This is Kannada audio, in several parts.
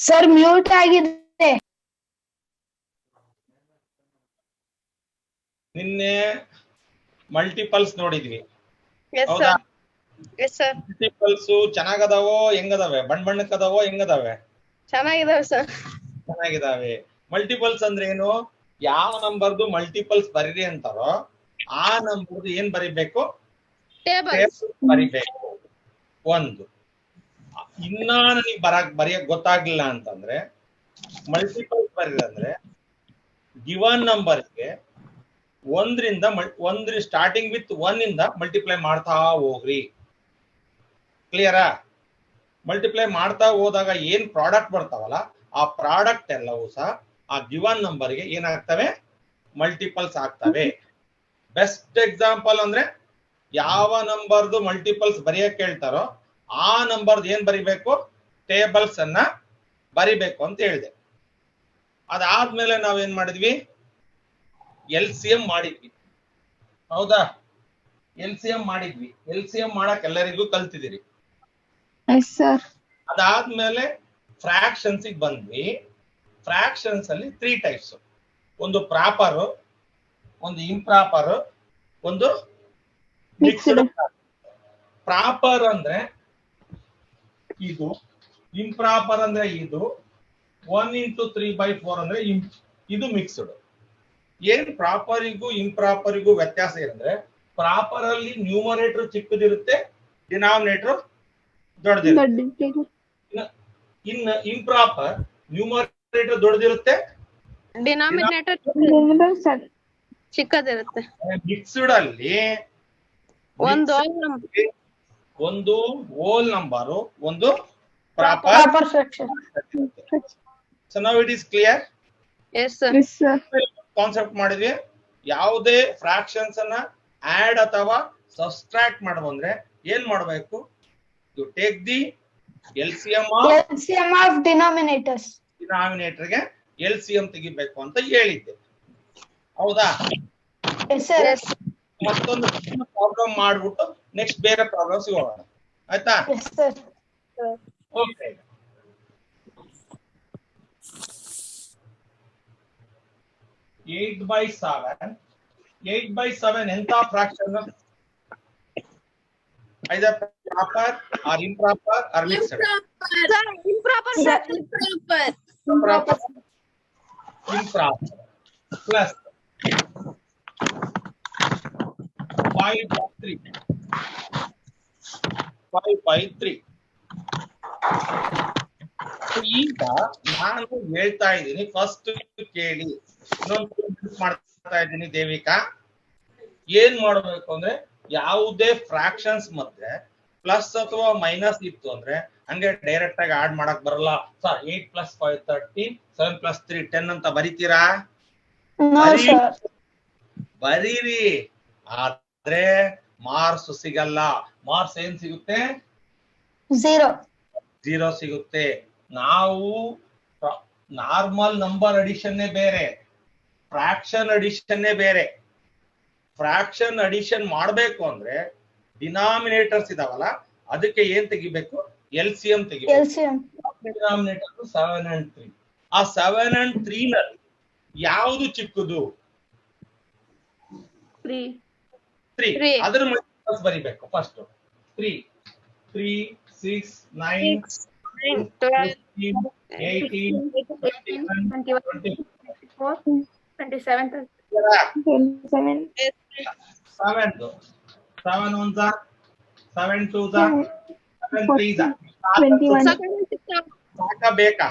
ಸರ್ ಮ್ಯೂಟ್ ಆಗಿದೆ. ನಿನ್ನೆ ಮಲ್ಟಿಪಲ್ಸ್ ನೋಡಿದ್ವಿ. Yes, ಹೌದಾ? sir. Yes, sir. ಮಲ್ಟಿಪಲ್ಸ್ ಚೆನ್ನಾಗದಾವೋ ಹೆಂಗದಾವೆ? ಬಣ್ಣಕ್ಕದಾವೋ ಹೆಂಗದಾವೆ? ಚೆನ್ನಾಗಿದಾವೆ ಸರ್. ಚೆನ್ನಾಗಿದಾವೆ. ಮಲ್ಟಿಪಲ್ಸ್ ಅಂದ್ರೆ ಏನು? ಯಾವ ನಂಬರ್ದು ಮಲ್ಟಿಪಲ್ಸ್ ಬರೀರಿ ಅಂತಾರೋ ಆ ನಂಬರ್ದು ಏನ್ ಬರಿಬೇಕು? Tables. ಬರಿಬೇಕು. ಒಂದು. ಇನ್ನ ನನಗೆ ಬರೆಯಕ್ ಗೊತ್ತಾಗ್ಲಿಲ್ಲ ಅಂತಂದ್ರೆ ಮಲ್ಟಿಪಲ್ಸ್ ಬರೀರಂದ್ರೆ ಗಿವನ್ ನಂಬರ್ಗೆ ಒಂದ್ರಿಂದ ಸ್ಟಾರ್ಟಿಂಗ್ ವಿತ್ 1 ಇಂದ ಮಲ್ಟಿಪ್ಲೈ ಮಾಡ್ತಾ ಹೋಗ್ರಿ. ಕ್ಲಿಯರಾ? ಮಲ್ಟಿಪ್ಲೈ ಮಾಡ್ತಾ ಹೋದಾಗ ಏನ್ ಪ್ರಾಡಕ್ಟ್ ಬರ್ತಾವಲ್ಲ ಆ ಪ್ರಾಡಕ್ಟ್ ಎಲ್ಲವೂ ಸಹ ಆ ಗಿವನ್ ನಂಬರ್ಗೆ ಏನಾಗ್ತವೆ? ಮಲ್ಟಿಪಲ್ಸ್ ಆಗ್ತವೆ. ಬೆಸ್ಟ್ ಎಕ್ಸಾಂಪಲ್ ಅಂದ್ರೆ ಯಾವ ನಂಬರ್ದು ಮಲ್ಟಿಪಲ್ಸ್ ಬರೆಯಕ್ ಹೇಳ್ತಾರೋ ಆ ನಂಬರ್ದು ಏನ್ ಬರಿಬೇಕು? ಟೇಬಲ್ಸ್ ಅನ್ನ ಬರಿಬೇಕು ಅಂತ ಹೇಳಿದೆ. ಅದಾದ್ಮೇಲೆ ನಾವೇನ್ ಮಾಡಿದ್ವಿ? LCM ಮಾಡಿದ್ವಿ. ಹೌದಾ? LCM ಮಾಡಿದ್ವಿ. LCM ಮಾಡಕ್ ಎಲ್ಲರಿಗೂ ಕಲ್ತಿದ್ದೀರಿ. ಅದಾದ್ಮೇಲೆ ಫ್ರಾಕ್ಷನ್ಸ್ ಬಂದ್ವಿ. ಫ್ರಾಕ್ಷನ್ಸ್ ಅಲ್ಲಿ 3 ಟೈಪ್ಸ್. ಒಂದು ಪ್ರಾಪರ್, ಒಂದು ಇಂಪ್ರಾಪರ್, ಒಂದು ಮಿಕ್ಸ್ಡ್. ಪ್ರಾಪರ್ ಅಂದ್ರೆ ಇದು, ಇಂಪ್ರಾಪರ್ ಅಂದ್ರೆ ಇದು, 1 into 3/4 ಅಂದ್ರೆ ಇದು ಮಿಕ್ಸ್ಡ್. ಏನ್ ಪ್ರಾಪರಿಗೂ ಇಂಪ್ರಾಪರಿಗೂ ವ್ಯತ್ಯಾಸ ಏನಂದ್ರೆ ಪ್ರಾಪರ್ ಅಲ್ಲಿ ನ್ಯೂಮರೇಟರ್ ಚಿಕ್ಕದಿರುತ್ತೆ, ಡಿನಾಮಿನೇಟರ್ ದೊಡ್ಡದಿರುತ್ತೆ. ಇನ್ನು ಇಂಪ್ರಾಪರ್ ನ್ಯೂಮರೇಟರ್ ದೊಡ್ಡದಿರುತ್ತೆ, Denominator ಚಿಕ್ಕದಿರುತ್ತೆ. ಮಿಕ್ಸ್ಡ್ ಅಲ್ಲಿ ಒಂದು ಹೋಲ್ ನಂಬರ್, ಒಂದು proper fraction. So now it is clear. Yes, sir. Concept ಮಾಡಿದ್ವಿ. ಯಾವುದೇ ಫ್ರಾಕ್ಷನ್ಸ್ ಅನ್ನ ಆಡ್ ಅಥವಾ ಸಬ್ಸ್ಟ್ರಾಕ್ಟ್ ಮಾಡಬಂದ್ರೆ ಏನ್ ಮಾಡಬೇಕು? You take the LCM of denominators. ಡಿನಾಮಿನೇಟರ್ಗೆ LCM ತೆಗಿಬೇಕು ಅಂತ ಹೇಳಿದ್ದೆ. ಹೌದಾ? Yes. ಮತ್ತೊಂದು ಪ್ರಾಬ್ಲಮ್ ಮಾಡ್ಬಿಟ್ಟು ನೆಕ್ಸ್ಟ್ ಬೇರೆ ಪ್ರಾಬ್ಲಮ್ಸ್ ಹೋಗೋಣ. ಆಯ್ತಾ? ಓಕೆ. 8/7. 8/7 ಎಂತ fraction? either proper or improper or mixed. Improper, sir. Improper. Plus 5/3. 5/3. ಈಗ ನಾನು ಹೇಳ್ತಾ ಇದ್ದೀನಿ, ಫಸ್ಟ್ ಕೇಳಿ. ಇನ್ನೊಂದು ಮಾಡ್ತಾ ಇದ್ದೀನಿ ದೇವಿಕಾ. ಏನ್ ಮಾಡಬೇಕು ಅಂದ್ರೆ ಯಾವುದೇ ಫ್ರಾಕ್ಷನ್ಸ್ ಮಧ್ಯೆ ಪ್ಲಸ್ ಅಥವಾ ಮೈನಸ್ ಇತ್ತು ಅಂದ್ರೆ ಹಂಗೆ ಡೈರೆಕ್ಟ್ ಆಗಿ ಆಡ್ ಮಾಡಕ್ ಬರಲ್ಲ. ಸರ್ 8 + 5 13, 7 + 3 10 ಅಂತ ಬರಿತೀರಾ? ಬರೀರಿ, ಆದ್ರೆ ಮಾರ್ಕ್ಸ್ ಸಿಗಲ್ಲ. ಮಾರ್ಕ್ಸ್ ಏನ್ ಸಿಗುತ್ತೆ? 0 ಸಿಗುತ್ತೆ. ನಾವು ನಾರ್ಮಲ್ ನಂಬರ್ ಅಡಿಷನ್ನೇ ಬೇರೆ, ಫ್ರಾಕ್ಷನ್ ಅಡಿಷನ್ನೇ ಬೇರೆ. ಫ್ರಾಕ್ಷನ್ ಅಡಿಷನ್ ಮಾಡಬೇಕು ಅಂದ್ರೆ ಡಿನಾಮಿನೇಟರ್ಸ್ ಇದಾವಲ್ಲ ಅದಕ್ಕೆ ಏನ್ ತೆಗಿಬೇಕು? LCM ತೆಗಿಬೇಕು. Denominator 7 and 3. ಆ 7 and 3 ನಲ್ಲಿ ಯಾವುದು ಚಿಕ್ಕದು? 3. ಅದರ ಮಲ್ಟಿಪಲ್ಸ್ ಬರಿಬೇಕು ಫಸ್ಟ್. 3, 6, 9, 12, 18, 21, 24, 27. 7 1s, 7 2s, 7 3s. ಸಾಕ ಬೇಕಾ?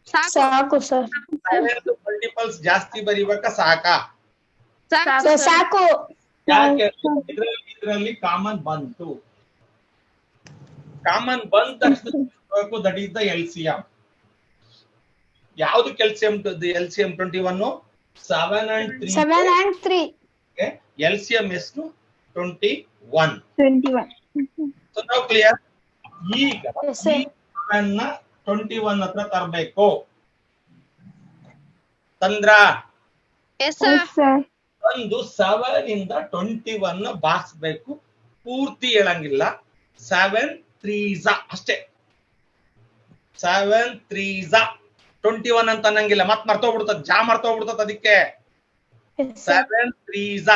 ಸಾಕು ಸರ್. ಮಲ್ಟಿಪಲ್ಸ್ ಜಾಸ್ತಿ ಬರಿಬೇಕಾ ಸಾಕಾ? ಸಾಕು. ಯಾಕೆ? ಇದರಲ್ಲಿ ಕಾಮನ್ ಬಂತು. ಕಾಮನ್ ಬಂದ ತಕ್ಷಣ ದಟ್ ಈಸ್ ದ LCM. ಯಾವುದು LCM 21? 7 and 3. LCM ಎಷ್ಟು? 21. So now clear? ಈಗ 21 ಹತ್ರ ತರಬೇಕು. ತಂದ್ರ? ಒಂದು 7 ಇಂದ 21 ಬಾರಿಸಬೇಕು. ಪೂರ್ತಿ ಹೇಳಂಗಿಲ್ಲ. 7 3s ಅಷ್ಟೇ. 7 3s 21 ಅಂತ ಅನ್ನಂಗಿಲ್ಲ, ಮತ್ ಮರ್ತೋಗ್ಬಿಡ್ತದ, ಮರ್ತೋಗ್ಬಿಡ್ತದ. ಅದಕ್ಕೆ 7 3s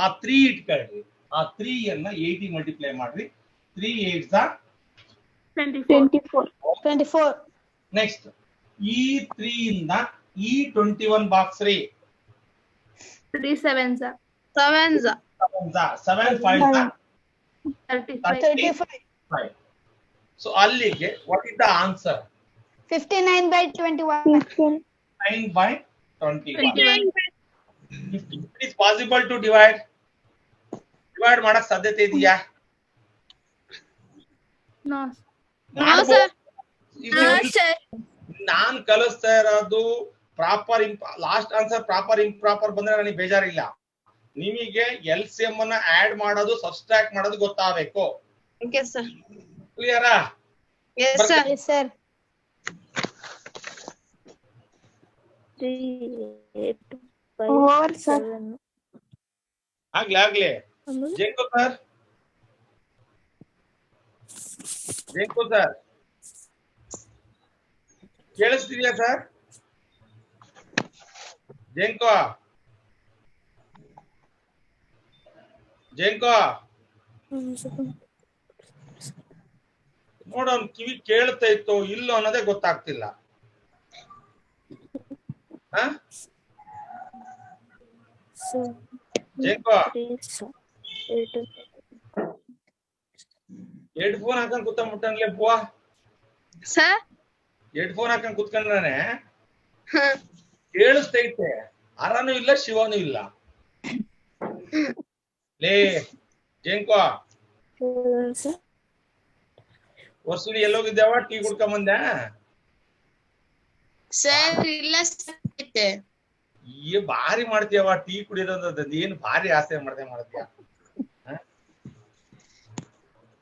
ಆ 3 ಇಟ್ಕೊಳ್ರಿ. ಆ 3 ಅನ್ನ 80 ಮಲ್ಟಿಪ್ಲೈ ಮಾಡ್ರಿ. 3 8s 24. ನೆಕ್ಸ್ಟ್ ಈ 3 ಇಂದ ಈ 21 ಬಾಕ್ಸ್ ರೀ. 3 7s 7s 7 5s 35. So ಅಲ್ಲಿಗೆ what is the answer? 59/21. 9/21. It is possible to divide ಮಾಡಕ್ ಸಾಧ್ಯತೆ ಇದೆಯಾ? No ಮಾಡ್ಬೋದು. sir. ನಾನ್ ಕಲಿಸ್ತಾ ಇರೋದು proper last answer proper improper ಬಂದ್ರೆ ನನಗೆ ಬೇಜಾರಿಲ್ಲ. ನಿಮಗೆ LCM ಅನ್ನ ಆಡ್ ಮಾಡೋದು ಸಬ್ಸ್ಟ್ರಾಕ್ಟ್ ಮಾಡೋದು ಗೊತ್ತಾಗಬೇಕು. Okay sir. ಕ್ಲಿಯರಾ? Yes sir. Yes sir. 3 8 Over, 5 sir. 7 ಆಗ್ಲಿ ಜೇಂಕೋ ಸರ್, ಕೇಳಿಸ್ತಿದ್ಯಾ ಸರ್? ಜೇಂಕೋ ನೋಡೋನ್ ಕಿವಿ ಕೇಳ್ತಾ ಇತ್ತು ಇಲ್ಲೋ ಅನ್ನೋದೇ ಗೊತ್ತಾಗ್ತಿಲ್ಲ. ಜೇಂಕೋ ಹೆಡ್ಫೋನ್ ಹಾಕೊಂಡ್ ಕೂತ್ಕೊಂಡ್ಬಿಟ್ಟನ್ಲೆ ಬುವಾ. Sir. ಹೆಡ್ಫೋನ್ ಹಾಕೊಂಡ್ ಕೂತ್ಕೊಂಡ್ರೆ ಕೇಳಿಸ್ತೈತೆ, ಅರನು ಇಲ್ಲ ಶಿವನು ಇಲ್ಲ. ಲೇ ಜೇಂಕೋ, ವರ್ಷಲಿ ಎಲ್ಲೋಗಿದ್ದೇವ? ಟೀ ಕುಡ್ಕೊಂಡ್ ಬಂದೆ? Sir ಇಲ್ಲ ಭಾರಿ ಮಾಡ್ತೀಯವ ಟೀ ಕುಡಿಯೋದಂತ, ಏನ್ ಭಾರಿ ಆಸೆ ಮಾಡ್ತೀಯ.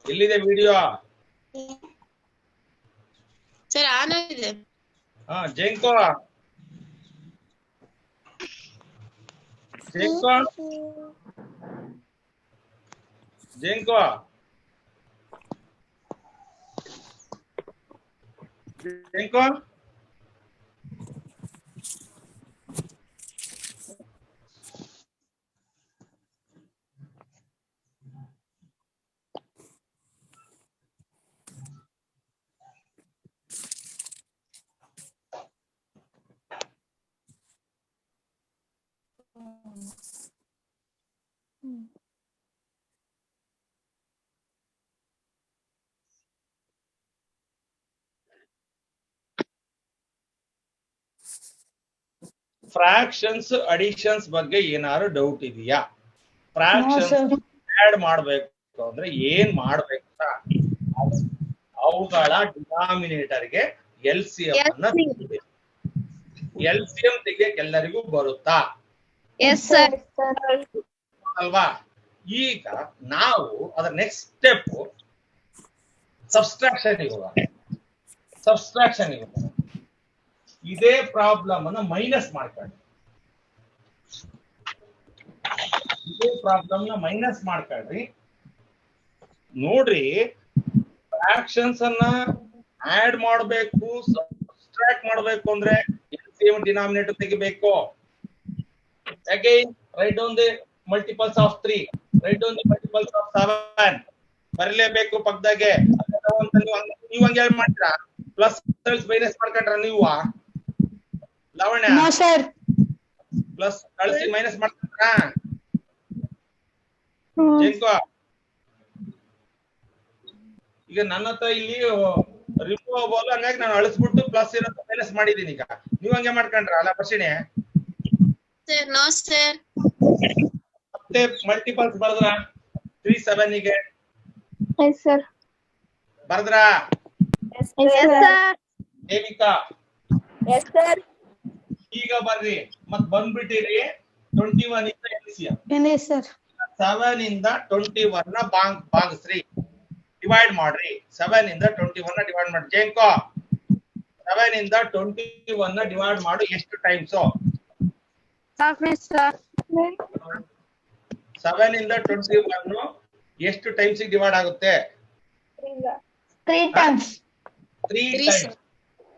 ಎಲ್ಲಿದೆ ವಿಡಿಯೋ? ಸರ್ ಆನ್ ಆಗಿದೆ. ಜೇಂಕೋ ಫ್ರಾಕ್ಷನ್ಸ್ ಅಡಿಷನ್ಸ್ ಬಗ್ಗೆ ಏನಾದ್ರು ಡೌಟ್ ಇದೆಯಾ? ಫ್ರಾಕ್ಷನ್ಸ್ ಆಡ್ ಮಾಡ್ಬೇಕು ಅಂದ್ರೆ ಏನ್ ಮಾಡ್ಬೇಕು? ಅವುಗಳ ಡಿನಾಮಿನೇಟರ್ ಗೆ LCM ಅನ್ನ ತೆಗಿಬೇಕು. LCM ತೆಗಿಯಕ್ಕೆ ಎಲ್ಲರಿಗೂ ಬರುತ್ತಾ? Yes sir. ಅಲ್ವಾ? ಈಗ ನಾವು ಅದರ ನೆಕ್ಸ್ಟ್ ಸ್ಟೆಪ್ ಸಬ್ಸ್ಟ್ರಾಕ್ಷನ್ ಹೋಗೋಣ. ಇದೇ ಪ್ರಾಬ್ಲಮ್ ಅನ್ನ ಮೈನಸ್ ಮಾಡ್ಕೊಳ್ರಿ. ನೋಡ್ರಿ, ಫ್ರಾಕ್ಷನ್ಸ್ ಅನ್ನ ಆಡ್ ಮಾಡಬೇಕು, ಸಬ್ಸ್ಟ್ರಾಕ್ಟ್ ಮಾಡಬೇಕು ಅಂದ್ರೆ LCM ಡಿನಾಮಿನೇಟರ್ ತೆಗಿಬೇಕು. Again, write down the multiples of 3, write down the multiples of 7. ಬರಲೇಬೇಕು ಪಕ್ಕದಾಗೆ. ನೀವು ಹಂಗೆ ಹೇಳಿ ಮಾಡ್ತೀರಾ? ಪ್ಲಸ್ ಮೈನಸ್ ಮಾಡ್ಕೊಂಡ್ರ ನೀವು? ಲವಣ್ಯ ಪ್ಲಸ್ ಕಳಿಸಿ ಮೈನಸ್ ಮಾಡ್ಕೊಂಡ್ರ? ಈಗ ನನ್ನ ಹತ್ರ ಇಲ್ಲಿ ರಿಮೂವಬಲ್, ಹಂಗಾಗಿ ನಾನು ಅಳಿಸ್ಬಿಟ್ಟು ಪ್ಲಸ್ ಇರೋದು ಮೈನಸ್ ಮಾಡಿದೀನಿ. ಈಗ ನೀವು ಹಂಗೆ ಮಾಡ್ಕೊಂಡ್ರ ಅಲ್ಲ ಪರ್ಷಿಣಿ? No sir. ಮತ್ತೆ ಮಲ್ಟಿಪಲ್ಸ್ ಬರದ್ರ 3 7 ಗೆ? Yes sir. ಬರದ್ರ? Yes sir. Devika? Yes sir. ಈಗ ಬರ್ರಿ, ಮತ್ ಬಂದ್ಬಿಟ್ಟಿರಿ 21 ಇಂದ LCM. Yes sir. 7 ಇಂದ 21 ನ ಭಾಗಿಸ್ರಿ, ಡಿವೈಡ್ ಮಾಡ್ರಿ. 7 ಇಂದ 21 ನ ಡಿವೈಡ್ ಮಾಡಿ. ಜೇಂಕೋ 7 ಇಂದ 21 ನ ಡಿವೈಡ್ ಮಾಡು. ಎಷ್ಟು ಟೈಮ್ಸ್? 7 ಇಂದ 21 ಎಷ್ಟು ಟೈಮ್ಸ್ ಡಿವೈಡ್ ಆಗುತ್ತೆ? 3 times. 3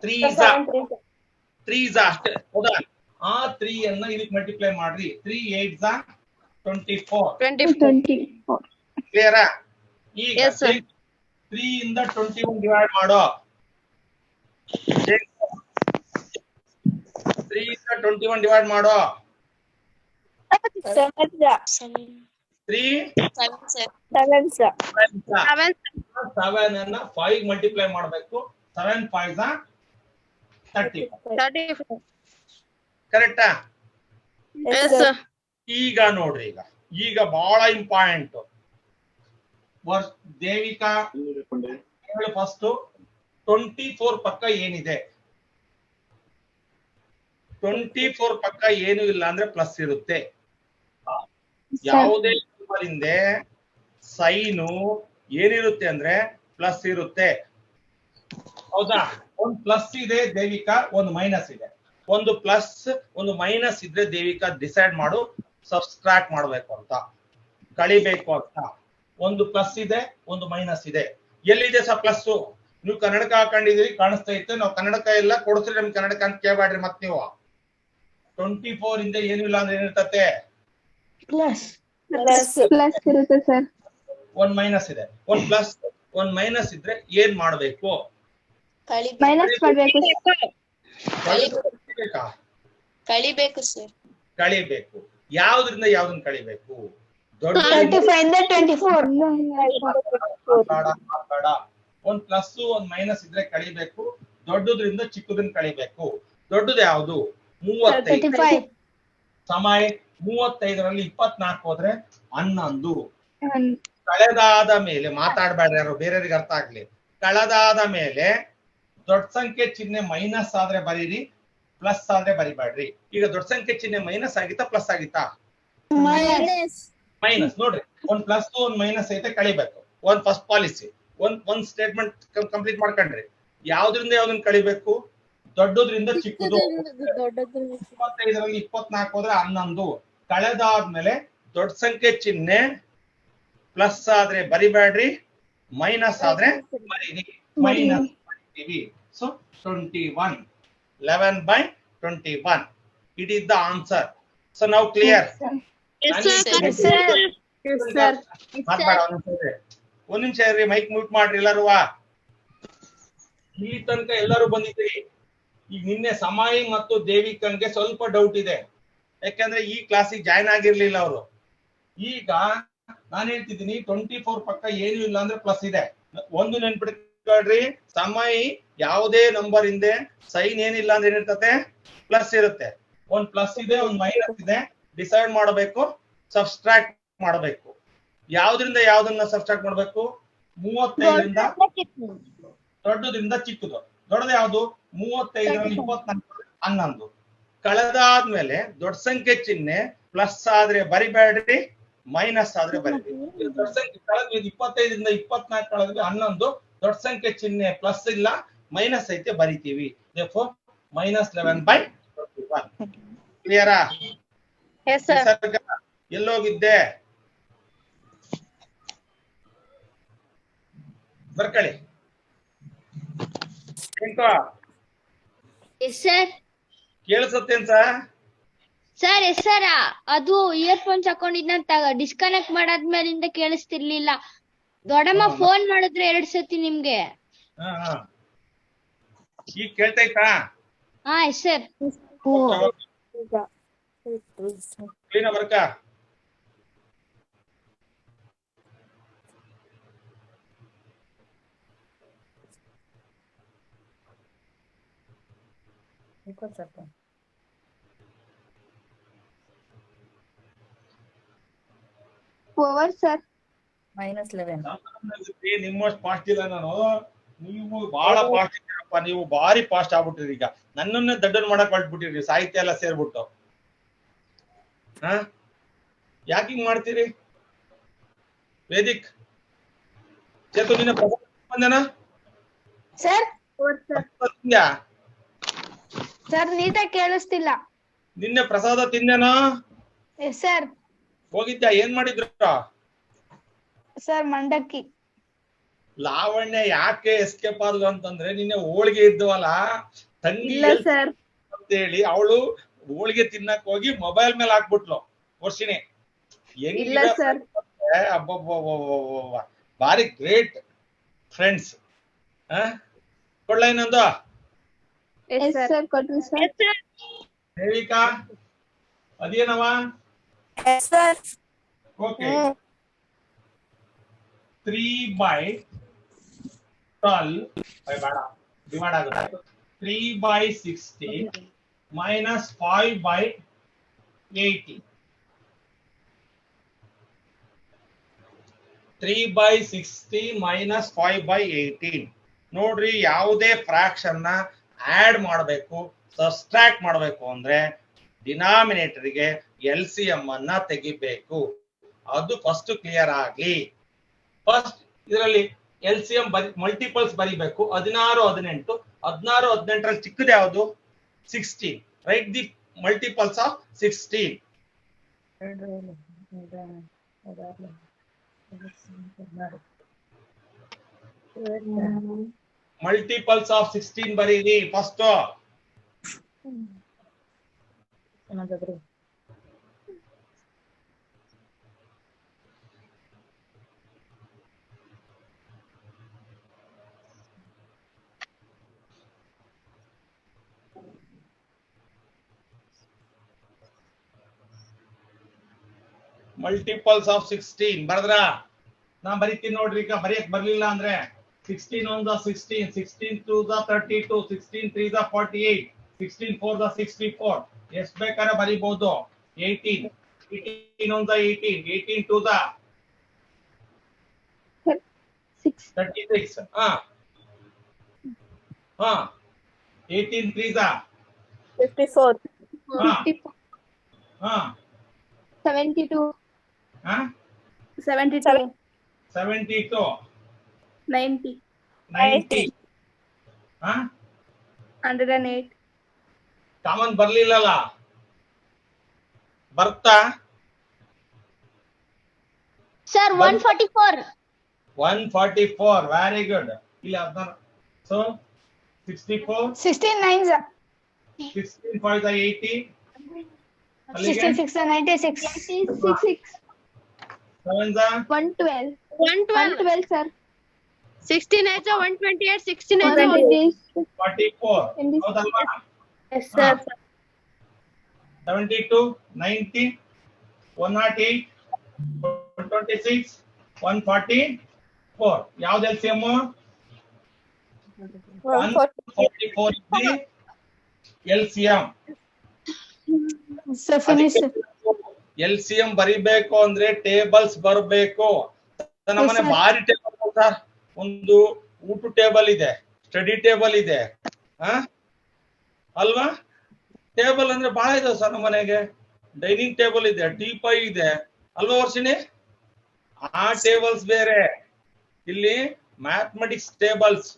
Three, times. sir. 3 is ಅಷ್ಟೇ ಹೌದಾ? ಆ 3 ಅನ್ನ ಇದಕ್ಕೆ ಮಲ್ಟಿಪ್ಲೈ ಮಾಡ್ರಿ. 3 8 24. 24. ಕ್ಲಿಯರಾ? ಈಗ Yes, sir. 3 ಇಂದ 21 ಡಿವೈಡ್ ಮಾಡೋ. 3 ಇಂದ 21 ಡಿವೈಡ್ ಮಾಡೋ. 7 3 Seven, sir. 7 ಅನ್ನ 5 ಮಲ್ಟಿಪ್ಲೈ ಮಾಡಬೇಕು. 7 5 35. 34. ಕರೆಕ್ಟಾ? Yes, sir. ಈಗ ನೋಡ್ರಿ, ಈಗ ಬಹಳ ಇಂಪಾರ್ಟೆಂಟ್. ದೇವಿಕಾ ಹೇಳು ಫಸ್ಟ್. 24 ಪಕ್ಕ ಏನಿದೆ? 24 ಪಕ್ಕ ಏನು ಇಲ್ಲ ಅಂದ್ರೆ ಪ್ಲಸ್ ಇರುತ್ತೆ. ಯಾವುದೇ ನಂಬರ್ ಹಿಂದೆ ಸೈನು ಏನಿರುತ್ತೆ ಅಂದ್ರೆ ಪ್ಲಸ್ ಇರುತ್ತೆ. ಹೌದಾ? ಒಂದು ಪ್ಲಸ್ ಇದೆ ದೇವಿಕಾ, ಒಂದು ಮೈನಸ್ ಇದೆ. ಒಂದು ಪ್ಲಸ್ ಒಂದು ಮೈನಸ್ ಇದ್ರೆ ದೇವಿಕಾ ಡಿಸೈಡ್ ಮಾಡು ಸಬ್ಸ್ಟ್ರಾಕ್ಟ್ ಮಾಡ್ಬೇಕು ಅಂತ, ಕಳಿಬೇಕು ಅಂತ. ಒಂದು ಪ್ಲಸ್ ಇದೆ, ಒಂದು ಮೈನಸ್ ಇದೆ. ಎಲ್ಲಿದೆ ಸರ್ ಪ್ಲಸ್? ನೀವು ಕನ್ನಡಕ ಹಾಕೊಂಡಿದ್ರಿ, ಕಾಣಿಸ್ತಾ ಇತ್ತು. ನಾವು ಕನ್ನಡಕ ಎಲ್ಲ ಕೊಡ್ತೀರಿ, ನಮ್ ಕನ್ನಡಕ ಅಂತ ಕೇಳ್ಬೇಡ್ರಿ ಮತ್ ನೀವು. 24 ಇಂದ ಏನು ಇಲ್ಲ ಅಂದ್ರೆ ಏನಿರ್ತತೆ? Plus ಇರುತ್ತೆ ಸರ್. ಒಂದ್ ಮೈನಸ್ ಇದೆ. ಒಂದ್ ಪ್ಲಸ್ ಒಂದ್ ಮೈನಸ್ ಇದ್ರೆ ಏನ್ ಮಾಡ್ಬೇಕು? ಮೈನಸ್ ಮಾಡ್ಬೇಕು. ಕಳಿಬೇಕು ಸರ್. ಕಳಿಬೇಕು. ಯಾವ್ದ್ರಿಂದ ಯಾವ್ದನ್ನ ಕಳಿಬೇಕು? ದೊಡ್ಡ 35 ಇಂದ 24. ಬೇಡ. ಒಂದ್ ಪ್ಲಸ್ ಒಂದ್ ಮೈನಸ್ ಇದ್ರೆ ಕಳಿಬೇಕು. ದೊಡ್ಡದ್ರಿಂದ ಚಿಕ್ಕದನ್ನ ಕಳಿಬೇಕು. ದೊಡ್ಡದು ಯಾವ್ದು? 35. ಸಮಯ 35ರಲ್ಲಿ 24 ಹೋದ್ರೆ 11. ಕಳೆದಾದ ಮೇಲೆ ಮಾತಾಡ್ಬೇಡ್ರಿ ಯಾರು, ಬೇರೆಯವ್ರಿಗೆ ಅರ್ಥ ಆಗ್ಲಿ. ಕಳೆದಾದ ಮೇಲೆ ದೊಡ್ಡ ಸಂಖ್ಯೆ ಚಿಹ್ನೆ ಮೈನಸ್ ಆದ್ರೆ ಬರೀರಿ, ಪ್ಲಸ್ ಆದ್ರೆ ಬರಿಬೇಡ್ರಿ. ಈಗ ದೊಡ್ಡ ಸಂಖ್ಯೆ ಚಿಹ್ನೆ ಮೈನಸ್ ಆಗಿತ್ತಾ ಪ್ಲಸ್ ಆಗಿತ್ತಾ? ಮೈನಸ್. ನೋಡ್ರಿ, ಒಂದ್ ಪ್ಲಸ್ ಒಂದ್ ಮೈನಸ್ ಐತೆ, ಕಳಿಬೇಕು. ಒಂದ್ ಫಸ್ಟ್ ಪಾಲಿಸಿ, ಒಂದ್ ಸ್ಟೇಟ್ಮೆಂಟ್ ಕಂಪ್ಲೀಟ್ ಮಾಡ್ಕೊಂಡ್ರಿ. ಯಾವ್ದ್ರಿಂದ ಯಾವ್ದನ್ನ ಕಳಿಬೇಕು? ದೊಡ್ಡದ್ರಿಂದ ಚಿಕ್ಕದು. 25ರಲ್ಲಿ 24 ಹೋದ್ರೆ 11. ಕಳೆದಾದ್ಮೇಲೆ ದೊಡ್ಡ ಸಂಖ್ಯೆ ಚಿಹ್ನೆ ಪ್ಲಸ್ ಆದ್ರೆ ಬರಿಬೇಡ್ರಿ, ಮೈನಸ್ ಆದ್ರೆ ಬರೀರಿ. ಮೈನಸ್ ಬರಿತೀವಿ. So 21. 11/21. It is the answer. So now clear? ಒಂದ್ ನಿಮಿಷ ಇರ್ರಿ, ಮೈಕ್ ಮ್ಯೂಟ್ ಮಾಡ್ರಿ ಎಲ್ಲರೂ. ಇಲ್ಲಿ ತನಕ ಎಲ್ಲರೂ ಬಂದಿದ್ರಿ. ಈಗ ನಿನ್ನೆ ಸಮಯ ಮತ್ತು ದೇವಿಕಂಗೆ ಸ್ವಲ್ಪ ಡೌಟ್ ಇದೆ, ಯಾಕಂದ್ರೆ ಈ ಕ್ಲಾಸಿಗೆ ಜಾಯ್ನ್ ಆಗಿರ್ಲಿಲ್ಲ ಅವರು. ಈಗ ನಾನು ಹೇಳ್ತಿದ್ದೀನಿ 24 ಪಕ್ಕ ಏನು ಇಲ್ಲ ಅಂದ್ರೆ ಪ್ಲಸ್ ಇದೆ. ಒಂದು ನೆನ್ಪಿಡ್ಕೊಳ್ರಿ, ಸಮಯ ಯಾವುದೇ ನಂಬರ್ ಹಿಂದೆ ಸೈನ್ ಏನಿಲ್ಲ ಅಂದ್ರೆ ಏನಿರ್ತತೆ? ಪ್ಲಸ್ ಇರುತ್ತೆ. ಒಂದ್ ಪ್ಲಸ್ ಇದೆ, ಒಂದ್ ಮೈನಸ್ ಇದೆ. ಡಿಸೈಡ್ ಮಾಡಬೇಕು, ಸಬ್ಸ್ಟ್ರಾಕ್ಟ್ ಮಾಡಬೇಕು. ಯಾವ್ದ್ರಿಂದ ಯಾವ್ದನ್ನ ಸಬ್ಸ್ಟ್ರಾಕ್ಟ್ ಮಾಡಬೇಕು? 35ರಿಂದ ದೊಡ್ಡದ್ರಿಂದ ಚಿಕ್ಕದು. ದೊಡ್ಡದು ಯಾವ್ದು? 35ರಲ್ಲಿ 24 11. ಕಳೆದಾದ್ಮೇಲೆ ದೊಡ್ಡ ಸಂಖ್ಯೆ ಚಿಹ್ನೆ ಪ್ಲಸ್ ಆದ್ರೆ ಬರಿಬೇಡ್ರಿ, ಮೈನಸ್ ಆದ್ರೆ ಬರೀರಿ. ದೊಡ್ಡ ಸಂಖ್ಯೆ ಕಳೆದ್ವಿ, 25ರಿಂದ 24 ಕಳೆದ್ವಿ 11. ದೊಡ್ಡ ಸಂಖ್ಯೆ ಚಿಹ್ನೆ ಪ್ಲಸ್ ಇಲ್ಲ, ಮೈನಸ್ ಐತೆ, ಬರಿತೀವಿ. therefore -11/21. ಕ್ಲಿಯರಾ? ಎಲ್ಲೋಗಿದ್ದೆ? ಬರ್ಕಳಿ. ಕೇಳಿಸತ್ತೇನ್ ಸರ್? ಎಸ್ ಸರ್, ಅದು ಇಯರ್ಫೋನ್ಸ್ ಹಾಕೊಂಡಿದ್ನ ಡಿಸ್ಕನೆಕ್ಟ್ ಮಾಡಾದ್ಮೇಲಿಂದ ಕೇಳಿಸ್ತಿರ್ಲಿಲ್ಲ. ದೊಡ್ಡಮ್ಮ ಫೋನ್ ಮಾಡಿದ್ರೆ 2 ಸತಿ ನಿಮ್ಗೆ. ಈಗ ಕೇಳ್ತೈತಾ? ಹಾ ಎಸ್ ಸರ್. ಕ್ಲೀನ್ ಬರ್ಕ. Over sir. -11. ನಿಮ್ಮಷ್ಟು ಫಾಸ್ಟ್ ಇಲ್ಲ ನಾನು. ನೀವು ಬಹಳ ಫಾಸ್ಟ್ ಇದ್ದೀರಪ್ಪ. ನೀವು ಭಾರಿ ಫಾಸ್ಟ್ ಆಗ್ಬಿಟ್ಟಿರಿ. ಈಗ ನನ್ನನ್ನೇ ದಡ್ಡನ್ ಮಾಡಕ್ ಹೊರಟ್ಬಿಟ್ಟಿರಿ, ಸಾಹಿತ್ಯ ಎಲ್ಲ ಸೇರ್ಬಿಟ್ಟು. ಯಾಕೆ ಹಿಂಗ್ ಮಾಡ್ತೀರಿ? ವೇದಿಕ್ ಚೇತು, ನಿನ್ನ ಬಂದೇನಾ ಸರ್? ಸರ್ ನೀಟಾಗಿ ಕೇಳಿಸ್ತಿಲ್ಲ. ನಿನ್ನೆ ಪ್ರಸಾದ ತಿಂದೇನಾ? Yes sir. ಹೋಗಿದ್ಯಾ? ಏನ್ ಮಾಡಿದ್ರ? ಸರ್ ಮಂಡಕ್ಕಿ. ಲಾವಣ್ಯ ಯಾಕೆ ಎಸ್ಕೇಪ್ ಆದ್ಲು ಅಂತಂದ್ರೆ ನಿನ್ನೆ ಹೋಳಿಗೆ ಇದ್ದವಲ್ಲ ತಂಗಿ ಇಲ್ಲ ಸರ್. ಅಂತೇಳಿ ಅವಳು ಹೋಳಿಗೆ ತಿನ್ನಕ್ ಹೋಗಿ ಮೊಬೈಲ್ ಮೇಲೆ ಹಾಕ್ಬಿಟ್ಲು ವರ್ಷಿಣಿ. ಇಲ್ಲ ಸರ್. ಅಬ್ಬಬ್ಬಬ್ಬಬ್ಬಬ್ಬ ಭಾರಿ ಗ್ರೇಟ್ ಫ್ರೆಂಡ್ಸ್. ಕೊಡ್ಲ ಇನ್ನೊಂದು ಎಸ್ ಸರ್ ಕೊಡ್ರಿ ಸರ್. ದೇವಿಕಾ ಅದೇನವ? Yes sir. ಓಕೆ 3/12 ಬೇಡ ಡಿವೈಡ್ ಆಗುತ್ತೆ. 3/16 minus 5/80. 3/60 minus 5/18. ನೋಡ್ರಿ, ಯಾವುದೇ ಫ್ರಾಕ್ಷನ್ ನ ಆಡ್ ಮಾಡಬೇಕು, ಸಬ್ಸ್ಟ್ರಾಕ್ಟ್ ಮಾಡಬೇಕು ಅಂದ್ರೆ ಡಿನಾಮಿನೇಟರ್ಗೆ LCM ಅನ್ನ ತೆಗಿಬೇಕು. ಅದು ಫಸ್ಟ್ ಕ್ಲಿಯರ್ ಆಗ್ಲಿ. ಫಸ್ಟ್ ಇದರಲ್ಲಿ LCM ಮಲ್ಟಿಪಲ್ಸ್ ಬರಿಬೇಕು. 16, 18. 16, 18ರಲ್ಲಿ ಚಿಕ್ಕದು ಯಾವುದು? 16. Write the multiples of 16. Multiples of 16 ಬರೀರಿ ಫಸ್ಟ್. Multiples of 16 ಬರದ್ರ? ನಾ ಬರೀತೀನಿ ನೋಡ್ರಿ. ಈಗ ಬರೆಯಕ್ ಬರ್ಲಿಲ್ಲ ಅಂದ್ರೆ 16 1 16, 16 2 32, 16 3 48, 16 4 64. ಎಷ್ಟು ಬೇಕಾದ್ರೆ ಬರೀಬಹುದು. 18 1 18, 18 2 36. 18 3 54. 72. 72. 72. 90. 90. 108. ಕಾಮನ್ ಬರ್ಲಿಲ್ಲಲ್ಲ, ಬರ್ತಾ? ಸರ್ 144. 144. Very good. ಇಲ್ಲಿ 16. ಸೊ 64. 16 9s. 16 5 80. 66 96. 66. 7 112. 112. 112 sir. 69 128, 69 44. ಹೌದಲ್ವಾ? Yes sir. 72 90 108 126 144. ಯಾವ್ದು LCM? 144 is the LCM. Sir finish. LCM ಬರಿಬೇಕು ಅಂದ್ರೆ ಟೇಬಲ್ಸ್ ಬರಬೇಕು. ನಮ್ಮನೆ ಭಾರಿ ಟೇಬಲ್ ಸರ್. ಒಂದು ಊಟ ಟೇಬಲ್ ಇದೆ, ಸ್ಟಡಿ ಟೇಬಲ್ ಇದೆ, ಅಲ್ವಾ? ಟೇಬಲ್ ಅಂದ್ರೆ ಬಹಳ ಇದೆ ಸರ್ ನಮ್ಮನೆಗೆ. ಡೈನಿಂಗ್ ಟೇಬಲ್ ಇದೆ, ಟೀಪೈ ಇದೆ, ಅಲ್ವಾ ವರ್ಷಿಣಿ? ಆ ಟೇಬಲ್ಸ್ ಬೇರೆ, ಇಲ್ಲಿ ಮ್ಯಾಥಮೆಟಿಕ್ಸ್ ಟೇಬಲ್ಸ್.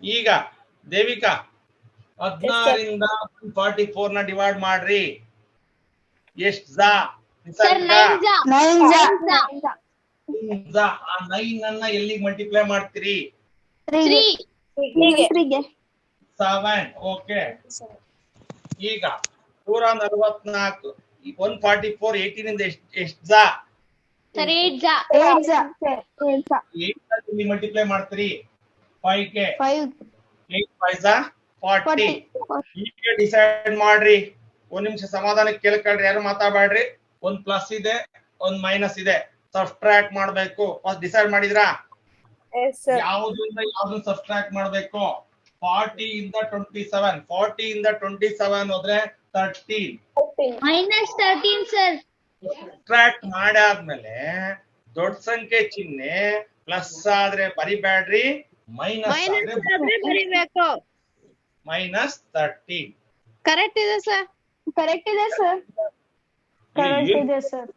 ಈಗ ದೇವಿಕಾ 16ರಿಂದ 144 ನ ಡಿವೈಡ್ ಮಾಡ್ರಿ. ಎಷ್ಟು ಸರ್ 9 ಆ 9 ಅನ್ನ ಎಲ್ಲಿಗೆ ಮಲ್ಟಿಪ್ಲೈ ಮಾಡ್ತೀರಿ? 3. 7. ಓಕೆ. ಈಗ 144 144 18 ಇಂದ ಎಷ್ಟು ಸರ್ 8 8 ಮಲ್ಟಿಪ್ಲೈ ಮಾಡ್ತೀರಿ 5 ಗೆ. 8 5 40. ಈಗ ಡಿಸೈಡ್ ಮಾಡ್ರಿ. ಒಂದ್ ನಿಮಿಷ ಸಮಾಧಾನಕ್ಕೆ ಕೇಳ್ಕೊಳ್ರಿ, ಯಾರು ಮಾತಾಡ್ಬೇಡ್ರಿ. ಒಂದ್ ಪ್ಲಸ್ ಇದೆ, ಒಂದ್ ಮೈನಸ್ ಇದೆ, ಸಬ್ಸ್ಟ್ರಾಕ್ಟ್ ಮಾಡ್ಬೇಕು. ಫಸ್ಟ್ ಡಿಸೈಡ್ ಮಾಡಿದ್ರಾ? ಯಾವ್ದ್ರಿಂದ ಯಾವ್ದನ್ನ ಸಬ್ಸ್ಟ್ರಾಕ್ಟ್ ಮಾಡ್ಬೇಕು? 40 ಇಂದ 27. 40 ಇಂದ 27 ಹೋದ್ರೆ 13. -13 ಸರ್. ಸಬ್ಸ್ಟ್ರಾಕ್ಟ್ ಮಾಡಾದ್ಮೇಲೆ ದೊಡ್ಡ ಸಂಖ್ಯೆ ಚಿಹ್ನೆ ಪ್ಲಸ್ ಆದ್ರೆ ಬರಿಬೇಡ್ರಿ, ಮೈನಸ್ ಆದ್ರೆ ಬರಿಬೇಕು. -13. ಕರೆಕ್ಟ್ ಇದೆ ಸರ್. ಕರೆಕ್ಟ್ ಇದೆ ಸರ್. ಕರೆಕ್ಟ್ ಇದೆ ಸರ್.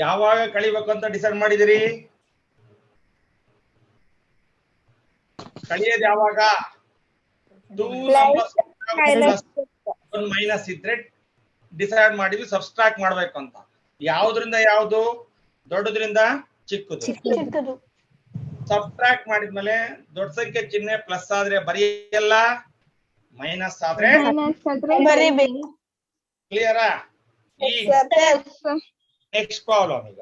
ಯಾವಾಗ ಕಳಿಬೇಕು ಅಂತ ಡಿಸೈಡ್ ಮಾಡಿದಿರಿ? ಕಳಿಯೋದು ಯಾವಾಗ? 2 ನಂಬರ್ಸ್ ಮೈನಸ್ ಇದ್ರೆ ಡಿಸೈಡ್ ಮಾಡಿದ್ವಿ ಸಬ್ಸ್ಟ್ರಾಕ್ಟ್ ಮಾಡ್ಬೇಕು ಅಂತ. ಯಾವ್ದ್ರಿಂದ ಯಾವ್ದು? ದೊಡ್ಡದ್ರಿಂದ ಚಿಕ್ಕದು. ಚಿಕ್ಕದು. ಸಬ್ಸ್ಟ್ರಾಕ್ಟ್ ಮಾಡಿದ್ಮೇಲೆ ದೊಡ್ಡ ಸಂಖ್ಯೆ ಚಿಹ್ನೆ ಪ್ಲಸ್ ಆದ್ರೆ ಬರೆಯಲ್ಲ, ಮೈನಸ್ ಆದ್ರೆ ಬರಿಬೇಕು. ಕ್ಲಿಯರಾ? ಈಗ ನೆಕ್ಸ್ಟ್ ಪ್ರಾಬ್ಲಮ್ ಈಗ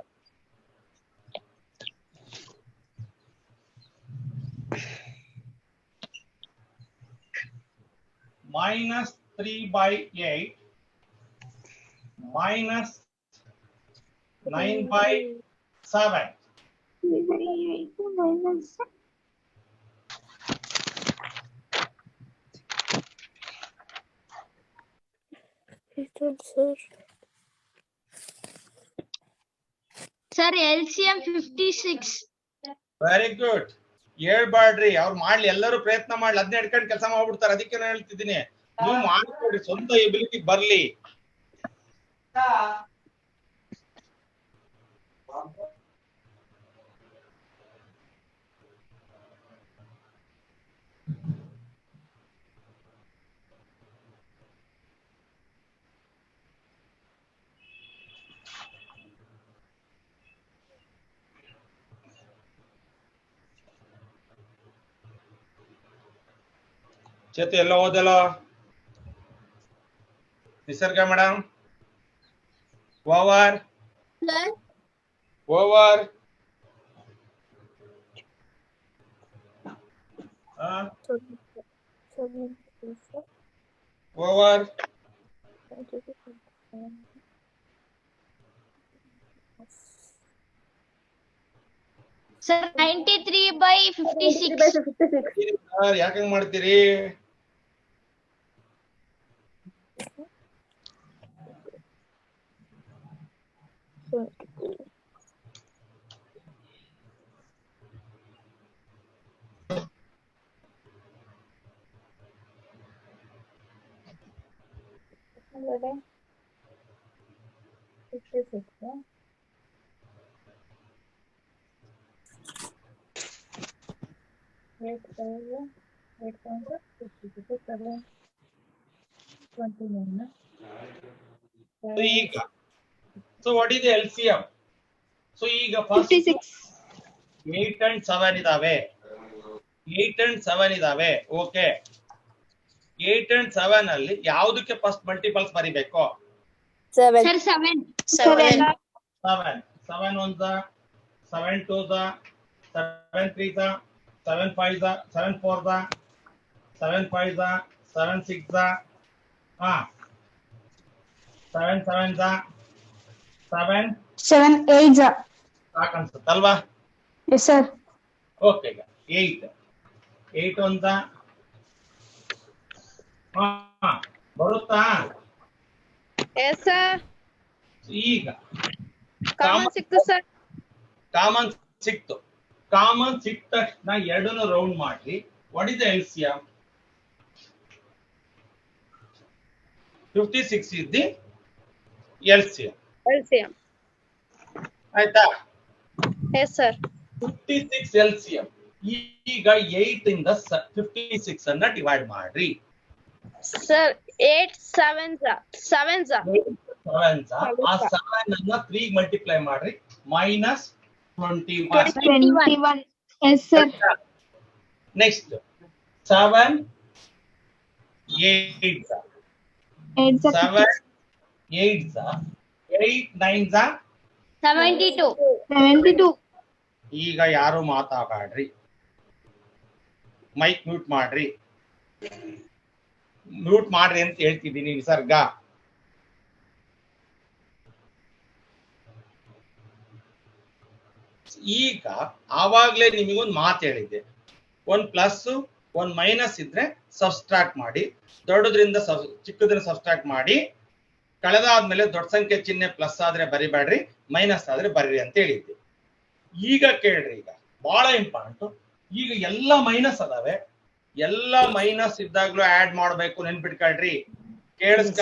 minus 3/8 minus 9/7. Sir, LCM 56. Very good. ಹೇಳ್ಬಾಡ್ರಿ, ಅವ್ರು ಮಾಡ್ಲಿ, ಎಲ್ಲರೂ ಪ್ರಯತ್ನ ಮಾಡ್ಲಿ, ಅದನ್ನ ಹಿಡ್ಕೊಂಡು ಕೆಲಸ ಮಾಡ್ಬಿಡ್ತಾರೆ. ಅದಕ್ಕೆ ನಾನು ಹೇಳ್ತಿದ್ದೀನಿ, ನೀವು ಮಾಡ್ಕೊಡಿ, ಸ್ವಂತ ಎಬಿಲಿಟಿ ಬರ್ಲಿ. ಚೇತು ಎಲ್ಲ ಓದಲ್ಲ? ನಿಸರ್ಗ madam over over over Sir, 93/56. ಯಾಕೆ ಮಾಡ್ತೀರಿ? ಈಗ so what is LCM? So ಈಗ ಫಸ್ಟ್ 8 and 7 ಇದಾವೆ. 8 and 7 ಇದಾವೆ. ಓಕೆ, 8 and 7 ಅಲ್ಲಿ ಯಾವುದಕ್ಕೆ ಫಸ್ಟ್ ಮಲ್ಟಿಪಲ್ಸ್ ಬರಿಬೇಕು? Sir, 7. 7 1s 7 2s 7 3s 7 5s 7 4s 7 5s 7 6s 7 7s 7 8 ಸಾಕನ್ಸುತ್ತಲ್ವಾ? Yes sir. Okay, ಈಗ 8 1s ಬರುತ್ತಾ? Yes sir. ಈಗ ಕಾಮನ್ ಸಿಕ್ತು ಸರ್. ಕಾಮನ್ ಸಿಕ್ತು. ಕಾಮನ್ ಸಿಕ್ಕ ತಕ್ಷಣ ಎರಡನ್ನು ರೌಂಡ್ ಮಾಡ್ರಿ. What is the LCM? 56 is the LCM. LCM. ಆಯ್ತಾ? Yes sir. 56 LCM. ಈಗ 8 ಇಂದ 56 ಅನ್ನ ಡಿವೈಡ್ ಮಾಡ್ರಿ. Sir 8 7s 7s. 7s ಆ 7 ಅನ್ನ 3 ಮಲ್ಟಿಪ್ಲೈ ಮಾಡ್ರಿ, minus 21. 21. Yes sir. Next 7 8s 7 8s 8 9s 72. ಈಗ ಯಾರು ಮಾತಾಡ್ರಿ, ಮೈಕ್ ಮ್ಯೂಟ್ ಮಾಡ್ರಿ. ಮ್ಯೂಟ್ ಮಾಡ್ರಿ ಅಂತ ಹೇಳ್ತಿದ್ದೀನಿ. ನಿಸರ್ಗ ಈಗ ಆವಾಗ್ಲೇ ನಿಮಗೊಂದು ಮಾತು ಹೇಳಿದ್ದೆ, ಒಂದ್ ಪ್ಲಸ್ ಒಂದ್ ಮೈನಸ್ ಇದ್ರೆ ಸಬ್ಸ್ಟ್ರಾಕ್ಟ್ ಮಾಡಿ, ದೊಡ್ಡದ್ರಿಂದ ಚಿಕ್ಕದ್ರಿಂದ ಸಬ್ಸ್ಟ್ರಾಕ್ಟ್ ಮಾಡಿ, ಕಳೆದಾದ್ಮೇಲೆ ದೊಡ್ಡ ಸಂಖ್ಯೆ ಚಿಹ್ನೆ ಪ್ಲಸ್ ಆದ್ರೆ ಬರಿಬೇಡ್ರಿ, ಮೈನಸ್ ಆದ್ರೆ ಬರೀರಿ ಅಂತ ಹೇಳಿದ್ದೆ. ಈಗ ಕೇಳ್ರಿ, ಈಗ ಬಹಳ ಇಂಪಾರ್ಟೆಂಟ್. ಈಗ ಎಲ್ಲ ಮೈನಸ್ ಅದಾವೆ, ಎಲ್ಲ ಮೈನಸ್ ಇದ್ದಾಗ್ಲೂ ಆಡ್ ಮಾಡ್ಬೇಕು, ನೆನ್ಪಿಟ್ಕೊಳ್ರಿ. ಕೇಳಿಸ್ಕ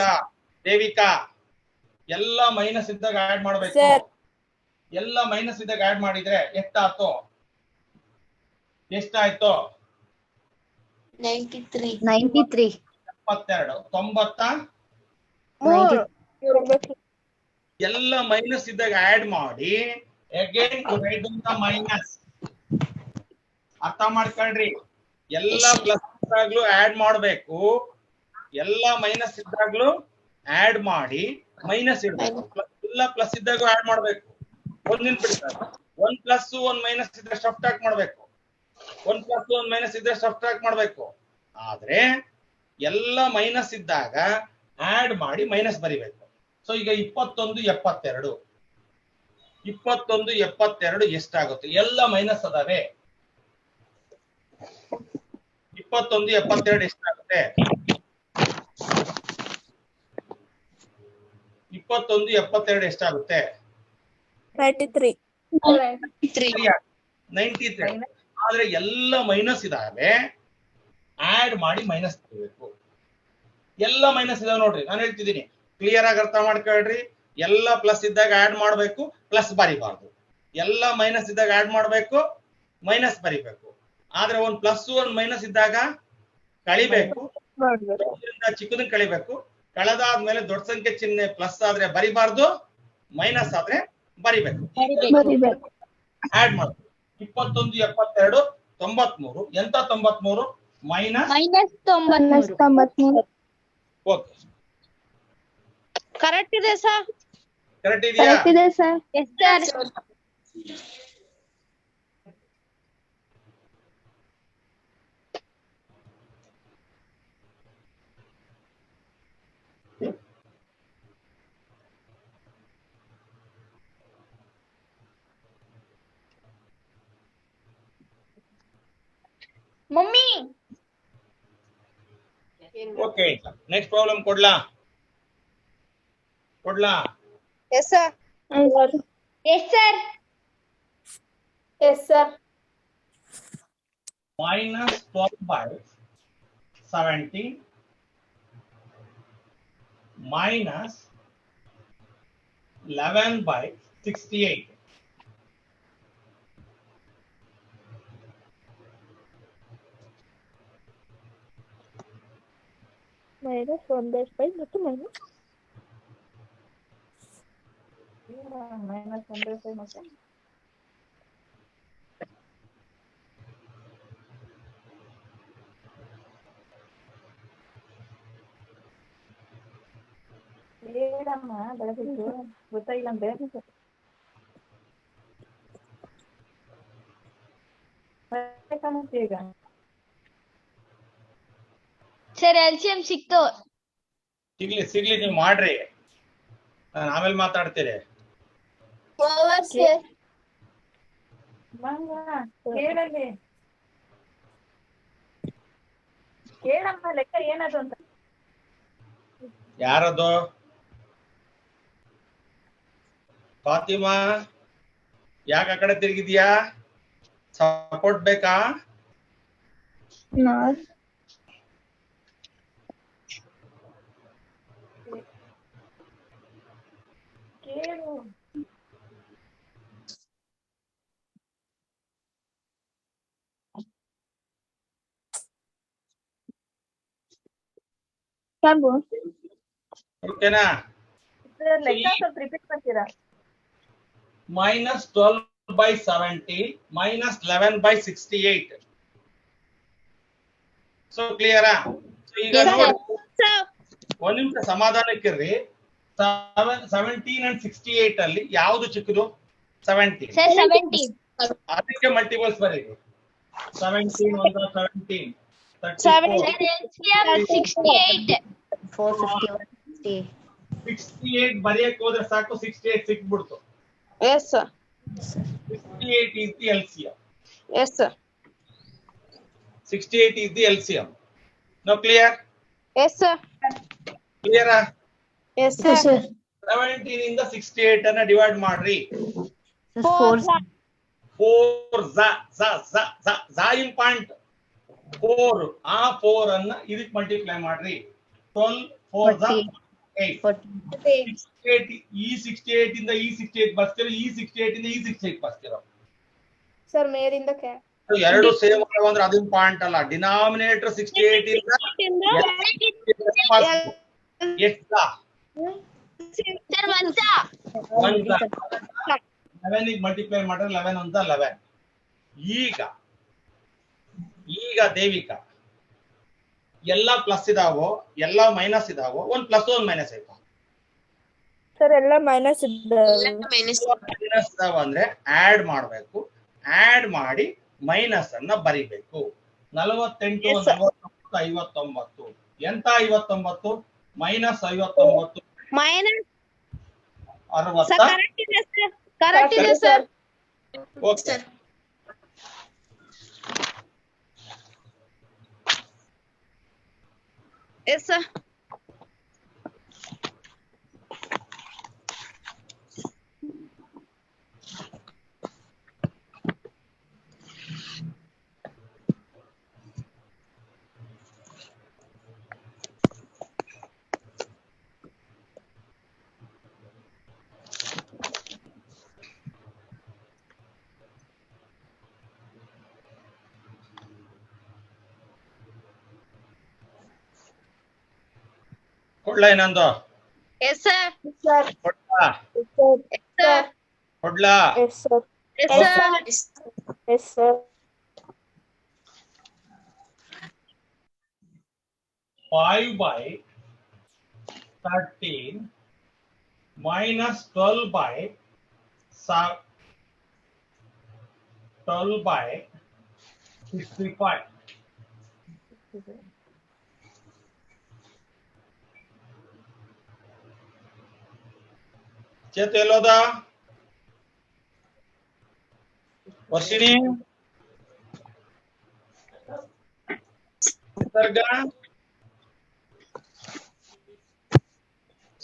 ದೇವಿಕಾ, ಎಲ್ಲ ಮೈನಸ್ ಇದ್ದಾಗ ಆಡ್ ಮಾಡ್ಬೇಕು. ಎಲ್ಲ ಮೈನಸ್ ಇದ್ದಾಗ ಆಡ್ ಮಾಡಿದ್ರೆ ಎಷ್ಟಾಯ್ತು? 93. 72. 90 ಎಲ್ಲ ಮೈನಸ್ ಇದ್ದಾಗ ಆಡ್ ಮಾಡಿ ಅಗೇನ್ ಮೈನಸ್. ಅರ್ಥ ಮಾಡ್ಕೊಳ್ರಿ, ಎಲ್ಲ ಪ್ಲಸ್ ಇದ್ದಾಗ್ಲೂ ಆಡ್ ಮಾಡ್ಬೇಕು, ಎಲ್ಲ ಮೈನಸ್ ಇದ್ದಾಗ್ಲೂ ಆಡ್ ಮಾಡಿ ಮೈನಸ್ ಇಡ್ಬೇಕು, ಎಲ್ಲ ಪ್ಲಸ್ ಇದ್ದಾಗ ಆಡ್ ಮಾಡ್ಬೇಕು. ಒಂದಿನ ಬಿಡ್ತಾರೆ, 1 ಪ್ಲಸ್ 1 ಮೈನಸ್ ಇದ್ರೆ ಸಬ್ಟ್ರಾಕ್ಟ್ ಮಾಡ್ಬೇಕು, 1 ಪ್ಲಸ್ 1 ಮೈನಸ್ ಇದ್ರೆ ಸಬ್ಟ್ರಾಕ್ಟ್ ಮಾಡ್ಬೇಕು. ಆದ್ರೆ ಎಲ್ಲ ಮೈನಸ್ ಇದ್ದಾಗ ಆಡ್ ಮಾಡಿ ಮೈನಸ್ ಬರಿಬೇಕು. ಸೊ ಈಗ 21 72 21 72 ಎಷ್ಟಾಗುತ್ತೆ? ಎಲ್ಲ ಮೈನಸ್ ಅದಾವೆ. 21 72 ಎಷ್ಟಾಗುತ್ತೆ? 21 72 ಎಷ್ಟಾಗುತ್ತೆ? 93. 93. ಆದ್ರೆ ಎಲ್ಲ ಮೈನಸ್ ಇದಾವೆ, ಆಡ್ ಮಾಡಿ ಮೈನಸ್ ತಗೋಬೇಕು. ಎಲ್ಲ ಮೈನಸ್ ಇದಾವೆ ನೋಡ್ರಿ, ನಾನು ಹೇಳ್ತಿದ್ದೀನಿ, ಕ್ಲಿಯರ್ ಆಗಿ ಅರ್ಥ ಮಾಡ್ಕೊಳ್ರಿ. ಎಲ್ಲ ಪ್ಲಸ್ ಇದ್ದಾಗ ಆಡ್ ಮಾಡ್ಬೇಕು, ಪ್ಲಸ್ ಬರಿಬಾರ್ದು. ಎಲ್ಲ ಮೈನಸ್ ಇದ್ದಾಗ ಆಡ್ ಮಾಡ್ಬೇಕು, ಮೈನಸ್ ಬರಿಬೇಕು. ಆದ್ರೆ 1 ಪ್ಲಸ್ 1 ಮೈನಸ್ ಇದ್ದಾಗ ಕಳಿಬೇಕು, ಚಿಕ್ಕದನ್ನ ಕಳಿಬೇಕು. ಕಳೆದಾದ್ಮೇಲೆ ದೊಡ್ಡ ಸಂಖ್ಯೆ ಚಿಹ್ನೆ ಪ್ಲಸ್ ಆದ್ರೆ ಬರಿಬಾರ್ದು, ಮೈನಸ್ ಆದ್ರೆ ಬರಿಬೇಕು. ಆಡ್ ಮಾಡ್ಬೇಕು. 21 72 93. ಎಂತ 93? ಮೈನಸ್ -93. ಓಕೆ, ಕರೆಕ್ಟ್ ಇದೆ ಸರ್. ಕರೆಕ್ಟ್ ಇದೆಯಾ? Yes sir. Mummy okay, next problem ಕೊಡ್ಲಾ? Yes sir. Yes sir. Yes sir. -12/70 -11/68. -1/5 ಮತ್ತು -1/5 ಮತ್ತು ಹೇಳಮ್ಮ, ಬೆಳಗ್ಗೆ ಗೊತ್ತಾಗಿಲ್ಲ ಅಂತ ಈಗ ಸರ್ LCM ಸಿಕ್ತು. ಸಿಗ್ಲಿ ನೀವು ಮಾಡ್ರಿ, ನಾನು ಆಮೇಲೆ ಮಾತಾಡ್ತೀರಿ. ಕೇಳಲಿ, ಕೇಳಮ್ಮ ಲೆಕ್ಕ ಏನದು ಅಂತ. ಯಾರದು? ಫಾತಿಮಾ, ಯಾಕೆ ಆ ಕಡೆ ತಿರುಗಿದ್ಯಾ? ಸಪೋರ್ಟ್ ಬೇಕಾ? ಕೇಳು. ಓಕೆನಾ? ಲೆಕ್ಕ ಸ್ವಲ್ಪ ರಿಪೀಟ್ ಮಾಡ್ತೀರಾ? -12/70 -11/68. ಸೊ ಕ್ಲಿಯರಾ? ಈಗ ನೋಡಿ, ಒಂದ್ ನಿಮಿಷ ಸಮಾಧಾನಕ್ಕಿರ್ರಿ. 17 and 68 ಅಲ್ಲಿ ಯಾವ್ದು ಚಿಕ್ಕದು? 17. ಸರ್ 70. ಅದಕ್ಕೆ ಮಲ್ಟಿಪಲ್ಸ್ ಬರೀರಿ. 17 1 17 LCM 68. 68 ಬರೆಯಕ್ ಹೋದ್ರೆ ಸಾಕು, 68 ಸಿಕ್ಬಿಡ್ತು. Yes sir. 68 is the LCM. Yes sir. 68 is the LCM. Now clear? Yes sir. Clear? Yes sir. 17 ಇಂದ 68 ಅನ್ನ ಡಿವೈಡ್ ಮಾಡ್ರಿ. 4 in point 4. ಆ 4 ಅನ್ನ ಇದಕ್ಕೆ ಮಲ್ಟಿಪ್ಲೈ ಮಾಡ್ರಿ. 12 4 ಈ 68 ಇಂದ ಈ 68 ಬರ್ತಿರೋ, ಈ 68 ಇಂದ ಈ 68 ಬರ್ತಿರೋ. ಸರ್ ಮೇಲಿಂದ ಎರಡು ಸೇಮ್ ಅಂದ್ರೆ ಅದೇನು ಪಾಯಿಂಟ್ ಅಲ್ಲ. ಡಿನಾಮಿನೇಟರ್ 68 ಇಂದ ಎಷ್ಟ? 11 ಮಲ್ಟಿಪ್ಲೈ ಮಾಡಿದ್ರೆ 11 ಅಂತ 11. ಈಗ ದೇವಿಕಾ ಎಲ್ಲ ಪ್ಲಸ್ ಇದಾವೋ ಎಲ್ಲ ಮೈನಸ್ ಇದಾವೋ? ಒಂದ್ ಪ್ಲಸ್ ಒಂದ್ ಮೈನಸ್ ಆಯ್ತಾ? ಸರ್ ಎಲ್ಲ ಮೈನಸ್ ಮೈನಸ್ ಇದಾವ ಅಂದ್ರೆ ಆಡ್ ಮಾಡ್ಬೇಕು. ಆಡ್ ಮಾಡಿ ಮೈನಸ್ ಅನ್ನ ಬರಿಬೇಕು. 48 59. ಎಂತ 59? -59 60. ಕರೆಕ್ಟ್ ಇದೆ ಸರ್. ಓಕೆ. Yes sir. ಕೊಡ್ಲಾ ಇನ್ನೊಂದು? Yes sir. ಸರ್ ಕೊಡ್ಲಾ? ಸರ್ ಕೊಡ್ಲಾ? Yes sir. Yes sir. 5/13 minus 12/65. Chethu ಎಲ್ಲೋದ? ವರ್ಷಿಣಿ ನಿಸರ್ಗ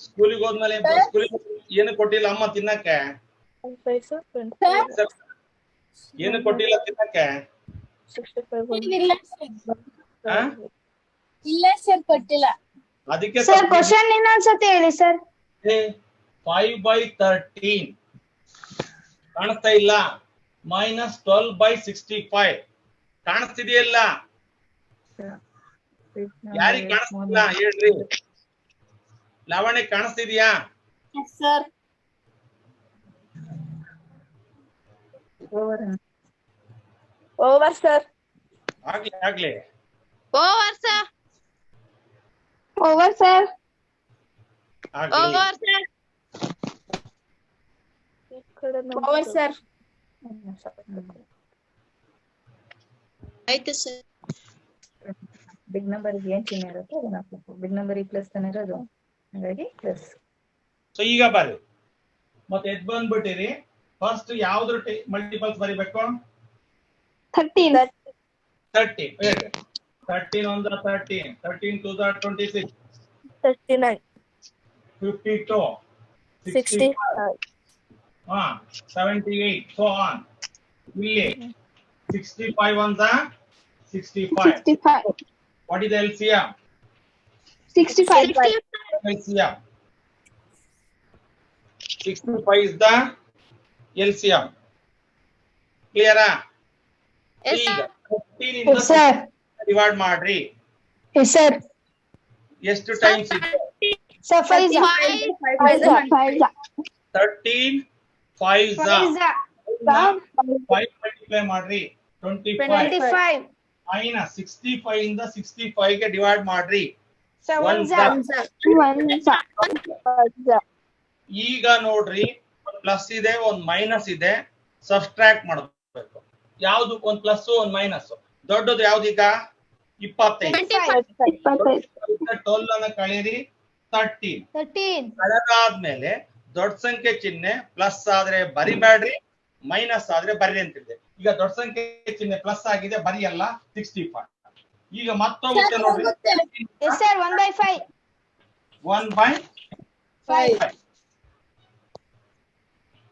ಸ್ಕೂಲಿಗೆ ಹೋದ್ಮೇಲೆ ಏನು ಕೊಟ್ಟಿಲ್ಲ ಅಮ್ಮ ತಿನ್ನಕ್ಕೆ? ಏನು ಕೊಟ್ಟಿಲ್ಲ ತಿನ್ನಕ್ಕೆ? ಇಲ್ಲ ಸರ್ ಕೊಟ್ಟಿಲ್ಲ. ಅದಕ್ಕೆ ಸರ್ ಕ್ವಶನ್ ಇನ್ನೊಂದ್ಸತಿ ಹೇಳಿ ಸರ್. 5/13 ಕಾಣಿಸ್ತಾ ಇಲ್ಲ? -12/65 ಕಾಣಿಸ್ತಿದೆಯಲ್ಲ? ಯಾರಿಗೆ ಕಾಣಿಸ್ತಿಲ್ಲ ಹೇಳ್ರಿ? ಲಾವಣ್ಯ ಕಾಣಿಸ್ತಿದ್ಯಾ? Sir over sir. ಆಗ್ಲಿ ಓವರ್ ಸರ್. Over sir. ಆಗ್ಲಿ. Over sir. Over sir. ಆಯ್ತು ಸರ್. ಬಿಗ್ ನಂಬರ್ ಏನ್ ಚಿಹ್ನೆ ಇರುತ್ತೆ ಅದನ್ನ ಹಾಕ್ಬೇಕು. ಬಿಗ್ ನಂಬರ್ ಪ್ಲಸ್ ತಾನೇ ಇರೋದು, ಹಾಗಾಗಿ ಪ್ಲಸ್. ಸೊ ಈಗ ಬರ್ರಿ, ಮತ್ತೆ ಎದ್ ಬಂದ್ಬಿಟ್ಟಿರಿ. ಫಸ್ಟ್ ಯಾವ್ದ್ರ ಮಲ್ಟಿಪಲ್ಸ್ ಬರಿಬೇಕು? 13. 13 ಹೇಳ್ರಿ. 13 1 13, 13 2 26, 39 52, 65, 78, so on. ಇಲ್ಲಿ 65 1 65. 65. What is the LCM? 65. LCM. 65 is the LCM. Clear? Yes, ಈಗ sir. 15 ಇಂದ Yes, sir. ಡಿವೈಡ್ ಮಾಡ್ರಿ. Yes, sir. ಎಷ್ಟು ಟೈಮ್ಸ್ ಇದೆ? Sir, 5 is 5 13 5 5 ಮಲ್ಟಿಪ್ಲೈ ಮಾಡ್ರಿ. 25 ಮೈನಸ್ 65 ಇಂದ 65 ಗೆ ಡಿವೈಡ್ ಮಾಡ್ರಿ. ಈಗ ನೋಡ್ರಿ, ಒಂದ್ ಪ್ಲಸ್ ಇದೆ ಒಂದ್ ಮೈನಸ್ ಇದೆ. ಸಬ್ಸ್ಟ್ರಾಕ್ಟ್ ಮಾಡಬೇಕು. ಯಾವ್ದು? ಒಂದ್ ಪ್ಲಸ್ ಒಂದ್ ಮೈನಸ್. ದೊಡ್ಡದು ಯಾವ್ದೀಗ? 25. 12 ಅನ್ನ ಕಳೀರಿ. 13 ಕಳೆದಾದ್ಮೇಲೆ ದೊಡ್ಡ ಸಂಖ್ಯೆ ಚಿಹ್ನೆ ಪ್ಲಸ್ ಆದ್ರೆ ಬರಿಬೇಡ್ರಿ, ಮೈನಸ್ ಆದ್ರೆ ಬರಿ ಅಂತಿದೆ. ಈಗ ದೊಡ್ಡ ಸಂಖ್ಯೆ ಚಿಹ್ನೆ ಪ್ಲಸ್ ಆಗಿದೆ, ಬರಿಯಲ್ಲ. 65. ಈಗ ಮತ್ತೊಮ್ಮೆ ನೋಡ್ರಿ. 1/5. 1/5.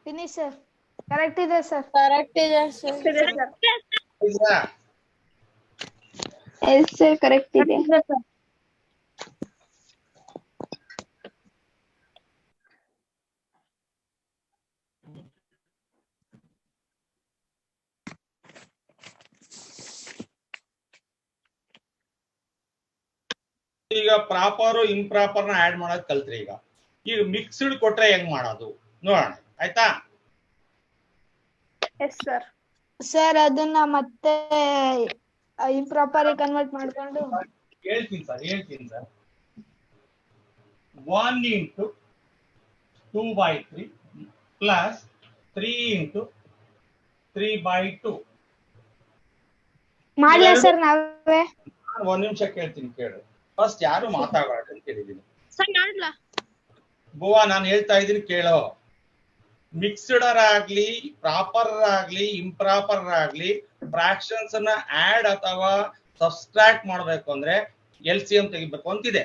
Finish sir. ಕರೆಕ್ಟ್ ಇದೆ ಸರ್. ಎಸ್ ಸರ್ ಕರೆಕ್ಟ್ ಇದೆ. ಈಗ ಪ್ರಾಪರ್ ಇಂಪ್ರಾಪರ್ ನ ಆಡ್ ಮಾಡೋದ್ ಕಲ್ತ್ರಿ. ಈಗ ಮಿಕ್ಸ್ಡ್ ಕೊಟ್ರೆ ಹೆಂಗ್ ಮಾಡೋದು ನೋಡೋಣ, ಆಯ್ತಾ? S sir. ಸರ್ ಅದನ್ನ ಮತ್ತೆ ಇಂಪ್ರಾಪರ್ ಕನ್ವರ್ಟ್ ಮಾಡ್ಕೊಂಡು ಹೇಳ್ತೀನಿ ಸರ್. 1 into 2/3 plus 3 into 3/2. ಮಾಡ್ಲಾ ಸರ್ ನಾವೇ? ಒಂದ್ ನಿಮಿಷ ಕೇಳ್ತೀನಿ ಕೇಳು. ಫಸ್ಟ್ ಯಾರು ಮಾತಾಡಬಾರ್ದು ಅಂತ ಕೇಳಿದೀನಿ. ಸರ್ ಮಾಡ್ಲಾ? ಗೋವಾ ನಾನು ಹೇಳ್ತಾ ಇದ್ದೀನಿ ಕೇಳೋ. ಮಿಕ್ಸ್ಡ್ ಆಗ್ಲಿ, ಪ್ರಾಪರ್ ಆಗ್ಲಿ, ಇಂಪ್ರಾಪರ್ ಆಗ್ಲಿ, ಫ್ರಾಕ್ಷನ್ಸ್ ನ ಆಡ್ ಅಥವಾ ಸಬ್ಸ್ಟ್ರಾಕ್ಟ್ ಮಾಡ್ಬೇಕು ಅಂದ್ರೆ LCM ತೆಗಿಬೇಕು ಅಂತಿದೆ.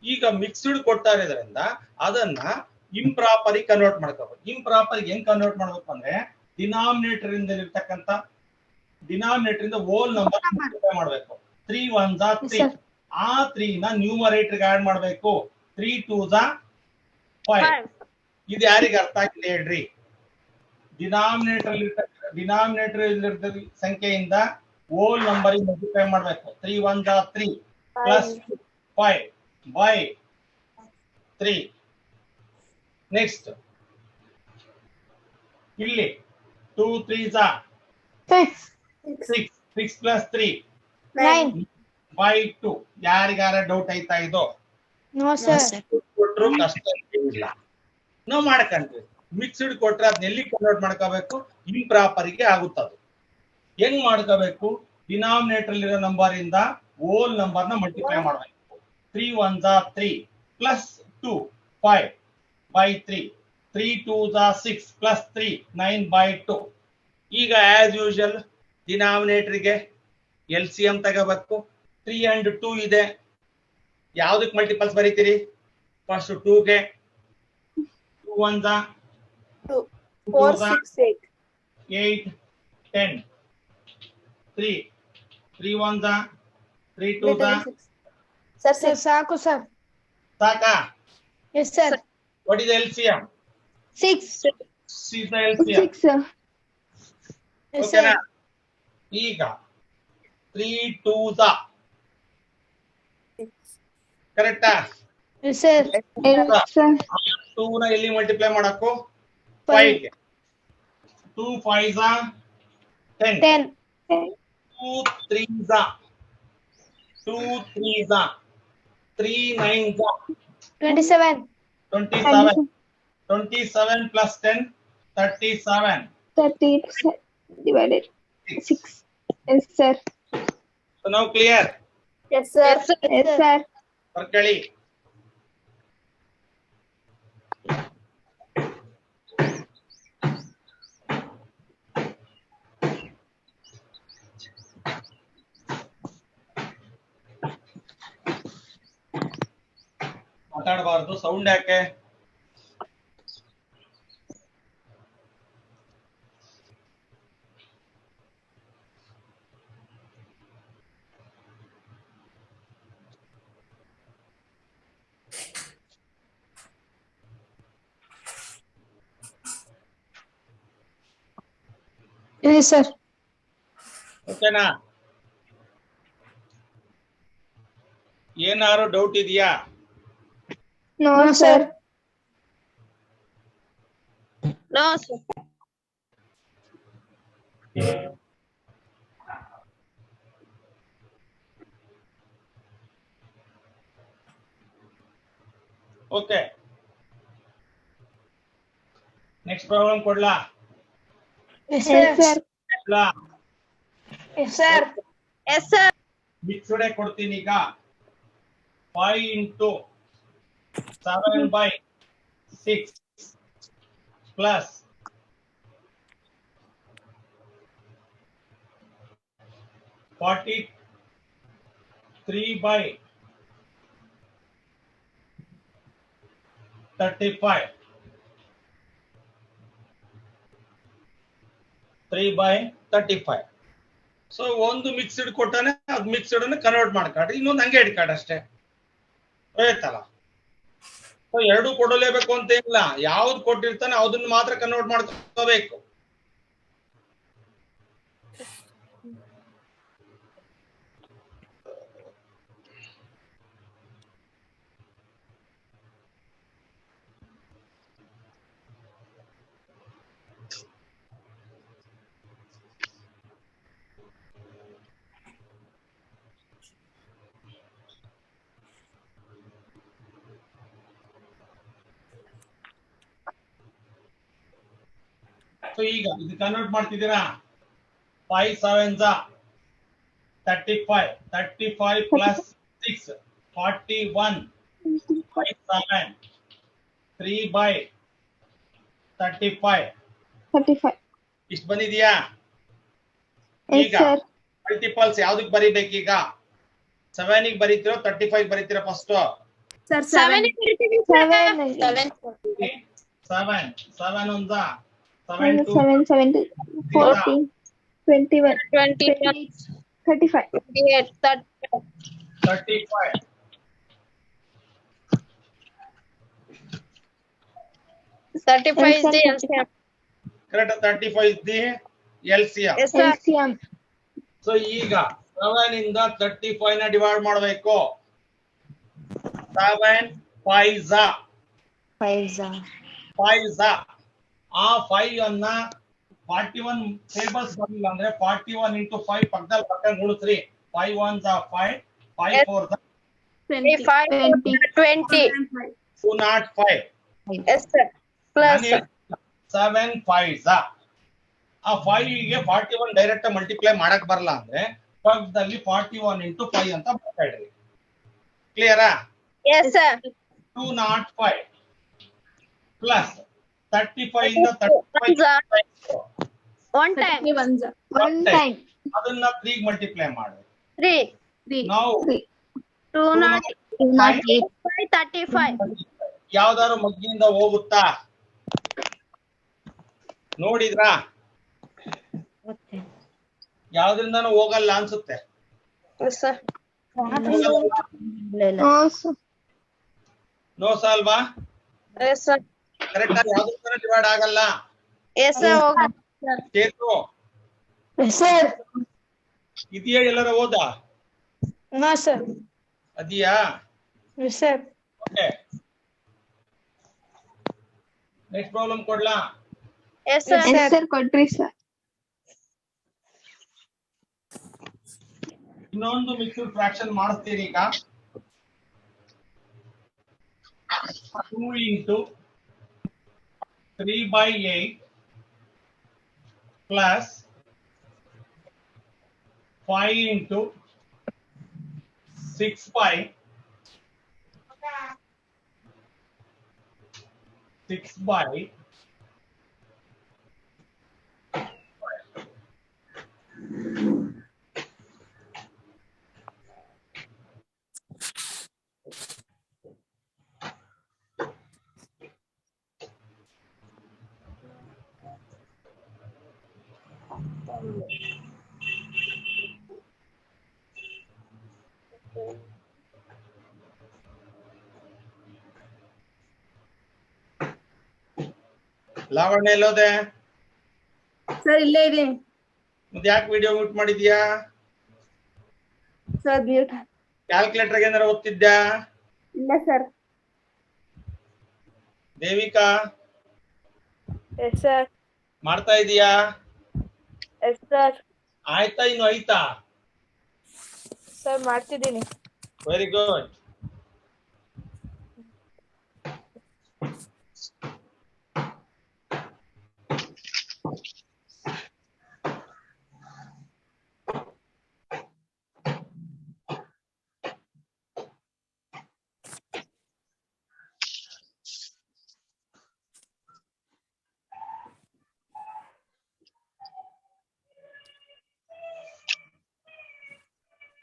ಈಗ ಮಿಕ್ಸ್ಡ್ ಕೊಡ್ತಾ ಇರೋದ್ರಿಂದ ಅದನ್ನ ಇಂಪ್ರಾಪರ್ ಕನ್ವರ್ಟ್ ಮಾಡ್ಕೋಬೇಕು. ಇಂಪ್ರಾಪರ್ ಹೆಂಗ್ ಕನ್ವರ್ಟ್ ಮಾಡ್ಬೇಕು ಅಂದ್ರೆ ಡಿನಾಮಿನೇಟರ್ ಇಂದ ಹೋಲ್ ನಂಬರ್ ಮಾಡ್ಬೇಕು. 3 1s are 3. ಆ 3 ನ ನ್ಯೂಮರೇಟರ್ ಆಡ್ ಮಾಡ್ಬೇಕು. 3 2s are 5. ಇದು ಯಾರಿಗೆ ಅರ್ಥ ಆಗಿದೆ ಹೇಳ್ರಿ? ಡಿನಾಮಿನೇಟರ್ ಸಂಖ್ಯೆಯಿಂದ ಹೋಲ್ ನಂಬರ್ ಮಲ್ಟಿಪ್ಲೈ ಮಾಡ್ಬೇಕು. 3 1s are 3 plus 5 by 3. Next ಇಲ್ಲಿ 2 3s are 6 6 plus 3 9 by 2. ಯಾರಿಗಾರ ಡೌಟ್ ಆಯ್ತಾ ಇದು? No sir. ಕೊಟ್ರು ಕಷ್ಟ ಇಲ್ಲ, ನಾವು ಮಾಡ್ಕೊಂತೀವಿ. ಮಿಕ್ಸ್ಡ್ ಕೊಟ್ರೆ ಅದನ್ನ ಎಲ್ಲಿ ಕನ್ವರ್ಟ್ ಮಾಡ್ಕೋಬೇಕು? ಇಂಪ್ರಾಪರ್ ಗೆ ಆಗುತ್ತದು. ಹೆಂಗ್ ಮಾಡ್ಕೋಬೇಕು? ಡಿನಾಮಿನೇಟರ್ ಇರೋ ನಂಬರ್ ಇಂದ ಹೋಲ್ ನಂಬರ್ ನ ಮಲ್ಟಿಪ್ಲೈ ಮಾಡಬೇಕು. 3 1s are 3 plus 2 5 by 3. 3 2s are 6 plus 3 9 by 2. ಈಗ ಆಸ್ ಯೂಶುವಲ್ ಡಿನಾಮಿನೇಟರ್ ಗೆ LCM ತಗೋಬೇಕು. 3 and 2 ಇದೆ. ಯಾವ್ದಕ್ಕೆ ಮಲ್ಟಿಪಲ್ಸ್ ಬರೀತೀರಿ? ಫಸ್ಟ್ 2 ಗೆ 2 1s are 4 6 8 8 10. 3 3 1s are 3 2s are sir ಸಾಕು ಸರ್. ಸಾಕಾ? Yes sir. What is the LCM? 6 is the LCM. 6 Okay na? ಈಗ 3 2s are ಕರೆಕ್ಟಾ? Yes sir. 2 ನ ಎಲ್ಲಿ ಮಲ್ಟಿಪ್ಲೈ ಮಾಡಬೇಕು? 5 ಗೆ. 2 5s are 10. 10 2 3s are 3 9s are 27 27. 27 plus 10 37. 30 divided 6. Yes sir. So now clear? Yes sir. Yes sir. ಬರ್ಕಳಿ. ಮಾತಾಡಬಾರ್ದು, ಸೌಂಡ್ ಯಾಕೆ? Yes sir. ಓಕೆನಾ? ಏನಾರು ಡೌಟ್ ಇದೆಯಾ? No sir. No sir. Okay, next problem ಕೊಡ್ಲಾ? Yes sir. ಕೊಡ್ಲಾ? Yes sir. Yes sir. Mixed ಕೊಡ್ತೀನಿ ಈಗ. 5 into 7 by 6 plus 43 by 35. 3 by 35. So ಒಂದು ಮಿಕ್ಸ್ಡ್ ಕೊಟ್ಟಾನೆ, ಅದು ಮಿಕ್ಸ್ಡ್ ಅನ್ನು ಕನ್ವರ್ಟ್ ಮಾಡ್ಕಾಡ್ರಿ, ಇನ್ನೊಂದು ಹಂಗೆ ಇಟ್ಕಾಡ್ರಿ ಅಷ್ಟೇ, ಆಯ್ತಲ್ಲ? ಸೊ ಎರಡು ಕೊಡಲೇಬೇಕು ಅಂತ ಇಲ್ಲ, ಯಾವ್ದು ಕೊಟ್ಟಿರ್ತಾನೆ ಅದನ್ನ ಮಾತ್ರ ಕನ್ವರ್ಟ್ ಮಾಡ್ಕೋಬೇಕು. ಸೊ ಈಗ ಇದು ಕನ್ವರ್ಟ್ ಮಾಡ್ತಿದ್ದೀರಾ 5 7s 35 35 plus 6 41 5 7 3 by 35 35. ಇಷ್ಟು ಬಂದಿದ್ಯಾ? Yes, ಈಗ sir. ಮಲ್ಟಿಪಲ್ಸ್ ಯಾವ್ದಕ್ ಬರಿಬೇಕೀಗ? 7 ಗೆ ಬರೀತಿರೋ 35 ಬರೀತಿರೋ ಫಸ್ಟ್? ಸರ್ 7. 7 ಒಂದ 7 7 2 7 14 21 28 35. 35 35 is the LCM. Correct. 35 is the LCM. LCM. So ಈಗ 7 ಇಂದ 35 ನ ಡಿವೈಡ್ ಮಾಡಬೇಕು. 7 5s 5s ಆ 5 ಅನ್ನ 41 ಟೇಬಲ್ಸ್ ಬರಲಿಲ್ಲ ಅಂದ್ರೆ 41 into 5 ಪಕ್ಕದಲ್ಲಿ ಪಕ್ಕ ಗುಣಿಸ್ರಿ. 5 1s 5 5 4s 20. 205. Yes, sir. Plus 7 5s ಆ 5 ಗೆ 41 ಡೈರೆಕ್ಟ್ ಮಲ್ಟಿಪ್ಲೈ ಮಾಡಕ್ ಬರಲ್ಲ ಅಂದ್ರೆ ಪಕ್ಕದಲ್ಲಿ 41 into 5 ಅಂತ ಬರ್ತಾ ಇಡ್ರಿ. ಕ್ಲಿಯರಾ? yes, sir. 205 ಪ್ಲಸ್ 35 ಇಂದ 35 One time. One time. ಅದನ್ನ 3 ಮಲ್ಟಿಪ್ಲೈ ಮಾಡಿ. 3. ನಾವು 208. 35. ಯಾವ್ದಾದ್ರು ಮಗ್ಗಿಂದ ಹೋಗುತ್ತಾ? ನೋಡಿದ್ರಾ? ಯಾವ್ದ್ರಿಂದಾನು ಹೋಗಲ್ಲ ಅನ್ಸುತ್ತೆ. Yes, sir. No, sir. No ಸಾಲ್ವಾ? Yes, sir. ಕರೆಕ್ಟ್ ಆಗಿ ಯಾವ್ದಕ್ಕೂ ಡಿವೈಡ್ ಆಗಲ್ಲ. Yes, sir. Ketu Yes, sir. ಇದೆಯಾ? ಎಲ್ಲರ ಹೋದಾ? No, sir. ಅದಿಯಾ? Yes, sir. Okay, next problem ಕೊಡ್ಲಾ? Yes, sir. Yes, sir. ಕೊಡ್ರಿ sir. ಇನ್ನೊಂದು ಮಿಕ್ಸ್ಡ್ ಫ್ರಾಕ್ಷನ್ ಮಾಡಿಸ್ತೀರಿ ಈಗ. 2 into 3 by 8 plus 5 into 6 by 6 by Lavanya ಎಲ್ಲೋದೆ? Sir, ಇಲ್ಲೇ ಇದೀನಿ. ಮತ್ತೆ ಯಾಕೆ ವಿಡಿಯೋ ಮ್ಯೂಟ್ ಮಾಡಿದ್ಯಾ? Sir, mute. ಕ್ಯಾಲ್ಕುಲೇಟರ್ ಏನಾರ ಓದ್ತಿದ್ಯಾ? ಇಲ್ಲ sir. Devika Yes, sir. ಮಾಡ್ತಾ ಇದೀಯಾ? Yes, sir. ಆಯ್ತಾ? ಇನ್ನು ಆಯ್ತಾ? Sir, ಮಾಡ್ತಿದ್ದೀನಿ. Very good.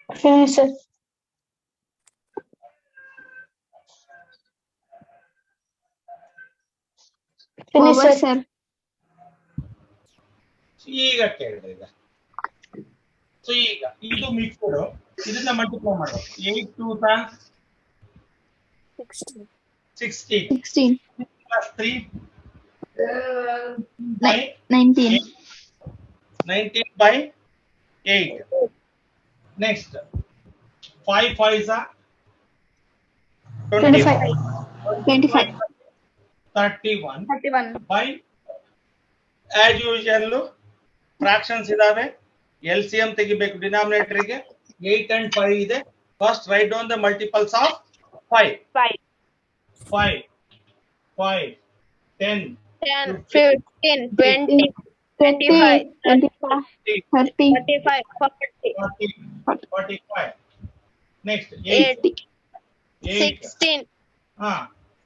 Finish, sir. Finish, Over, sir. sir. ಈಗ ಕೇಳಿದ್ರೆ ಈಗ ಸೊ ಈಗ ಇದು ಮಿಕ್ಸ್ಡ್, ಇದನ್ನ ಮಲ್ಟಿಪ್ಲೈ ಮಾಡಬೇಕು. 8 2 16. 16 16. plus 3 by 19. 19 by 8. Next 5 5s are 25. 25. 31 31. by as usual fractions ಇದಾವೆ. LCM ತೆಗಿಬೇಕು. ಡಿನಾಮಿನೇಟರ್ ಗೆ 8 and 5 ಇದೆ. First write down the multiples of 5. 5. 5 5 10 10, 15, 20, 25, 25, 30, 35, 40, 45. Next, 8, 8. 16, ಹಾ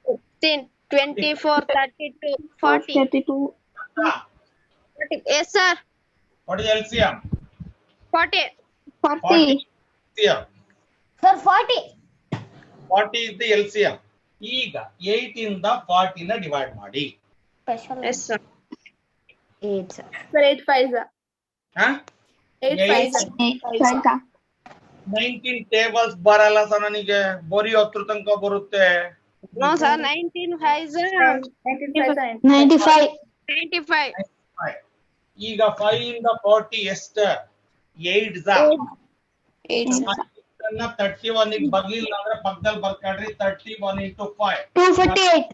16, 24, 32, 40. 32, 40. Yes, sir. What is LCM? 40. 40, LCM. Sir 40. 40 is the LCM. ಈಗ 8 ಇಂದ 40 ನ ಡಿವೈಡ್ ಮಾಡಿ. Yes, sir. 8 sir. Sir, 8 5, sir. ಹಾ 8 5, sir. 5, 19 ಟೇಬಲ್ಸ್ ಬರಲ್ಲ ಸರ್ ನನಗೆ, ಬರೀ 10 ತನಕ ಬರುತ್ತೆ. No, sir. 19 5, sir. 95, 95. ಈಗ 5 ಇಂದ 40 ಎಷ್ಟು? 8 8, sir. 31 ಗೆ ಬರ್ಲಿಲ್ಲ ಅಂದ್ರೆ ಪಕ್ಕದಲ್ಲಿ ಬರ್ಕೊಳ್ರಿ. 31 into 5. 248,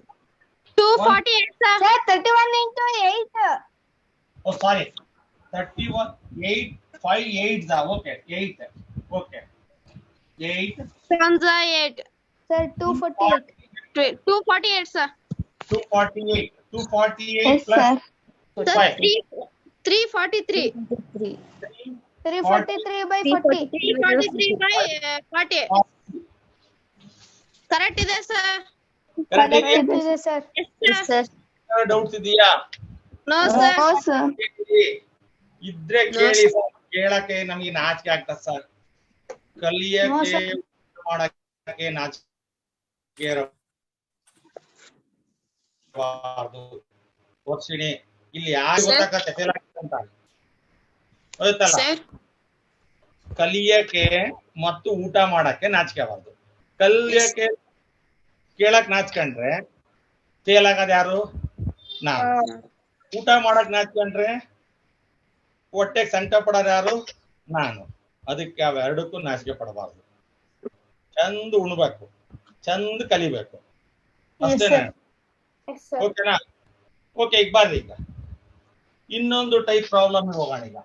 248, sir. sir, 31 into 8. Oh, sorry. 31, 8, 5, 8 okay, 8. Okay. 8, 7, 8. Sir, 248. 248, sir. 248. 248 Yes, plus sir. Sir, 5. 343. 3. 343 by 40. 343 by 40. Correct ಇದೆ, sir. Correct ಇದೆಯಾ? ಇದೆ, sir. Yes, sir. ಡೌಟ್ಸ್ ಇದೆಯಾ? No, sir. No, sir. ಇದ್ರೆ ಕೇಳಿ ಸರ್. ಕೇಳಕ್ಕೆ ನಮಗೆ ನಾಚಿಕೆ ಆಗ್ತದ ಸರ್. ಕಲಿಯಕ್ಕೆ ಮಾಡಕ್ಕೆ ನಾಚಿಕೆ ಇರಬಾರ್ದು. ವರ್ಷಿಣಿ ಇಲ್ಲಿ ಯಾರು ಗೊತ್ತಾಗತ್ತೆ ಫೇಲ್ ಅಂತ ಹೋಯ್ತಲ್ಲ. Sir. ಕಲಿಯಕ್ಕೆ ಮತ್ತು ಊಟ ಮಾಡಕ್ಕೆ ನಾಚಿಕೆ ಆಗಬಾರ್ದು. ಕಲಿಯಕ್ಕೆ ಕೇಳಕ್ ನಾಚ್ಕೊಂಡ್ರೆ ಫೇಲ್ ಆಗೋದು ಯಾರು? ನಾನು. ಊಟ ಮಾಡಕ್ ನಾಚ್ಕೊಂಡ್ರೆ ಹೊಟ್ಟೆಗೆ ಸಂಕಟ ಪಡೋರು ಯಾರು? ನಾನು. ಅದಕ್ಕೆ ಅವೆರಡಕ್ಕೂ ನಾಚಿಕೆ ಪಡಬಾರ್ದು. ಚಂದ ಉಣ್ಬೇಕು, ಚಂದ ಕಲಿಬೇಕು, ಅಷ್ಟೇನಾ? Yes, sir. ಓಕೆನಾ? ಓಕೆ, ಈಗ ಬರ್ರಿ. ಈಗ ಇನ್ನೊಂದು ಟೈಪ್ ಪ್ರಾಬ್ಲಮ್ ಹೋಗೋಣ. ಈಗ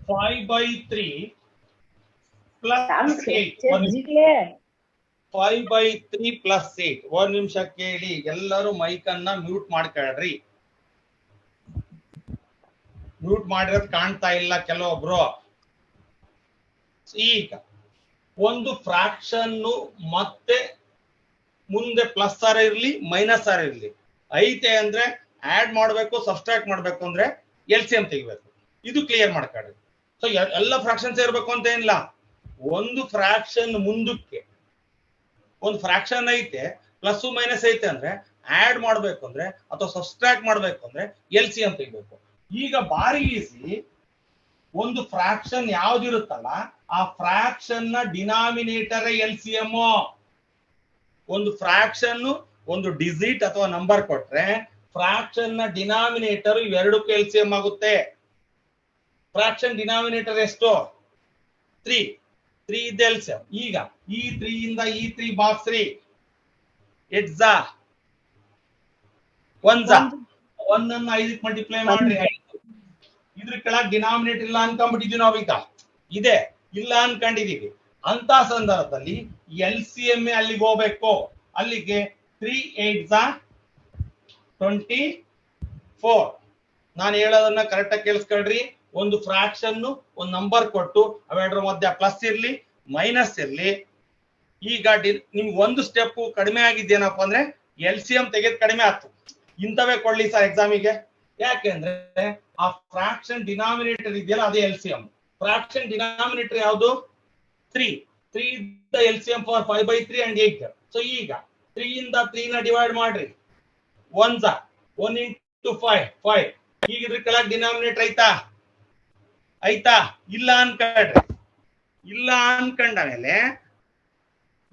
five by 3 plus 8. 5 by 3 plus 8. 1 ನಿಮಿಷ ಕೇಳಿ. ಎಲ್ಲರೂ ಮೈಕ್ ಅನ್ನ ಮ್ಯೂಟ್ ಮಾಡ್ಕೊಳ್ರಿ. ಮ್ಯೂಟ್ ಮಾಡಿರೋದು ಕಾಣ್ತಾ ಇಲ್ಲ ಕೆಲವೊಬ್ರು. ಈಗ ಒಂದು ಫ್ರಾಕ್ಷನ್ ಮತ್ತೆ ಮುಂದೆ ಪ್ಲಸ್ ಆರ್ ಇರ್ಲಿ ಮೈನಸ್ ಆರ್ ಇರ್ಲಿ ಐತೆ ಅಂದ್ರೆ ಆಡ್ ಮಾಡ್ಬೇಕು, ಸಬ್ಸ್ಟ್ರಾಕ್ಟ್ ಮಾಡ್ಬೇಕು ಅಂದ್ರೆ LCM ತೆಗಿಬೇಕು. ಇದು ಕ್ಲಿಯರ್ ಮಾಡ್ಕೊಳ್ರಿ. ಸೊ ಎಲ್ಲ ಫ್ರಾಕ್ಷನ್ಸ್ ಇರ್ಬೇಕು ಅಂತ ಏನಿಲ್ಲ. ಒಂದು ಫ್ರಾಕ್ಷನ್ ಮುಂದಕ್ಕೆ ಒಂದು ಫ್ರಾಕ್ಷನ್ ಐತೆ, ಪ್ಲಸ್ ಮೈನಸ್ ಐತೆ ಅಂದ್ರೆ ಆಡ್ ಮಾಡ್ಬೇಕು ಅಂದ್ರೆ ಅಥವಾ ಸಬ್ಸ್ಟ್ರಾಕ್ಟ್ ಮಾಡ್ಬೇಕು ಅಂದ್ರೆ LCM ತೆಗಿಬೇಕು. ಈಗ ಬಾರಿ ಈಸಿ. ಒಂದು ಫ್ರಾಕ್ಷನ್ ಯಾವ್ದಿರುತ್ತಲ್ಲ ಆ ಫ್ರಾಕ್ಷನ್ ನ ಡಿನಾಮಿನೇಟರ್ LCM. ಒಂದು ಫ್ರಾಕ್ಷನ್ ಒಂದು ಡಿಜಿಟ್ ಅಥವಾ ನಂಬರ್ ಕೊಟ್ರೆ ಫ್ರಾಕ್ಷನ್ ನ ಡಿನಾಮಿನೇಟರ್ ಇವೆರಡಕ್ಕೂ LCM ಆಗುತ್ತೆ. ಫ್ರಾಕ್ಷನ್ ಡಿನಾಮಿನೇಟರ್ ಎಷ್ಟು? 3 ಇದ್ದ LCM. ಈಗ ಈ 3 ಇಂದ ಈ 3 ಬಾಕ್ಸ್ 3 8 1 1 ಅನ್ನು 5 ಮಲ್ಟಿಪ್ಲೈ ಮಾಡ್ರಿ. 5 ಇದ್ರ ಕೆಳಗೆ ಡಿನಾಮಿನೇಟರ್ ಇಲ್ಲ ಅನ್ಕೊಂಡ್ಬಿಟ್ಟಿದೀವಿ ನಾವೀಗ. ಇದೆ ಇಲ್ಲ ಅನ್ಕೊಂಡಿದೀವಿ. ಅಂತ ಸಂದರ್ಭದಲ್ಲಿ LCM ಅಲ್ಲಿಗೆ ಹೋಗ್ಬೇಕು. ಅಲ್ಲಿಗೆ 3 8 24. ನಾನು ಹೇಳೋದನ್ನ ಕರೆಕ್ಟ್ ಆಗಿ ಕೇಳಿಸ್ಕೊಳ್ರಿ. ಒಂದು ಫ್ರಾಕ್ಷನ್ ಒಂದು ನಂಬರ್ ಕೊಟ್ಟು ಅವೆರಡರ ಮಧ್ಯೆ ಪ್ಲಸ್ ಇರ್ಲಿ ಮೈನಸ್ ಇರ್ಲಿ. ಈಗ ನಿಮ್ಗೆ ಒಂದು ಸ್ಟೆಪ್ ಕಡಿಮೆ ಆಗಿದ್ದೇನಪ್ಪ ಅಂದ್ರೆ LCM ತೆಗೆದು ಕಡಿಮೆ ಆಯ್ತು. ಇಂಥವೇ ಕೊಡ್ಲಿ ಸರ್ ಎಕ್ಸಾಮಿಗೆ. ಯಾಕೆಂದ್ರೆ ಆ ಫ್ರಾಕ್ಷನ್ ಡಿನಾಮಿನೇಟರ್ ಇದೆಯಲ್ಲ ಅದೇ LCM. ಫ್ರಾಕ್ಷನ್ ಡಿನಾಮಿನೇಟರ್ ಯಾವುದು? 3 the LCM for 5 by 3 and 8. So ಈಗ 3 ಇಂದ 3 ನ ಡಿವೈಡ್ ಮಾಡ್ರಿ. 1 into 5. ಈಗ ಇದ್ರ ಕೆಳಗೆ ಡಿನಾಮಿನೇಟರ್ ಐತಾ ಇಲ್ಲ ಅನ್ಕೊಂಡ್ರಿ. ಇಲ್ಲ ಅನ್ಕೊಂಡ ಮೇಲೆ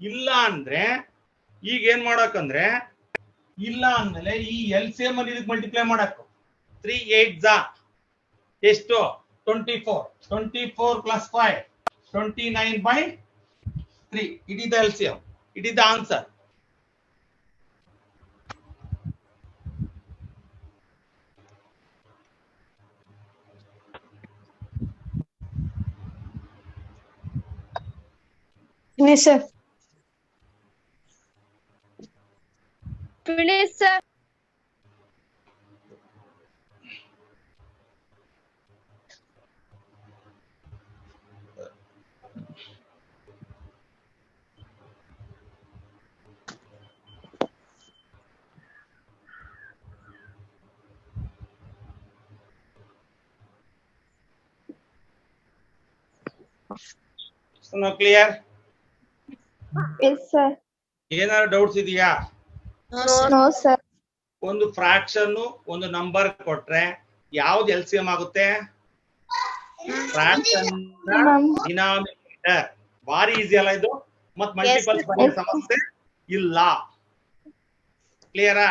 ಇಲ್ಲ ಅಂದ್ರೆ ಈಗ ಏನ್ ಮಾಡಕಂದ್ರೆ ಇಲ್ಲ ಅಂದ್ಮೇಲೆ ಈ LCM ಅಲ್ಲಿ ಇದಕ್ಕೆ ಮಲ್ಟಿಪ್ಲೈ ಮಾಡಬೇಕು. 3 8 ಎಷ್ಟು? 24 plus 5 29 by 3. It is the LCM. It is the answer. Finish, sir. Finish, sir. So now clear? Yes, sir. ಏನಾದ್ರು ಡೌಟ್ಸ್ ಇದೆಯಾ? No, sir. ಒಂದು ಫ್ರಾಕ್ಷನ್ ಒಂದು ನಂಬರ್ ಕೊಟ್ರೆ ಯಾವ್ದು LCM ಆಗುತ್ತೆ? Fraction denominator. ಭಾರಿ ಈಸಿ ಅಲ್ಲ ಇದು? ಮತ್ ಮಲ್ಟಿಪಲ್ಸ್ ಬಂದ್ರೆ ಸಮಸ್ಯೆ ಇಲ್ಲ. ಕ್ಲಿಯರಾ?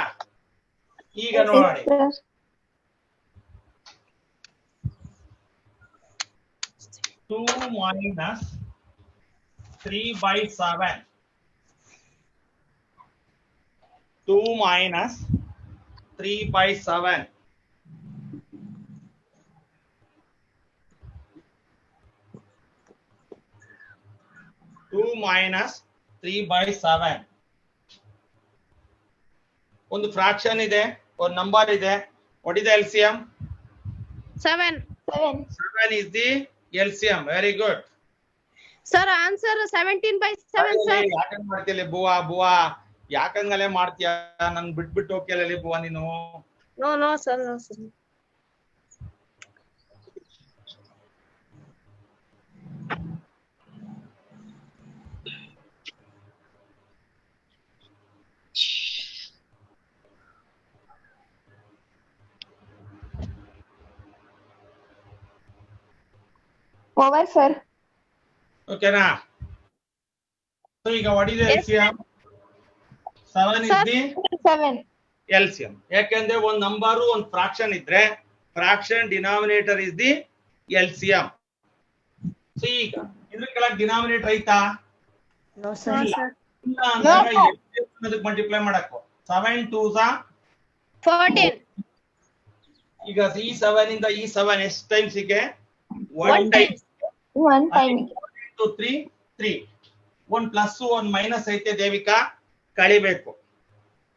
ಈಗ ನೋಡಿ. Yes, sir. 2 minus 3/7. 2 minus 3/7. ಒಂದು ಫ್ರಾಕ್ಷನ್ ಇದೆ, ಒಂದು ನಂಬರ್ ಇದೆ. What is the LCM? 7. 7 is the LCM. Very good. Sir, answer 17/7, sir. ಯಾಕಂಗ್ ಮಾಡ್ತೀಯ ಬುವಾ ಯಾಕಂಗಲೇ ಮಾಡ್ತೀಯ? ನನ್ ಬಿಟ್ಬಿಟ್ಟು ಹೋಗ್ಯಲ್ಲ ಬುವಾ ನೀನು. No, sir, no, sir. Over, sir. ಓಕೆನಾ? ಸೊ ಈಗ what is the LCM? 7 is the 7. LCM. ಯಾಕೆಂದ್ರೆ ಒಂದ್ ನಂಬರು ಒಂದ್ ಫ್ರಾಕ್ಷನ್ ಇದ್ರೆ fraction denominator is the LCM. So ಈಗ ಇದ್ರ ಕೆಳಗೆ ಡಿನಾಮಿನೇಟರ್ ಐತಾ? No, sir. ಇಲ್ಲ ಅಂದಾಗ ಅದಕ್ಕೆ ಮಲ್ಟಿಪ್ಲೈ ಮಾಡಬೇಕು. 7 2s 14. ಈಗ ಈ 7 ಇಂದ ಈ 7 ಎಷ್ಟು ಟೈಮ್ಸ್ ಗೆ? 1 ಟೈಮ್. 1 time. 2 3 3. 1 ಪ್ಲಸ್ 1 ಮೈನಸ್ ಐತೆ ದೇವಿಕಾ, ಕಳಿಬೇಕು.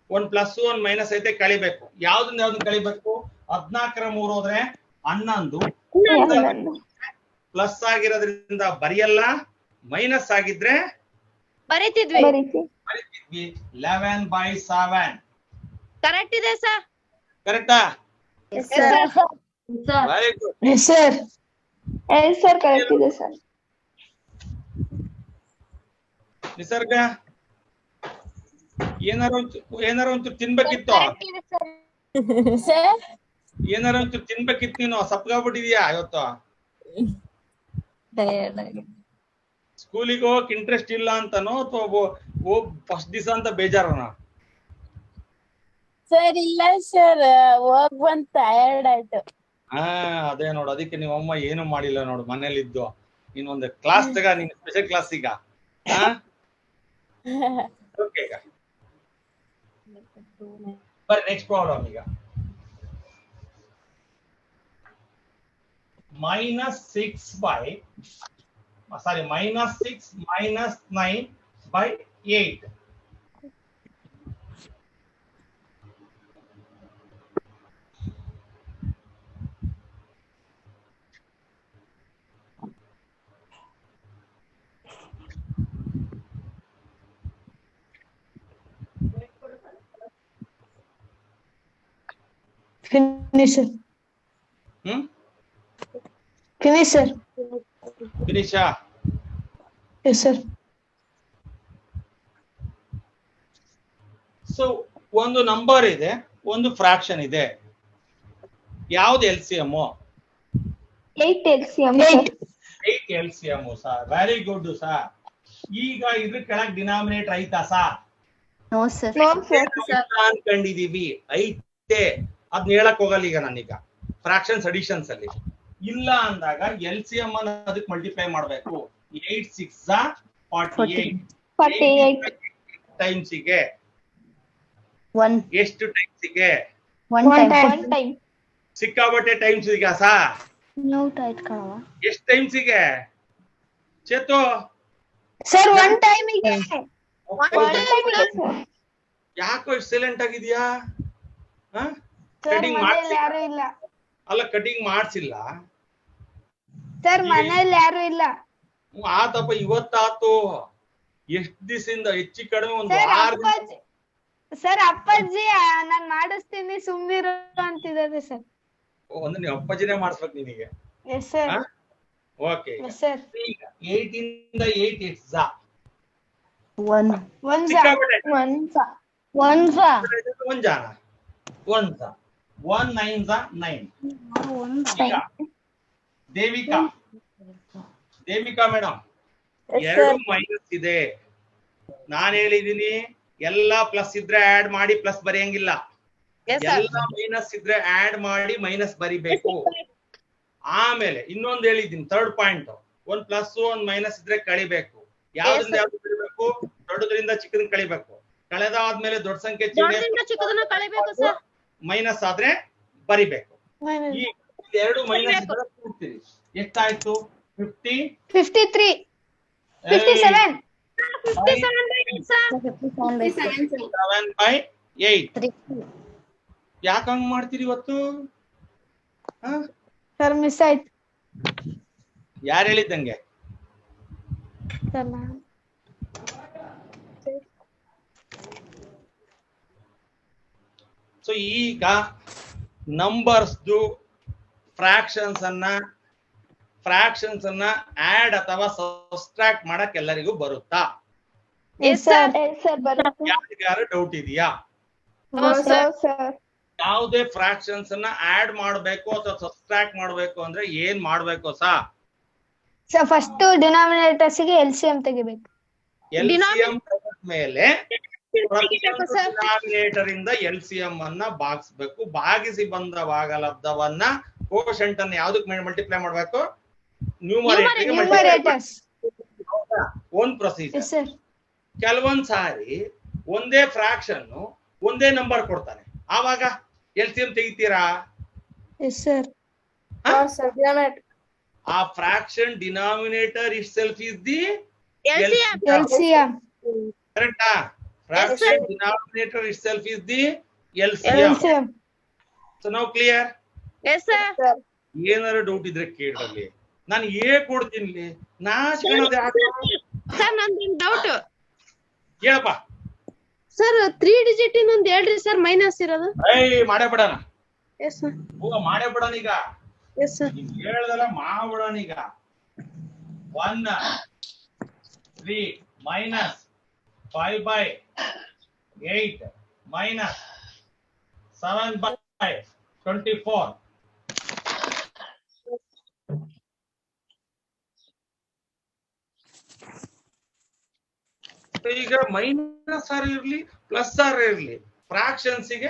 1 ಪ್ಲಸ್ 1 ಮೈನಸ್ ಐತೆ, ಕಳಿಬೇಕು. ಯಾವ್ದನ್ನ ಕಳಿಬೇಕು? 14ರ 3 ಹೋದ್ರೆ 11. ಪ್ಲಸ್ ಆಗಿರೋದ್ರಿಂದ ಬರೆಯಲ್ಲ, ಮೈನಸ್ ಆಗಿದ್ರೆ ಬರೀತಿದ್ವಿ. ಬರೀತಿ. ಬರೀತಿದ್ವಿ. 11/7. ಕರೆಕ್ಟ್ ಇದೆ, ಸರ್. ಕರೆಕ್ಟಾ? Yes, sir. Very good. Yes, sir. Yes, sir. Correct ಇದೆ, sir. ನಿಸರ್ಗ ಏನಾರ ಒಂಚೂರು ತಿನ್ಬೇಕಿತ್ತು. Sir. ಏನಾರ ಒಂಚೂರು ತಿನ್ಬೇಕಿತ್ತು. ನೀನು ಸಪ್ಗಾಗ್ಬಿಟ್ಟಿದ್ಯಾ ಇವತ್ತು? ಸ್ಕೂಲಿಗೆ ಹೋಗಕ್ ಇಂಟ್ರೆಸ್ಟ್ ಇಲ್ಲ ಅಂತನೋ ಅಥವಾ ಫಸ್ಟ್ ದಿವಸ ಅಂತ ಬೇಜಾರನ? ಸರ್ ಇಲ್ಲ ಸರ್, ಹೋಗ್ ಬಂದ್ ಟಯರ್ಡ್ ಆಯ್ತು. ಅದೇ ನೋಡು, ಅದಕ್ಕೆ ನಿಮ್ಮ ಅಮ್ಮ ಏನು ಮಾಡಿಲ್ಲ ನೋಡು, ಮನೇಲಿದ್ದು. ನೀನ್ ಒಂದು ಕ್ಲಾಸ್ ತಗ, ನೀನ್ ಸ್ಪೆಷಲ್ ಕ್ಲಾಸ್ ಈಗ. ಓಕೆ, ಈಗ ಬರೀ ನೆಕ್ಸ್ಟ್ ಪ್ರಾಬ್ಲಮ್. ಈಗ -6 - 9/8. Finish, sir. Finish, sir. ಫಿನಿಶಾ? Yes, sir. So ಒಂದು ನಂಬರ್ ಇದೆ, ಒಂದು ಫ್ರಾಕ್ಷನ್ ಇದೆ. ಯಾವ್ದು LCM? 8 LCM. 8 LCM sir. Very good sir. ಈಗ ಇದ್ರ ಕೆಳಗೆ ಡಿನಾಮಿನೇಟರ್ ಐತಾ sir? No, sir. No, sir. ಅನ್ಕೊಂಡಿದೀವಿ, ಐತೆ. ಅದ್ನ ಹೇಳಕ್ ಹೋಗಲ್ಲ ಈಗ ನಾನೀಗ. ಫ್ರಾಕ್ಷನ್ಸ್ ಅಡಿಷನ್ಸ್ ಅಲ್ಲಿ ಇಲ್ಲ ಅಂದಾಗ LCM ಅನ್ನ ಅದಕ್ಕೆ ಮಲ್ಟಿಪ್ಲೈ ಮಾಡ್ಬೇಕು. 8 6 48. 48 ಟೈಮ್ಸ್ ಗೆ 1 ಎಷ್ಟು ಟೈಮ್ಸ್ ಗೆ? 1 time. 1 time. ಸಿಕ್ಕಾಬಟ್ಟೆ ಟೈಮ್ಸ್ ಈಗ ಸರ್. Note ಆಯ್ತು ಕಣವ. ಎಷ್ಟು ಟೈಮ್ಸ್ ಗೆ ಚೇತು? ಸರ್ ಒನ್ ಟೈಮಿಗೆ ಯಾಕೋ ಇಷ್ಟು ಸೈಲೆಂಟ್ ಆಗಿದ್ಯಾ? ಸರ್ ಕಟಿಂಗ್ ಮನೇಲಿ ಯಾರು ಇಲ್ಲ. ಅಲ್ಲ ಕಟಿಂಗ್ ಮಾಡ್ಸಿಲ್ಲ. ಸರ್ ಮನೇಲಿ ಯಾರು ಇಲ್ಲ. ಆತಪ್ಪ, ಇವತ್ತಾತು. ಎಷ್ಟ್ ದಿವಸದಿಂದ ಹೆಚ್ಚು ಕಡಿಮೆ ಒಂದು ಸರ್ 6 ದಿನ. ಅಪ್ಪಾಜಿ ಸರ್ ಅಪ್ಪಾಜಿ ನಾನ್ ಮಾಡಿಸ್ತೀನಿ ಸುಮ್ನಿರು ಅಂತಿದ್ದಾರೆ ಸರ್. ಒಂದು ನೀವು ಅಪ್ಪಾಜಿನೇ ಮಾಡಿಸ್ಬೇಕು ನಿನಗೆ. S sir. Okay. Yes sir. ಈಗ 8 ಇಂದ 8 ಇಟ್ಸ್ ಝಾ. ಒನ್ ಸಿಕ್ಕಾಪಟ್ಟೆ. ಒನ್ ಜಾನ 1 ಝಾ 1 9 ಝಾ 9. ಈಗ ದೇವಿಕಾ ಮೇಡಮ್, ಎರಡು ಮೈನಸ್ ಇದೆ. ನಾನ್ ಹೇಳಿದೀನಿ ಎಲ್ಲ ಪ್ಲಸ್ ಇದ್ರೆ ಆಡ್ ಮಾಡಿ ಪ್ಲಸ್ ಬರೆಯಂಗಿಲ್ಲ. ಎಲ್ಲ ಮೈನಸ್ ಇದ್ರೆ ಆಡ್ ಮಾಡಿ ಮೈನಸ್ ಬರಿಬೇಕು. ಆಮೇಲೆ ಇನ್ನೊಂದು ಹೇಳಿದ್ದೀನಿ, ಥರ್ಡ್ ಪಾಯಿಂಟ್, ಒಂದ್ ಪ್ಲಸ್ ಒಂದ್ ಮೈನಸ್ ಇದ್ರೆ ಕಳಿಬೇಕು. ಯಾವ್ದ್ರಿಂದ ಯಾವ್ದು ಕಳಿಬೇಕು? ದೊಡ್ಡದ್ರಿಂದ ಚಿಕ್ಕದನ್ನ ಕಳಿಬೇಕು. ಕಳೆದಾದ್ಮೇಲೆ ದೊಡ್ಡ ಸಂಖ್ಯೆ ಚಿಕ್ಕದನ್ನ ಕಳಿಬೇಕು ಸರ್. ಮೈನಸ್ ಆದ್ರೆ ಬರಿಬೇಕು. ಈ ಎರಡು ಮೈನಸ್ ಇದ್ರೆ ಕೂಡ್ತೀರಿ. ಎಷ್ಟಾಯ್ತು? 50 53 57 7/8. ಯಾಕ ಹಂಗ್ ಮಾಡ್ತೀರಿ ಇವತ್ತು? ಸರ್ ಮಿಸ್ ಆಯ್ತು. ಯಾರು ಹೇಳಿದ್ದಂಗೆ? ಸೊ ಈಗ ನಂಬರ್ಸ್ದು ಫ್ರಾಕ್ಷನ್ಸ್ ಅನ್ನ ಆಡ್ ಅಥವಾ ಸಬ್ಸ್ಟ್ರಾಕ್ಟ್ ಮಾಡಕ್ ಎಲ್ಲರಿಗೂ ಬರುತ್ತಾ? ಯಾರಿಗಾರು ಡೌಟ್ ಇದೆಯಾ? ಯಾವುದೇ ಫ್ರಾಕ್ಷನ್ಸ್ ಅನ್ನ ಆಡ್ ಮಾಡಬೇಕು ಅಥವಾ ಸಬ್ಸ್ಟ್ರಾಕ್ಟ್ ಮಾಡಬೇಕು ಅಂದ್ರೆ ಏನ್ ಮಾಡ್ಬೇಕು ಸರ್? ಫಸ್ಟ್ ಡಿನಾಮಿನೇಟರ್ಸ್ ಗೆ LCM ತೆಗಿಬೇಕು. LCM ಮೇಲೆ ಡಿನಾಮಿನೇಟರ್ ಇಂದ LCM ಅನ್ನ ಭಾಗಿಸ್ಬೇಕು. ಭಾಗಿಸಿ ಬಂದ ಭಾಗಲಬ್ಧವನ್ನ ಕೋಶೆಂಟ್ ಅನ್ನ ಯಾವ್ದಕ್ ಮಲ್ಟಿಪ್ಲೈ ಮಾಡ್ಬೇಕು? ನ್ಯೂಮರೇಟರ್ಸ್. ಒಂದ್ ಪ್ರೊಸೀಜರ್. ಕೆಲವೊಂದ್ ಸಾರಿ ಒಂದೇ ಫ್ರಾಕ್ಷನ್ ಒಂದೇ ನಂಬರ್ ಕೊಡ್ತಾನೆ, ಆವಾಗ LCM ತೆಗಿತೀರಾ? ಆ fraction denominator it self is the LCM. ಕರೆಕ್ಟಾ? Fraction denominator it self is the LCM. So now clear? ಏನಾರು ಡೌಟ್ ಇದ್ರೆ ಕೇಳ್ರಲ್ಲಿ, ನಾನು ಕೊಡ್ತೀನಿ. ನಾಚ್ಕೊಳ್ಳೋದು ಯಾಕೆ? ಸರ್ ನಂದೊಂದು ಡೌಟ್. ಹೇಳಪ್ಪ ಸರ್ 3 ಡಿಜಿಟ್ ಇನ್ನೊಂದು ಹೇಳ್ರಿ ಸರ್ ಮೈನಸ್ ಇರೋದು. ಮಾಡೇ ಬಿಡೋಣ. Yes sir. ಮಾಡೇ ಬಿಡೋಣ ಈಗ. Yes sir. ಹೇಳ್ದಲ್ಲ ಮಾಡ್ಬಿಡೋಣ ಈಗ. 1 3 ಮೈನಸ್ 5/8 ಮೈನಸ್ 7/24. ಈಗ ಮೈನಸ್ ಆರ್ ಇರ್ಲಿ ಪ್ಲಸ್ ಆರ್ ಇರ್ಲಿ, ಫ್ರಾಕ್ಷನ್ಸ್ ಗೆ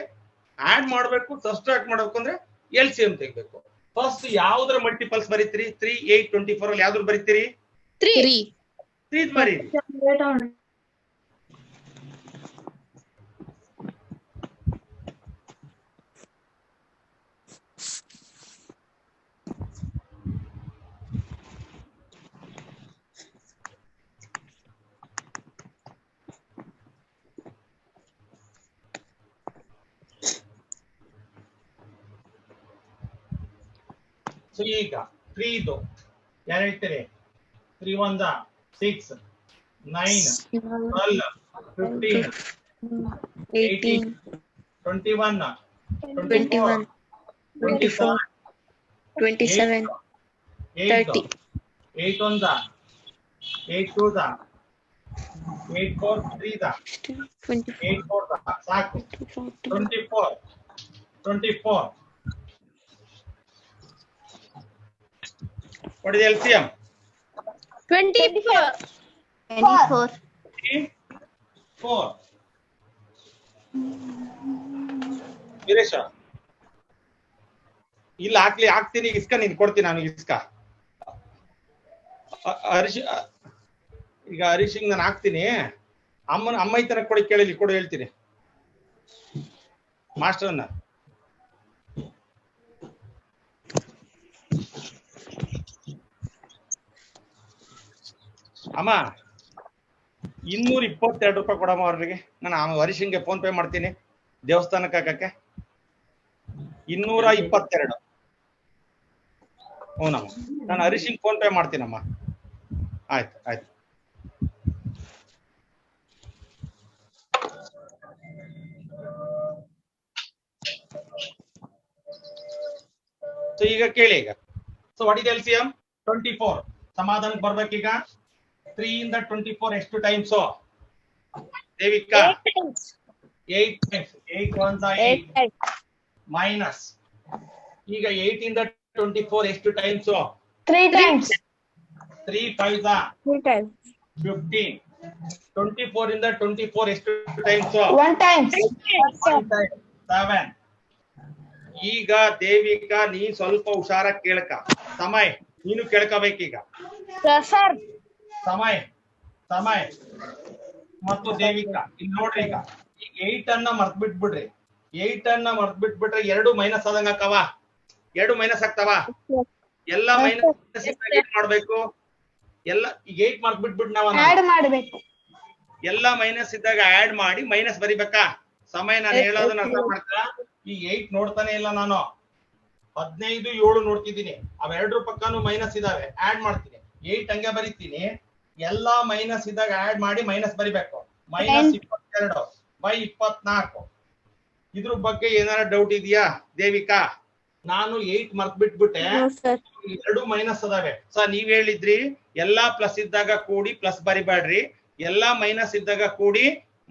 ಆಡ್ ಮಾಡ್ಬೇಕು, ಸಬ್ಸ್ಟ್ರಾಕ್ಟ್ ಮಾಡ್ಬೇಕು ಅಂದ್ರೆ LCM ತೆಗಿಬೇಕು. ಫಸ್ಟ್ ಯಾವ್ದ್ರ ಮಲ್ಟಿಪಲ್ಸ್ ಬರೀತೀರಿ? 3 8 24 ಅಲ್ಲಿ ಯಾವ್ದ್ರ ಬರೀತೀರಿ? 3 ಬರೀರಿ. ಸೊ ಈಗ 3 ಇದು ಯಾರು ಹೇಳ್ತೀರಿ? 3 1 6 9 12 15 18 21 24 27 30 8 1 8 2 8 4 3 8 4 ಸಾಕು. 24 What is LCM? 24. 4. ವೀರೇಶ ಇಲ್ಲ ಹಾಕ್ತೀನಿ. ಇಸ್ಕ ನೀನ್ ಕೊಡ್ತೀನಿ ನಾನು. ಇಸ್ಕ ಈಗ ಹರೀಶಿಂಗ್ ನಾನು ಹಾಕ್ತೀನಿ. ಅಮ್ಮ ಈ ತರ ಕೊಡಿ, ಕೇಳಿ ಕೊಡು, ಹೇಳ್ತೀನಿ ಮಾಸ್ಟರ್ನ. ಅಮ್ಮ 222 ರೂಪಾಯಿ ಕೊಡಮ್ಮ ಅವ್ರಿಗೆ. ನಾನು ಹರೀಶನ್ಗೆ ಫೋನ್ ಪೇ ಮಾಡ್ತೀನಿ ದೇವಸ್ಥಾನಕ್ಕೆ ಹಾಕಕ್ಕೆ. 222. ಹ್ಞೂನಮ್ಮ, ನಾನು ಹರೀಶಿಂಗ್ ಫೋನ್ ಪೇ ಮಾಡ್ತೀನಮ್ಮ. ಆಯ್ತು ಆಯ್ತು. ಸೊ ಈಗ ಕೇಳಿ ಈಗ. So what is LCM? 24. ಸಮಾಧಾನಕ್ಕೆ ಬರ್ಬೇಕೀಗ. 3 ಇಂದ 24 ಎಷ್ಟು ಟೈಮ್ಸ್? ದೇವಿಕಾ 8 ಟೈಮ್ಸ್. 8 1 8 ಮೈನಸ್. ಈಗ 8 ಇಂದ 24 ಎಷ್ಟು ಟೈಮ್ಸ್? 3 times. 3 5 15. 24 ಇಂದ 24 ಎಷ್ಟು ಟೈಮ್ಸ್? 1 time. 7. ಈಗ ದೇವಿಕಾ ನೀ ಸ್ವಲ್ಪ ಹುಷಾರಾಗಿ ಕೇಳ್ಕ. ಸಮಯ ನೀನು ಕೇಳ್ಕೋಬೇಕೀಗ. ಸರ್ ಸಮಯ ಮತ್ತು ದೇವಿಕಾ ಇಲ್ಲಿ ನೋಡ್ರಿ. ಈಗ 8 ಅನ್ನ ಮರ್ತ್ ಬಿಟ್ಬಿಡ್ರಿ. 8 ಅನ್ನ ಮರ್ತ್ ಬಿಟ್ಬಿಟ್ರೆ 2 ಮೈನಸ್ ಆದಂಗ ಹಾಕವ. 2 ಮೈನಸ್ ಆಗ್ತಾವ. ಎಲ್ಲ ಮೈನಸ್ ಏನ್ ಮಾಡ್ಬೇಕು? ಎಲ್ಲ ಈಗ 8 ಮರ್ತ್ ಬಿಟ್ಬಿಟ್ಟು ನಾವ್ ಆಡ್ ಮಾಡ್ಬೇಕು. ಎಲ್ಲ ಮೈನಸ್ ಇದ್ದಾಗ ಆಡ್ ಮಾಡಿ ಮೈನಸ್ ಬರಿಬೇಕಾ? ಸಮಯ ನಾನು ಹೇಳೋದನ್ನ ಅರ್ಥ ಮಾಡ್ತಾ. ಈ 8 ನೋಡ್ತಾನೆ ಇಲ್ಲ ನಾನು. 15 7 ನೋಡ್ತಿದ್ದೀನಿ. ಅವೆರಡರ ಪಕ್ಕನೂ ಮೈನಸ್ ಇದಾವೆ. ಆಡ್ ಮಾಡ್ತೀನಿ. 8 ಹಂಗೆ ಬರಿತೀನಿ. ಎಲ್ಲಾ ಮೈನಸ್ ಇದ್ದಾಗ ಆಡ್ ಮಾಡಿ ಮೈನಸ್ ಬರಿಬೇಕು. -22 ಬೈ 24. ಇದ್ರ ಬಗ್ಗೆ ಏನಾರ ಡೌಟ್ ಇದೆಯಾ ದೇವಿಕಾ? ನಾನು 8 ಮರ್ತ್ ಬಿಟ್ಬಿಟ್ಟೆ. 2 ಮೈನಸ್ ಅದಾವೆ. ನೀವ್ ಹೇಳಿದ್ರಿ ಎಲ್ಲಾ ಪ್ಲಸ್ ಇದ್ದಾಗ ಕೂಡಿ ಪ್ಲಸ್ ಬರಿಬೇಡ್ರಿ, ಎಲ್ಲಾ ಮೈನಸ್ ಇದ್ದಾಗ ಕೂಡಿ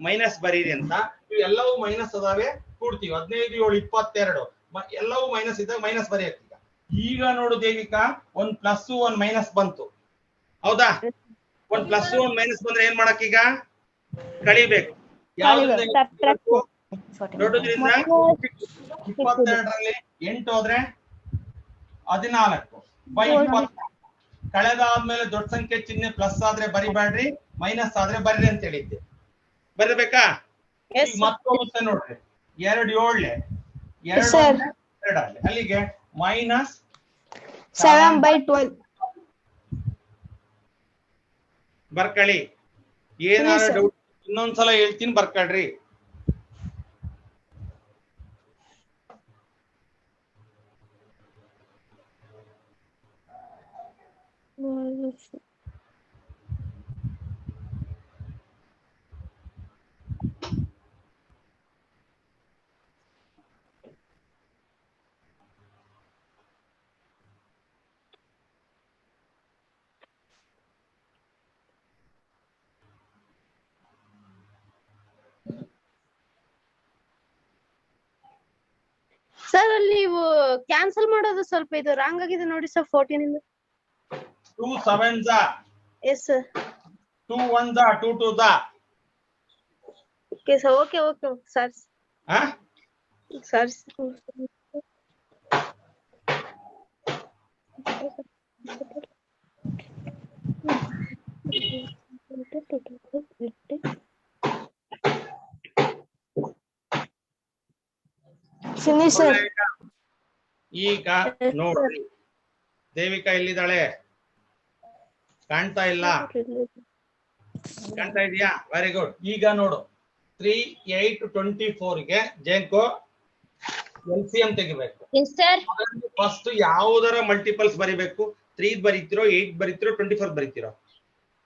ಮೈನಸ್ ಬರೀರಿ ಅಂತ. ಇವೆಲ್ಲವೂ ಮೈನಸ್ ಅದಾವೆ, ಕೂಡ್ತೀವಿ. 15 7 22. ಎಲ್ಲವೂ ಮೈನಸ್ ಇದ್ದಾಗ ಮೈನಸ್ ಬರೆಯಕ್ಕೆ. ಈಗ ನೋಡು ದೇವಿಕಾ, 1 ಪ್ಲಸ್ 1 ಮೈನಸ್ ಬಂತು. ಹೌದಾ? 1 ಪ್ಲಸ್ 1 ಮೈನಸ್ ಬಂದ್ರೆ ಏನ್ ಮಾಡಕ್? ಈಗ ಕಳಿಬೇಕು. ಯಾವ್ದ್ರಿಂದ? ದೊಡ್ಡದ್ರಿಂದ 22ರಲ್ಲಿ 8 ಹೋದ್ರೆ 14 ಬೈ 20. ಕಳೆದಾದ್ಮೇಲೆ ದೊಡ್ಡ ಸಂಖ್ಯೆ ಚಿಹ್ನೆ ಪ್ಲಸ್ ಆದ್ರೆ ಬರಿಬೇಡ್ರಿ, ಮೈನಸ್ ಆದ್ರೆ ಬರ್ರಿ ಅಂತ ಹೇಳಿದ್ದೆ. ಬರಬೇಕಾ? ಮತ್ತೊಮ್ಮೆ ನೋಡ್ರಿ. 2 7 2 ಅಲ್ಲಿಗೆ ಮೈನಸ್ 7/12. ಬರ್ಕಳಿ. ಏನಾರ ಡೌಟ್ ಇನ್ನೊಂದ್ಸಲ ಹೇಳ್ತೀನಿ, ಬರ್ಕಳ್ರಿ. ಸರ್ ಅಲ್ಲಿ ನೀವು ಕ್ಯಾನ್ಸಲ್ ಮಾಡೋದು ಸ್ವಲ್ಪ ಇದು ರಾಂಗ್ ಆಗಿದೆ ನೋಡಿ ಸರ್. 14 ಇಂದ 2 7s yes sir. 2 1s 2 2s. Okay sir. Okay sir. Sir ಈಗ ನೋಡ್ರಿ ದೇವಿಕಾ ಎಲ್ಲಿದ್ದಾಳೆ? ಕಾಣ್ತಾ ಇಲ್ಲ? ಕಾಣ್ತಾ ಇದೆಯಾ? Very good. ಈಗ ನೋಡು 3 8 24 ಗೆ ಜೇನ್ಕೋ LCM ತೆಗಿಬೇಕು. ಫಸ್ಟ್ ಯಾವುದರ ಮಲ್ಟಿಪಲ್ಸ್ ಬರಿಬೇಕು? 3 ಬರೀತಿರೋ, 8 ಬರೀತಿರೋ, 24 ಬರೀತಿರೋ?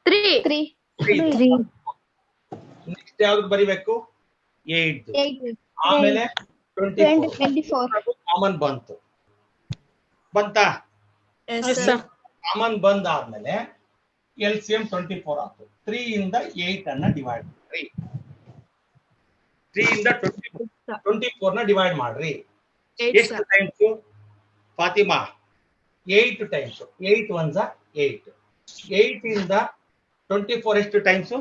3. ನೆಕ್ಸ್ಟ್ ಯಾವ್ದು ಬರಿಬೇಕು? 8. ಆಮೇಲೆ 24 ಕಾಮನ್ ಬಂತಾ? ಕಾಮನ್ ಬಂದಾದ್ಮೇಲೆ LCM 24 ಆಯ್ತು. 3 ಇಂದ 8 ಅನ್ನ ಡಿವೈಡ್ ಮಾಡ್ರಿ. 3 ಇಂದ 24 ನ ಡಿವೈಡ್ ಮಾಡ್ರಿ. ಎಷ್ಟು ಟೈಮ್ಸ್ ಫಾತಿಮಾ? 8 ಟೈಮ್ಸ್. 8 1s 8. 8 ಇಂದ 24 ಎಷ್ಟು ಟೈಮ್ಸ್?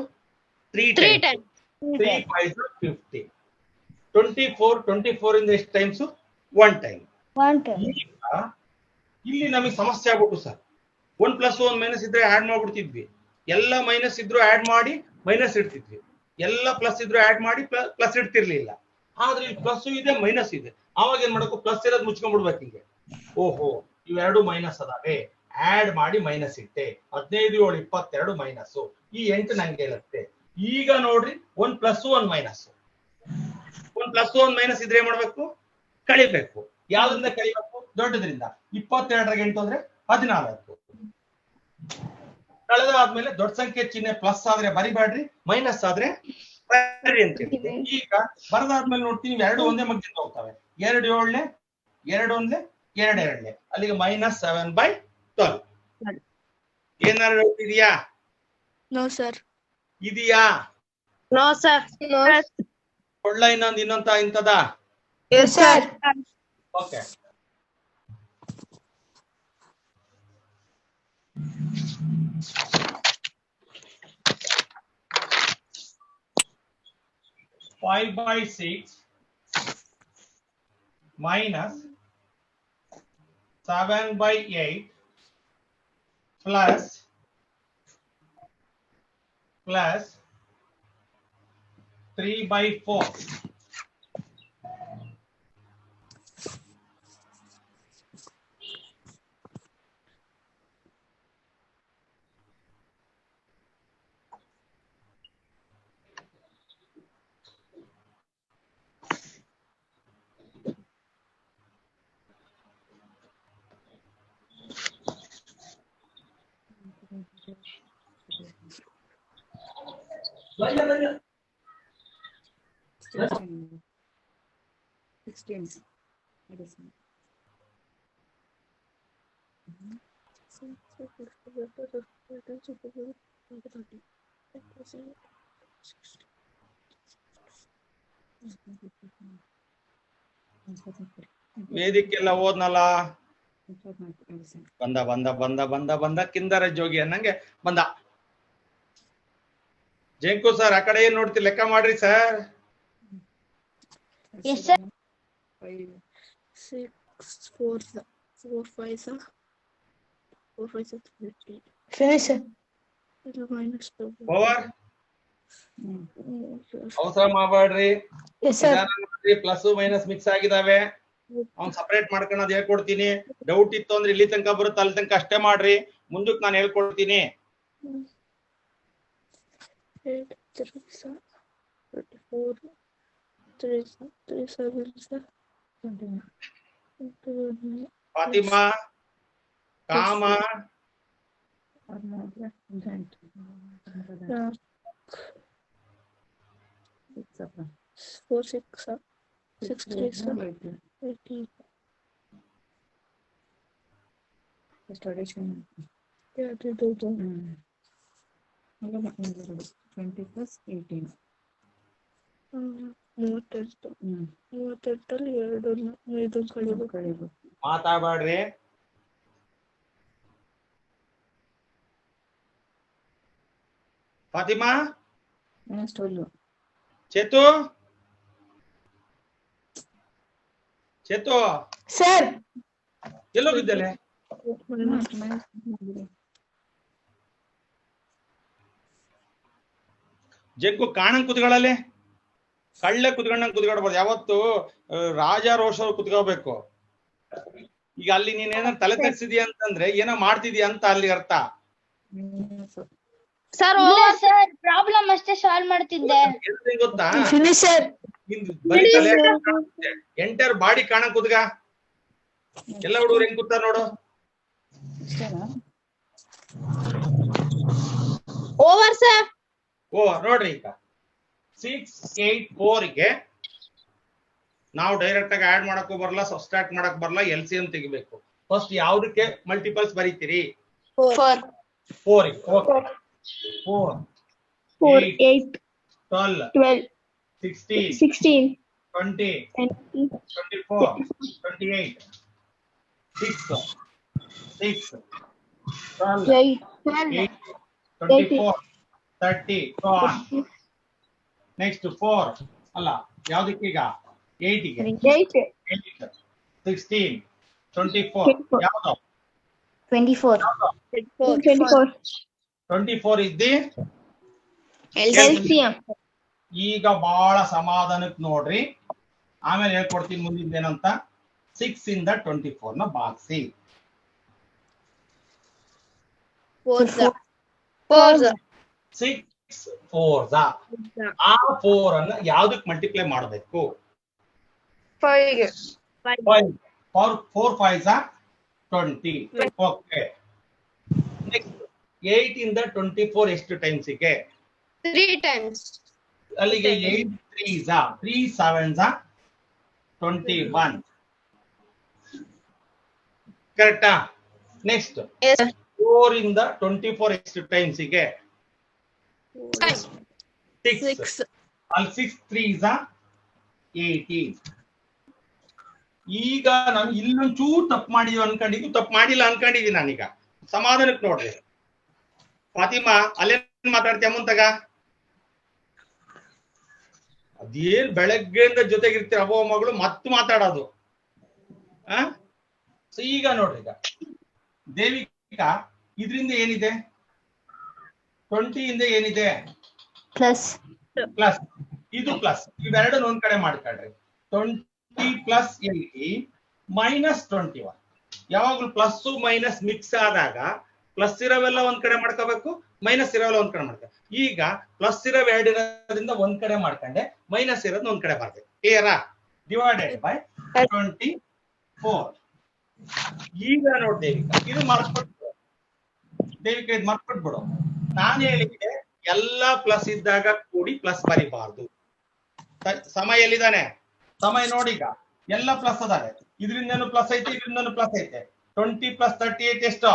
3 ಟೈಮ್ಸ್. 3 5s 50. 24 ಇಂದ ಎಷ್ಟು ಟೈಮ್ಸ್? 1 ಟೈಮ್. ಇಲ್ಲಿ ನಮಗೆ ಸಮಸ್ಯೆ ಆಗ್ಬಿಟ್ಟು ಸರ್. 1 ಪ್ಲಸ್ 1 ಮೈನಸ್ ಇದ್ರೆ ಆಡ್ ಮಾಡ್ಬಿಡ್ತಿದ್ವಿ. ಎಲ್ಲ ಮೈನಸ್ ಇದ್ರು ಆಡ್ ಮಾಡಿ ಮೈನಸ್ ಇಡ್ತಿದ್ವಿ. ಎಲ್ಲ ಪ್ಲಸ್ ಇದ್ರು ಆಡ್ ಮಾಡಿ ಪ್ಲಸ್ ಇಡ್ತಿರ್ಲಿಲ್ಲ. ಆದ್ರೆ ಇಲ್ಲಿ ಪ್ಲಸ್ ಇದೆ, ಮೈನಸ್ ಇದೆ. ಅವಾಗ ಏನ್ ಮಾಡಬೇಕು? ಪ್ಲಸ್ ಇರೋದು ಮುಚ್ಕೊಂಡ್ಬಿಡ್ಬೇಕು ಹಿಂಗೆ. ಓಹೋ, ಇವೆರಡು ಮೈನಸ್ ಅದಾವೆ, ಆಡ್ ಮಾಡಿ ಮೈನಸ್ ಇಟ್ಟೆ. 15 7 22 ಮೈನಸ್. ಈ 8 ನಂಗೆ ಹೇಳುತ್ತೆ ಈಗ ನೋಡ್ರಿ 1 ಪ್ಲಸ್ 1 ಮೈನಸ್ 1 ಪ್ಲಸ್ 1 ಮೈನಸ್ ಇದ್ರೆ ಏನ್ ಮಾಡ್ಬೇಕು ಕಳಿಬೇಕು. ಯಾವ್ದ್ರಿಂದ ಕಳಿಬೇಕು ದೊಡ್ಡದ್ರಿಂದ. 22 8 ಅಂದ್ರೆ 14. ಕಳೆದಾದ್ಮೇಲೆ ದೊಡ್ಡ ಸಂಖ್ಯೆ ಚಿಹ್ನೆ ಪ್ಲಸ್ ಆದ್ರೆ ಬರಿಬೇಡ್ರಿ, ಮೈನಸ್ ಆದ್ರೆ ಬರಿ ಅಂತ ಹೇಳಿ. ಈಗ ಬರದಾದ್ಮೇಲೆ ನೋಡ್ತೀನಿ ಎರಡು ಒಂದೇ ಮಗ್ಗಿಂದ ಹೋಗ್ತವೆ. 2 7 2 1 2 2 ಅಲ್ಲಿಗೆ -7/12. ಏನಾದ್ರು ಇದೆಯಾ? No sir. ಇದೆಯಾ? No sir. ಕೊಳ್ಳ ಇನ್ನೊಂದ ಇಂತದ? Yes sir. Okay. (5/6) minus 7/8 plus 3/4. ವೇದಿಕೆಲ್ಲ ಓದ್ನಲ್ಲ. ಬಂದ ಬಂದ ಬಂದ ಬಂದ ಬಂದ ಕಿಂದರ ಜೋಗಿ ಅನ್ನಂಗೆ ಬಂದ. ಜಂಕು ಸರ್ ಆ ಕಡೆ ಏನ್ ನೋಡ್ತಿ ಲೆಕ್ಕ ಮಾಡ್ರಿ ಸರ್. 6 4 5 4 5 15. ಫಿನಿಶ್. minus 2. ಓವರ್. ಅವಸರ ಮಾಡಬೇಡ್ರಿ. Yes sir. Plus minus mix ಆಗಿದಾವೆ. ಅವ್ನ್ ಸಪರೇಟ್ ಮಾಡ್ಕೊಳ್ಳೋದು ಹೇಳ್ಕೊಡ್ತೀನಿ. ಡೌಟ್ ಇತ್ತು ಅಂದ್ರೆ ಇಲ್ಲಿ ತನಕ ಬರುತ್ತೆ ಅಲ್ಲಿ ತನಕ ಅಷ್ಟೇ ಮಾಡ್ರಿ. ಮುಂದಕ್ಕೆ ನಾನು ಹೇಳ್ಕೊಡ್ತೀನಿ. 8 3 34 3 7 ಫಾತಿಮಾ, ಕಾಮ, 4 6 3 18. Yeah, 20 plus 18. 38 ಅಲ್ಲಿ 2 ಕಳೆದು ಮಾತಾಡ್ಬೇಡ್ರಿ. ಫಾತಿಮಾ, ಚೇತು ಚೇತು ಸರ್. ಎಲ್ಲೋಗಿದ್ದಲೆ? ಜಗ್ಗು ಕಾಣಂಗ್ ಕುತ್ಕೊಳ್ಳಲೆ, ಕಳ್ಳೆ ಕುತ್ಕೊಂಡಂಗ್ ಕುತ್ಕೊಳ್ಬಾರ್ದು. ಯಾವತ್ತು ರಾಜ ರೋಷ ಕುತ್ಕೋಬೇಕು. ಈಗ ಅಲ್ಲಿ ನೀನೇನ ತಲೆ ತಗ್ಸಿದೀಯ ಅಂತಂದ್ರೆ ಏನೋ ಮಾಡ್ತಿದೀಯ ಅಂತ ಅಲ್ಲಿ ಅರ್ಥ. ಸರ್ ಸರ್ ಪ್ರಾಬ್ಲಮ್ ಅಷ್ಟೇ ಸಾಲ್ವ್ ಮಾಡ್ತಿದ್ದೆ. ಏನ್ ಗೊತ್ತಾ, ಫಿನಿಶರ್. ಬರೀ ತಲೆ ಎಂಟರ್ ಬಾಡಿ ಕಾಣಂಗ್ ಕುತ್ಕ. ಎಲ್ಲ ಹುಡುಗರು ಹೆಂಗ್ ಕೂತಾರ ನೋಡು. Over sir. ಓ ನೋಡ್ರಿ, ಈಗ 6 8 4 ಗೆ ನಾವು ಡೈರೆಕ್ಟ್ ಆಗಿ ಆಡ್ ಮಾಡಕ್ಕೂ ಬರಲ್ಲ, ಸಬ್ಸ್ಟ್ರಾಕ್ಟ್ ಮಾಡಕ್ ಬರಲ್ಲ, LCM ತೆಗಿಬೇಕು. ಫಸ್ಟ್ ಯಾವ್ದಕ್ಕೆ ಮಲ್ಟಿಪಲ್ಸ್ ಬರೀತೀರಿ? 4 4 ಗೆ. ಓಕೆ. 4 8 12 16 20 24 28 6 12 8 24 30 ನೆಕ್ಸ್ಟ್ 4 ಅಲ್ಲ ಯಾವ್ದಕ್ಕೀಗ 8 ಗೆ 8 16 24 ಯಾವ್ದು 24 ಇದ್ದಿ LCM. ಈಗ ಬಹಳ ಸಮಾಧಾನಕ್ಕೆ ನೋಡ್ರಿ, ಆಮೇಲೆ ಹೇಳ್ಕೊಡ್ತೀನಿ ಮುಂದಿಂದೇನಂತ. 6 ಇಂದ 24 ನ ಭಾಗಿಸಿ. 4 6 4s ಆ 4 ಅನ್ನ ಯಾವ್ದಕ್ಕೆ ಮಲ್ಟಿಪ್ಲೈ ಮಾಡಬೇಕು? 5 5 4 5s 20. ಓಕೆ, ನೆಕ್ಸ್ಟ್ 8 ಇಂದ 24 ಎಷ್ಟು ಟೈಮ್ಸ್ ಗೆ? 3 times. ಅಲ್ಲಿಗೆ 8 3s 3 7s 21. ಕರೆಕ್ಟಾ? Next Yes. 4 ಇಂದ 24 ಎಷ್ಟು ಟೈಮ್ಸ್ ಗೆ? 6. ಅಲ್ಲಿ 6 3s 18. ಈಗ ನಾನು ಇಲ್ಲೊಂಚೂರು ತಪ್ಪು ಮಾಡಿದ್ವಿ ಅನ್ಕೊಂಡಿದ್ದು, ತಪ್ಪು ಮಾಡಿಲ್ಲ ಅನ್ಕೊಂಡಿದ್ದೀನಿ ನಾನೀಗ. ಸಮಾಧಾನಕ್ಕೆ ನೋಡ್ರಿ. ಫಾತಿಮಾ ಅಲ್ಲೇನ್ ಮಾತಾಡ್ತೀಯ ಮುಂತಾಗ? ಅದೇನ್ ಬೆಳಗ್ಗೆಯಿಂದ ಜೊತೆಗಿರ್ತೀರ ಅಬ್ಬೋ ಮಗಳು ಮತ್ತೆ ಮಾತಾಡೋದು. ಸೊ ಈಗ ನೋಡ್ರಿ, ಈಗ ದೇವಿಕಾ ಇದರಿಂದ ಏನಿದೆ? 20 ಇಂದ ಏನಿದೆ? Plus plus. ಇದು ಪ್ಲಸ್. ಇವೆರಡನ್ನ ಒಂದ್ ಕಡೆ ಮಾಡ್ಕೊಳ್ರಿ. 20 ಪ್ಲಸ್ 80 ಮೈನಸ್ 21. ಯಾವಾಗ್ಲೂ ಪ್ಲಸ್ ಮೈನಸ್ ಮಿಕ್ಸ್ ಆದಾಗ ಪ್ಲಸ್ ಇರೋವೆಲ್ಲ ಒಂದ್ ಕಡೆ ಮಾಡ್ಕೋಬೇಕು, ಮೈನಸ್ ಇರೋವೆಲ್ಲ ಒಂದ್ ಕಡೆ ಮಾಡ್ಕೊ. ಈಗ ಪ್ಲಸ್ ಇರೋ ಎರಡಿರೋದ್ರಿಂದ ಒಂದ್ ಕಡೆ ಮಾಡ್ಕೊಂಡೆ, ಮೈನಸ್ ಇರೋದನ್ನ ಒಂದ್ ಕಡೆ ಮಾಡ್ಬೇಕು. ಕ್ಲಿಯರಾ? Divided by 24. ಈಗ ನೋಡಿ ದೇವಿಕಾ, ಇದು ಮರ್ಕೊಟ್ಬಿಡು. ದೇವಿಕಾ ಇದು ಮರ್ಕೊಟ್ಬಿಡು. ನಾನು ಹೇಳಿದ್ದೆ ಎಲ್ಲ ಪ್ಲಸ್ ಇದ್ದಾಗ ಕೂಡಿ ಪ್ಲಸ್ ಬರಿಬಾರ್ದು. ಸಮಯ ಎಲ್ಲಿದ್ದಾನೆ? ಸಮಯ ನೋಡಿ, ಈಗ ಎಲ್ಲ ಪ್ಲಸ್ ಅದಾವೆ. ಇದರಿಂದನು ಪ್ಲಸ್ ಐತೆ, ಇದರಿಂದನು ಪ್ಲಸ್ ಐತೆ. 20 ಪ್ಲಸ್ 38 ಎಷ್ಟು?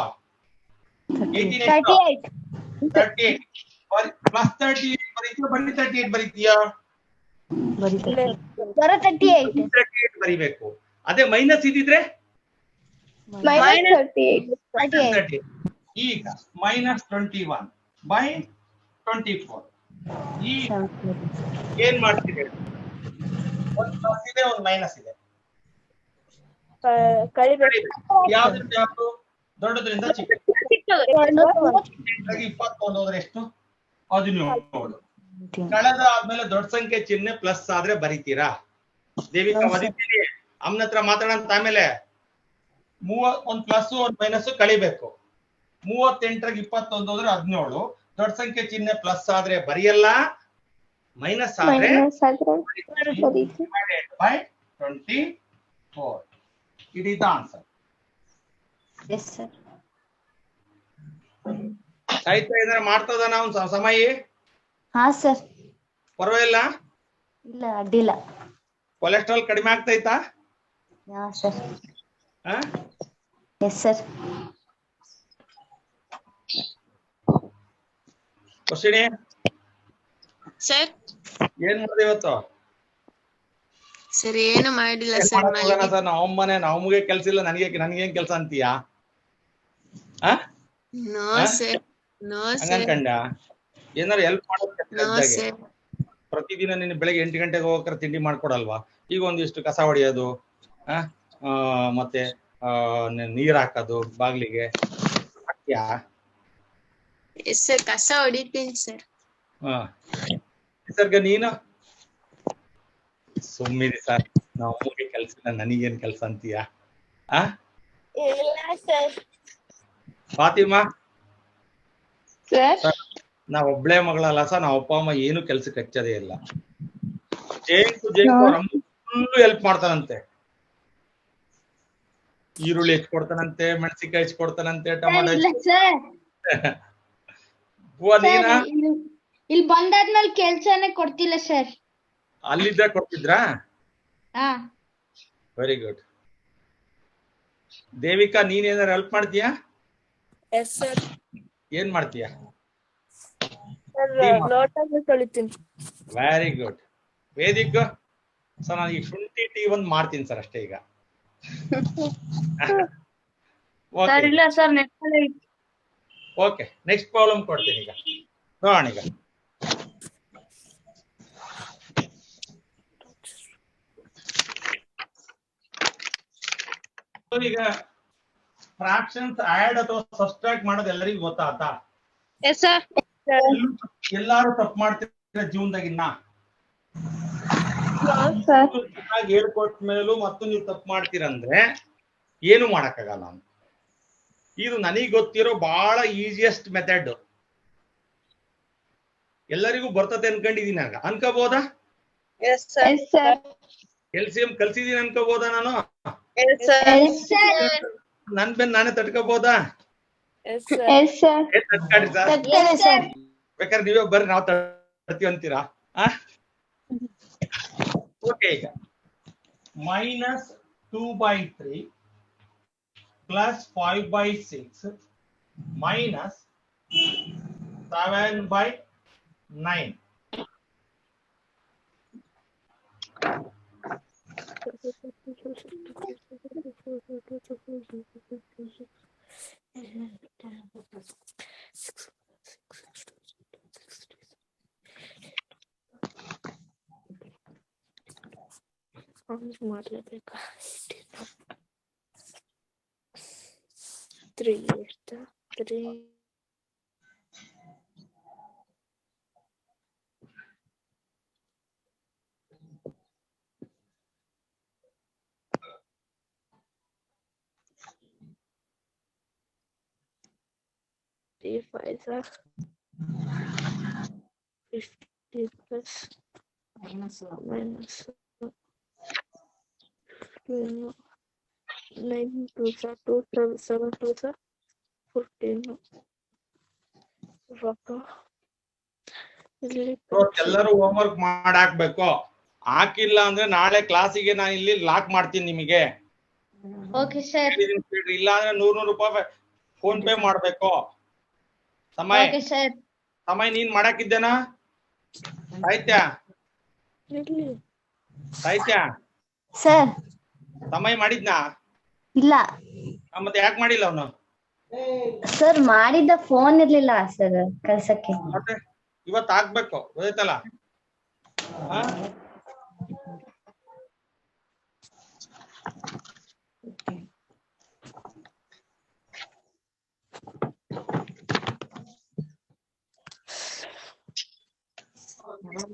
18 ಎಷ್ಟು? 38. ಪ್ಲಸ್ 38 ಬರೀತೀಯ, ಬರೀ 38 ಬರೀತೀಯಾ? 38 ಬರಿಬೇಕು. ಅದೇ ಮೈನಸ್ ಇದ್ದಿದ್ರೆ -38. ಈಗ -21 ಬೈ 24. ಈಗ ಏನ್ ಮಾಡ್ತೀರಿ? ಒಂದು ಪ್ಲಸ್ ಇದೆ, ಒಂದು ಮೈನಸ್ ಇದೆ. ಯಾವ್ದ್ರಿಂದ ಯಾವ್ದು? ದೊಡ್ಡದ್ರಿಂದ ಚಿಕ್ಕ. 21 ಹೋದ್ರೆ ಎಷ್ಟು? 17. ಕಳೆದ ಆದ್ಮೇಲೆ ದೊಡ್ಡ ಸಂಖ್ಯೆ ಚಿಹ್ನೆ ಪ್ಲಸ್ ಆದ್ರೆ ಬರೀತೀರಾ? ದೇವಿಕಾ ಬರೀತೀರಿ? ಅಮ್ಮನ ಹತ್ರ ಮಾತಾಡಂತ. ಆಮೇಲೆ ಒಂದ್ ಪ್ಲಸ್ ಒಂದ್ ಮೈನಸ್ ಕಳಿಬೇಕು. 38 21 ಹೋದ್ರೆ 17. ದೊಡ್ಡ ಸಂಖ್ಯೆ ಚಿಹ್ನೆ ಪ್ಲಸ್ ಆದ್ರೆ ಬರೆಯಲ್ಲ, ಮೈನಸ್ ಆದ್ರೆ by 24. It is the answer. ಸಾಹಿತ್ಯ ಏನಾರ ಮಾಡ್ತದ ನಾವು ಸಮಯ? ಹಾ ಸರ್. ಪರವಾಗಿಲ್ಲ? ಇಲ್ಲ, ಅಡ್ಡಿಲ್ಲ. ಕೊಲೆಸ್ಟ್ರಾಲ್ ಕಡಿಮೆ ಆಗ್ತೈತಾ? ಹಾ ಸರ್. ಹಾ? Yes sir. ವರ್ಷಿಣಿ ಸರ್ ಏನ್ ಮಾಡಿದೆ ಇವತ್ತು? ಸರ್ ಏನು ಮಾಡಿಲ್ಲ ಏನ್ ಸರ್. ಮಾಡಕ್ ಹೋಗೋಣ ಸರ್? ನಾವು ಅಮ್ಮನೆ ನಮ್ಗೆ ಕೆಲ್ಸ ಇಲ್ಲ, ನನ್ಗೇನ್ ಕೆಲ್ಸ ಅಂತೀಯಾ? ನೋ ಸರ್, ನೋ ಸರ್, ಹಂಗನ್ಕಂಡ ಏನಾರು ಹೆಲ್ಪ್ ಮಾಡೋದು. No sir. ಪ್ರತಿದಿನ ನೀನು ಬೆಳಗ್ಗೆ 8 ಗಂಟೆಗೆ ಹೋಗಕ್ರೆ ತಿಂಡಿ ಮಾಡ್ಕೊಡಲ್ವಾ? ಈಗ ಒಂದಿಷ್ಟು ಕಸ ಹೊಡೆಯೋದು, ಮತ್ತೆ ನೀರ್ ಹಾಕೋದು ಬಾಗ್ಲಿಗೆ ಹಾಕ್ಯಾ? ಎಸ್ ಸರ್, ಕಸ ಹೊಡಿತೀನಿ ಸರ್. ನಿಸರ್ಗ ನೀನು? ಸುಮ್ಮಿರಿ ಸರ್, ನಾವು ಅಮ್ಮಗೆ ಕೆಲ್ಸ ಇಲ್ಲ, ನನಗೇನ್ ಕೆಲ್ಸ ಅಂತೀಯಾ? ಇಲ್ಲ ಸರ್. ಫಾತಿಮಾ? ಸರ್ ನಾವ್ ಒಬ್ಳೆ ಮಗಳಲ್ಲ ಸರ್, ನಾವ್ ಅಪ್ಪ ಅಮ್ಮ ಏನು ಕೆಲ್ಸಕ್ಕೆ ಹಚ್ಚೋದೇ ಇಲ್ಲ. ಜೇಂಕು ಫುಲ್ಲು ಹೆಲ್ಪ್ ಮಾಡ್ತಾನಂತೆ. ಈರುಳ್ಳಿ ಹೆಚ್ಚಿಕೊಡ್ತಾನಂತೆ, ಮೆಣಸಿನ್ಕಾಯಿ ಹೆಚ್ಚಿಕೊಡ್ತಾನಂತೆ, ಟೊಮಾಟೊ ನೀನ ಇಲ್ಲಿ ಬಂದಾದ್ಮೇಲೆ ಕೆಲ್ಸನೇ ಕೊಡ್ತಿಲ್ಲ ಸರ್. ಅಲ್ಲಿದ್ದ ಕೊಡ್ತಿದ್ರಾ? ಹಾ. Very good. ದೇವಿಕಾ ನೀನ್ ಏನಾರು ಹೆಲ್ಪ್ ಮಾಡ್ತೀಯಾ? Yes sir. ಏನ್ ಮಾಡ್ತೀಯಾ? ಲೋಟನ ತೊಳಿತೀನಿ. Very good. ವೇದಿಕ್ ಸರ್, ನಾನು ಈ ಶುಂಠಿ ಟೀ ಒಂದ್ ಮಾಡ್ತೀನಿ ಸರ್ ಅಷ್ಟೇ ಈಗ. ಇಲ್ಲ ಸರ್, ಓಕೆ, ನೆಕ್ಸ್ಟ್ ಪ್ರಾಬ್ಲಮ್ ಕೊಡ್ತೀನಿ ಈಗ. ನೋಡೋಣ ಈಗ. ಈಗ ಫ್ರಾಕ್ಷನ್ಸ್ ಆಡ್ ಅಥವಾ ಸಬ್ಸ್ಟ್ರಾಕ್ಟ್ ಮಾಡೋದು ಎಲ್ಲರಿಗೂ ಗೊತ್ತಾತಾ? Yes sir. ಎಲ್ಲಾರು ತಪ್ಪು ಮಾಡ್ತಿರ ಜೀವನದಾಗಿನ್ನ. ಹೇಳ್ಕೊಟ್ ಮೇಲೂ ಮತ್ತು ನೀವು ತಪ್ಪು ಮಾಡ್ತೀರಂದ್ರೆ ಏನು ಮಾಡಕ್ಕಾಗಲ್ಲ. ಇದು ನನಗ್ ಗೊತ್ತಿರೋ ಬಹಳ ಈಸಿಯೆಸ್ಟ್ ಮೆಥಡ್. ಎಲ್ಲರಿಗೂ ಬರ್ತತೆ ಅನ್ಕೊಂಡಿದೀನಿ ಆಗ ಅನ್ಕೋಬಹುದಾ? ಎಸ್ ಸರ್ LCM ಕಲ್ಸಿದೀನಿ ಅನ್ಕೋಬಹುದಾ ನಾನು? ಎಸ್ ಸರ್ ನನ್ ಬೆನ್ ನಾನೇ ತಡ್ಕೋಬಹುದಾ? ಎಸ್ ಸರ್ ತಡ್ಕಾಡಿ ಸರ್. ತಟ್ಕಡೆ ಸರ್ ಬೇಕಾದ್ರೆ ನೀವೇ ಬರ್ರಿ ನಾವು ತಡ್ತೀವಿ ಅಂತೀರಾ? ಓಕೆ, ಈಗ -2/3 plus 5/6 minus 7/9. ಮಾಡ್ಲೇಬೇಕಾ? 3 ಎಷ್ಟು? 3 5 sir 50 plus minus 9 2 sir 2 7 2 sir 14 ಇಲ್ಲಿ ಎಲ್ಲರೂ ಹೋಮ್ ವರ್ಕ್ ಮಾಡಾಕ್ಬೇಕು. ಹಾಕಿಲ್ಲ ಅಂದ್ರೆ ನಾಳೆ ಕ್ಲಾಸಿಗೆ ನಾನು ಇಲ್ಲಿ ಲಾಕ್ ಮಾಡ್ತೀನಿ ನಿಮಗೆ. Okay sir. ಇಲ್ಲ ಅಂದ್ರೆ 100 ರೂಪಾಯಿ ಫೋನ್ ಪೇ ಮಾಡ್ಬೇಕು. ಸಮಯ ಓಕೆ ಸರ್. ಸಮಯ ನೀನ್ ಮಾಡಾಕಿದ್ದೇನಾ? ಸಾಹಿತ್ಯ ಸಾಹಿತ್ಯ ಸರ್ ಸಮಯ ಮಾಡಿದ್ನಾ? ಇಲ್ಲ ಮತ್ತೆ ಯಾಕೆ ಮಾಡಿಲ್ಲ ಅವನು? ಸರ್ ಮಾಡಿದ್ದ ಫೋನ್ ಇರ್ಲಿಲ್ಲ ಸರ್ ಕಳ್ಸಕ್ಕೆ. ಮತ್ತೆ ಇವತ್ತು ಆಗ್ಬೇಕು ಗೊತ್ತಾಯ್ತಲ್ಲ?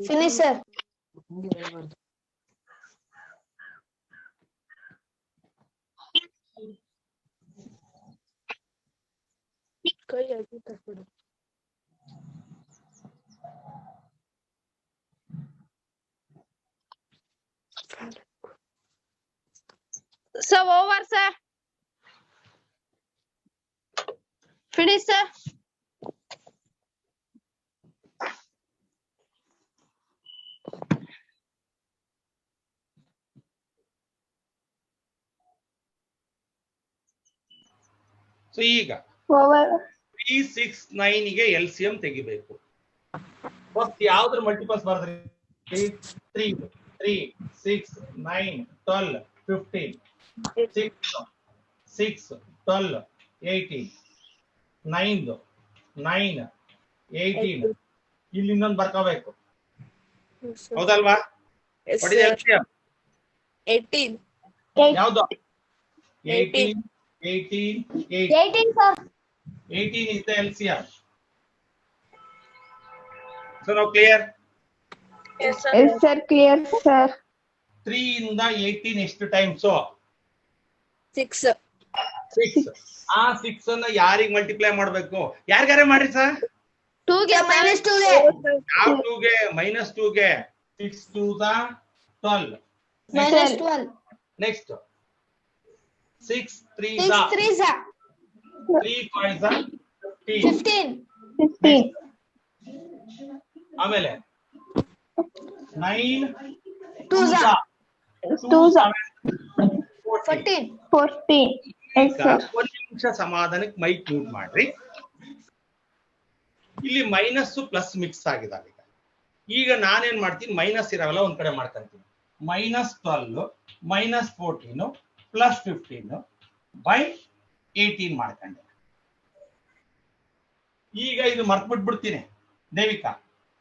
Finish sir. ಕೈ ಆಗಿ ತಕ್ಬಿಡು. Sir, over, sir. Finish, sir. So ಈಗ 369 ಗೆ LCM ತೆಗಿಬೇಕು. ಫಸ್ಟ್ ಯಾವ್ದ್ರ ಮಲ್ಟಿಪಲ್ಸ್ ಬರೆದ್ರಿ? 3 3 6 9 12 15 6 6 12 18 9 9 18 ಇಲ್ಲಿ ಇನ್ನೊಂದು ಬರ್ಕೋಬೇಕು. ಹೌದಲ್ವಾ? What is LCM? 18 ಯಾವ್ದು? 18 18 18, sir. 18 is the LCM. So now clear? Yes, sir. Yes, sir. Clear, sir. 3 ಇಂದ 18 ಎಷ್ಟು ಟೈಮ್? ಸೊ 6 6. ಆ 6 ಅನ್ನ ಯಾರಿಗೆ ಮಲ್ಟಿಪ್ಲೈ ಮಾಡ್ಬೇಕು? ಯಾರಿಗಾರೆ ಮಾಡ್ರಿ ಸರ್. 2 ಗೆ minus 2 ಗೆ. ಯಾವ 2 ಗೆ? -2 ಗೆ. 6 2 12. Minus 12. Next 6 3 6 3 sir. 3 5 15. 15. ಆಮೇಲೆ 9 2 sir. 2 sir. 14. 14. Yes, sir. ಒಂದು ನಿಮಿಷ ಸಮಾಧಾನಕ್ಕೆ ಮೈಕ್ ಮ್ಯೂಟ್ ಮಾಡ್ರಿ. ಇಲ್ಲಿ ಮೈನಸ್ ಪ್ಲಸ್ ಮಿಕ್ಸ್ ಆಗಿದಾವೆ. ಈಗ ನಾನೇನ್ ಮಾಡ್ತೀನಿ, ಮೈನಸ್ ಇರಾವಲ್ಲ ಒಂದ್ ಕಡೆ ಮಾಡ್ಕೊಂತೀನಿ. -12 -14 +15 by 18 ಮಾಡ್ಕೊಂಡೆ. ಈಗ ಇದು ಮರ್ತ್ ಬಿಟ್ಬಿಡ್ತೀನಿ ದೇವಿಕಾ.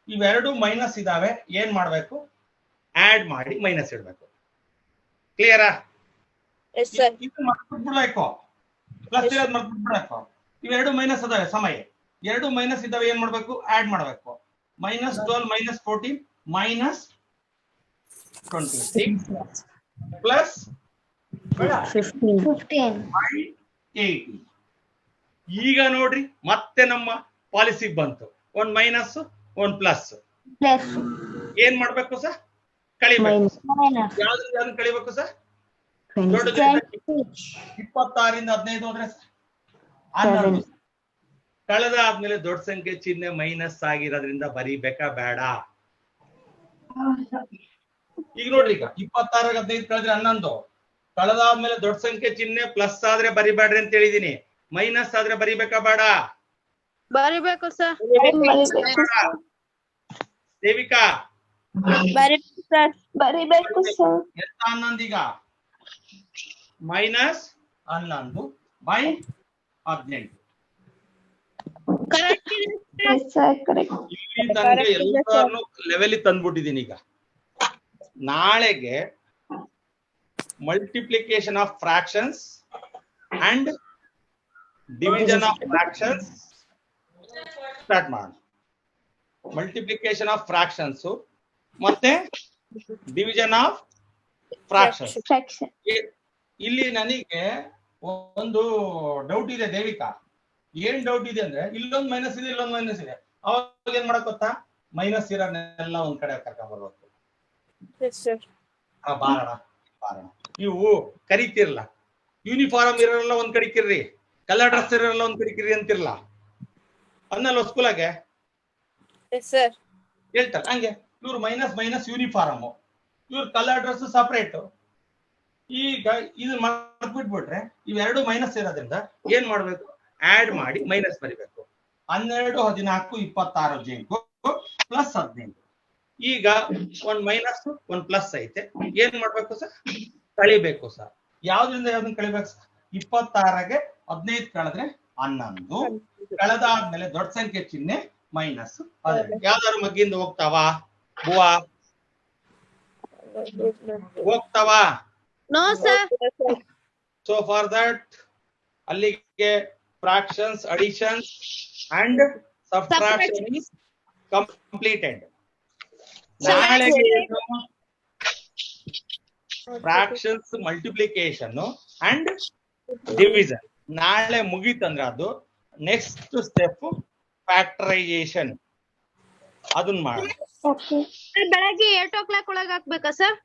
ಇವೆರಡು ಮೈನಸ್ ಇದಾವೆ, ಏನ್ ಮಾಡ್ಬೇಕು? ಆಡ್ ಮಾಡಿ ಮೈನಸ್ ಇಡ್ಬೇಕು. ಕ್ಲಿಯರಾ? Yes, sir. ಇದು ಮರ್ತ್ ಬಿಟ್ಬಿಡ್ಬೇಕು, ಪ್ಲಸ್ ಇರೋದು ಮರ್ತ್ ಬಿಟ್ಬಿಡ್ಬೇಕು. ಇವೆರಡು ಮೈನಸ್ ಅದಾವೆ ಸಮಯ, ಎರಡು ಮೈನಸ್ ಇದಾವೆ, ಏನ್ ಮಾಡ್ಬೇಕು? ಆಡ್ ಮಾಡ್ಬೇಕು. -12 -14 -26 ಪ್ಲಸ್ 15. 18. ಈಗ ನೋಡ್ರಿ ಮತ್ತೆ ನಮ್ಮ ಪಾಲಿಸಿಗೆ ಬಂತು. ಒಂದ್ ಮೈನಸ್ ಒಂದು ಪ್ಲಸ್. ಪ್ಲಸ್ ಏನ್ ಮಾಡ್ಬೇಕು ಸರ್? ಕಳಿಬೇಕು. ಯಾವ್ದ್ರಿಂದ ಕಳಿಬೇಕು ಸರ್? ದೊಡ್ಡದ್ರಿಂದ 26 15 ಹೋದ್ರೆ 11. ಕಳೆದ ಆದ್ಮೇಲೆ ದೊಡ್ಡ ಸಂಖ್ಯೆ ಚಿಹ್ನೆ ಮೈನಸ್ ಆಗಿರೋದ್ರಿಂದ ಬರಿಬೇಕಾ ಬೇಡ? ಈಗ ನೋಡ್ರಿ, ಈಗ 26 15 ಕಳೆದ್ರೆ 11. ಕಳೆದಾದ್ಮೇಲೆ ದೊಡ್ಡ ಸಂಖ್ಯೆ ಚಿಹ್ನೆ ಪ್ಲಸ್ ಆದ್ರೆ ಬರಿಬೇಡ್ರಿ ಅಂತ ಹೇಳಿದೀನಿ. ಮೈನಸ್ ಆದ್ರೆ ಬರಿಬೇಕಾ ಬೇಡ? ಬರಿಬೇಕು ಸರ್. ದೇವಿಕಾ ಬರಿಬೇಕು ಸರ್. ಬರಿಬೇಕು ಸರ್. ఎంత 11 ಈಗ? -11 ಬೈ 18. Correct sir correct. ಇಲ್ಲಿ ತನಕ ಎಲ್ಲಾನು ಲೆವೆಲ್ ತಂದ್ಬಿಟ್ಟಿದೀನಿ. ಈಗ ನಾಳೆಗೆ multiplication of fractions and division of fractions start ಮಾಡೋಣ. ಮಲ್ಟಿಪ್ಲಿಕೇಶನ್ ಆಫ್ ಫ್ರಾಕ್ಷನ್ಸ್ ಮತ್ತೆ ಡಿವಿಷನ್ ಆಫ್ ಫ್ರಾಕ್ಷನ್ಸ್. ಇಲ್ಲಿ ನನಗೆ ಒಂದು ಡೌಟ್ ಇದೆ ದೇವಿಕಾ. ಏನ್ ಡೌಟ್ ಇದೆ ಅಂದ್ರೆ, ಇಲ್ಲೊಂದು ಮೈನಸ್ ಇದೆ, ಇಲ್ಲೊಂದು ಮೈನಸ್ ಇದೆ. ಅವಾಗ ಏನ್ ಮಾಡಕ್ ಗೊತ್ತಾ? ಮೈನಸ್ ಇರೋನೆಲ್ಲ ಒಂದ್ ಕಡೆ ಕರ್ಕೊಂಡ್ ಬರ್ಬೇಕು. ಬಾರಣ ಬಾರಣ. ನೀವು ಕರಿತಿರಲ್ಲ, ಯೂನಿಫಾರ್ಮ್ ಇರೋಲ್ಲ ಒಂದ್ ಕಡಿಕಿರ್ರಿ, ಕಲರ್ ಡ್ರೆಸ್ ಇರೋಲ್ಲ ಒಂದ್ ಕಡಿಕಿರ್ರಿ ಅಂತಿರ್ಲ ಅನ್ನಲ್ಲ ಸ್ಕೂಲಾಗೆ ಹೇಳ್ತಾರೆ. ಹಂಗೆ ಇವ್ರು ಮೈನಸ್ ಮೈನಸ್ ಯೂನಿಫಾರ್ಮ್, ಇವ್ರ ಕಲರ್ ಡ್ರೆಸ್ ಸಪರೇಟ್. ಈಗ ಇದನ್ನ ಮಾಡ್ಬಿಟ್ಬಿಟ್ರೆ ಇವೆರಡು ಮೈನಸ್ ಇರೋದ್ರಿಂದ ಏನ್ ಮಾಡ್ಬೇಕು? ಆಡ್ ಮಾಡಿ ಮೈನಸ್ ಬರಿಬೇಕು. 12 14 26 ಜೇಂಕು ಪ್ಲಸ್ 18. ಈಗ ಒಂದ್ ಮೈನಸ್ ಒಂದ್ ಪ್ಲಸ್ ಐತೆ. ಏನ್ ಮಾಡ್ಬೇಕು ಸರ್? ಕಳಿಬೇಕು ಸರ್. ಯಾವ್ದ್ರಿಂದ ಯಾವ್ದನ್ನ ಕಳಿಬೇಕು ಸರ್? 26ಗೆ 15 ಕಳೆದ್ರೆ 11. ಕಳೆದಾದ್ಮೇಲೆ ದೊಡ್ಡ ಸಂಖ್ಯೆ ಚಿಹ್ನೆ ಮೈನಸ್. ಯಾವ್ದಾದ್ರು ಮಗ್ಗಿಂದ ಹೋಗ್ತಾವ ಬುವಾ? ಹೋಗ್ತಾವ? No sir. So for that ಅಲ್ಲಿಗೆ fractions, additions and subtraction is completed. ನಾಳೆಗೆ fractions, multiplication and division ನಾಳೆ ಮುಗೀತಂದ್ರೆ ಅದು ನೆಕ್ಸ್ಟ್ ಸ್ಟೆಪ್ ಫ್ಯಾಕ್ಟರೈಸೇಷನ್. ಅದನ್ನ ಮಾಡಿ ಬೆಳಗ್ಗೆ 8 o'clock ಒಳಗೆ ಹಾಕ್ಬೇಕಾ ಸರ್?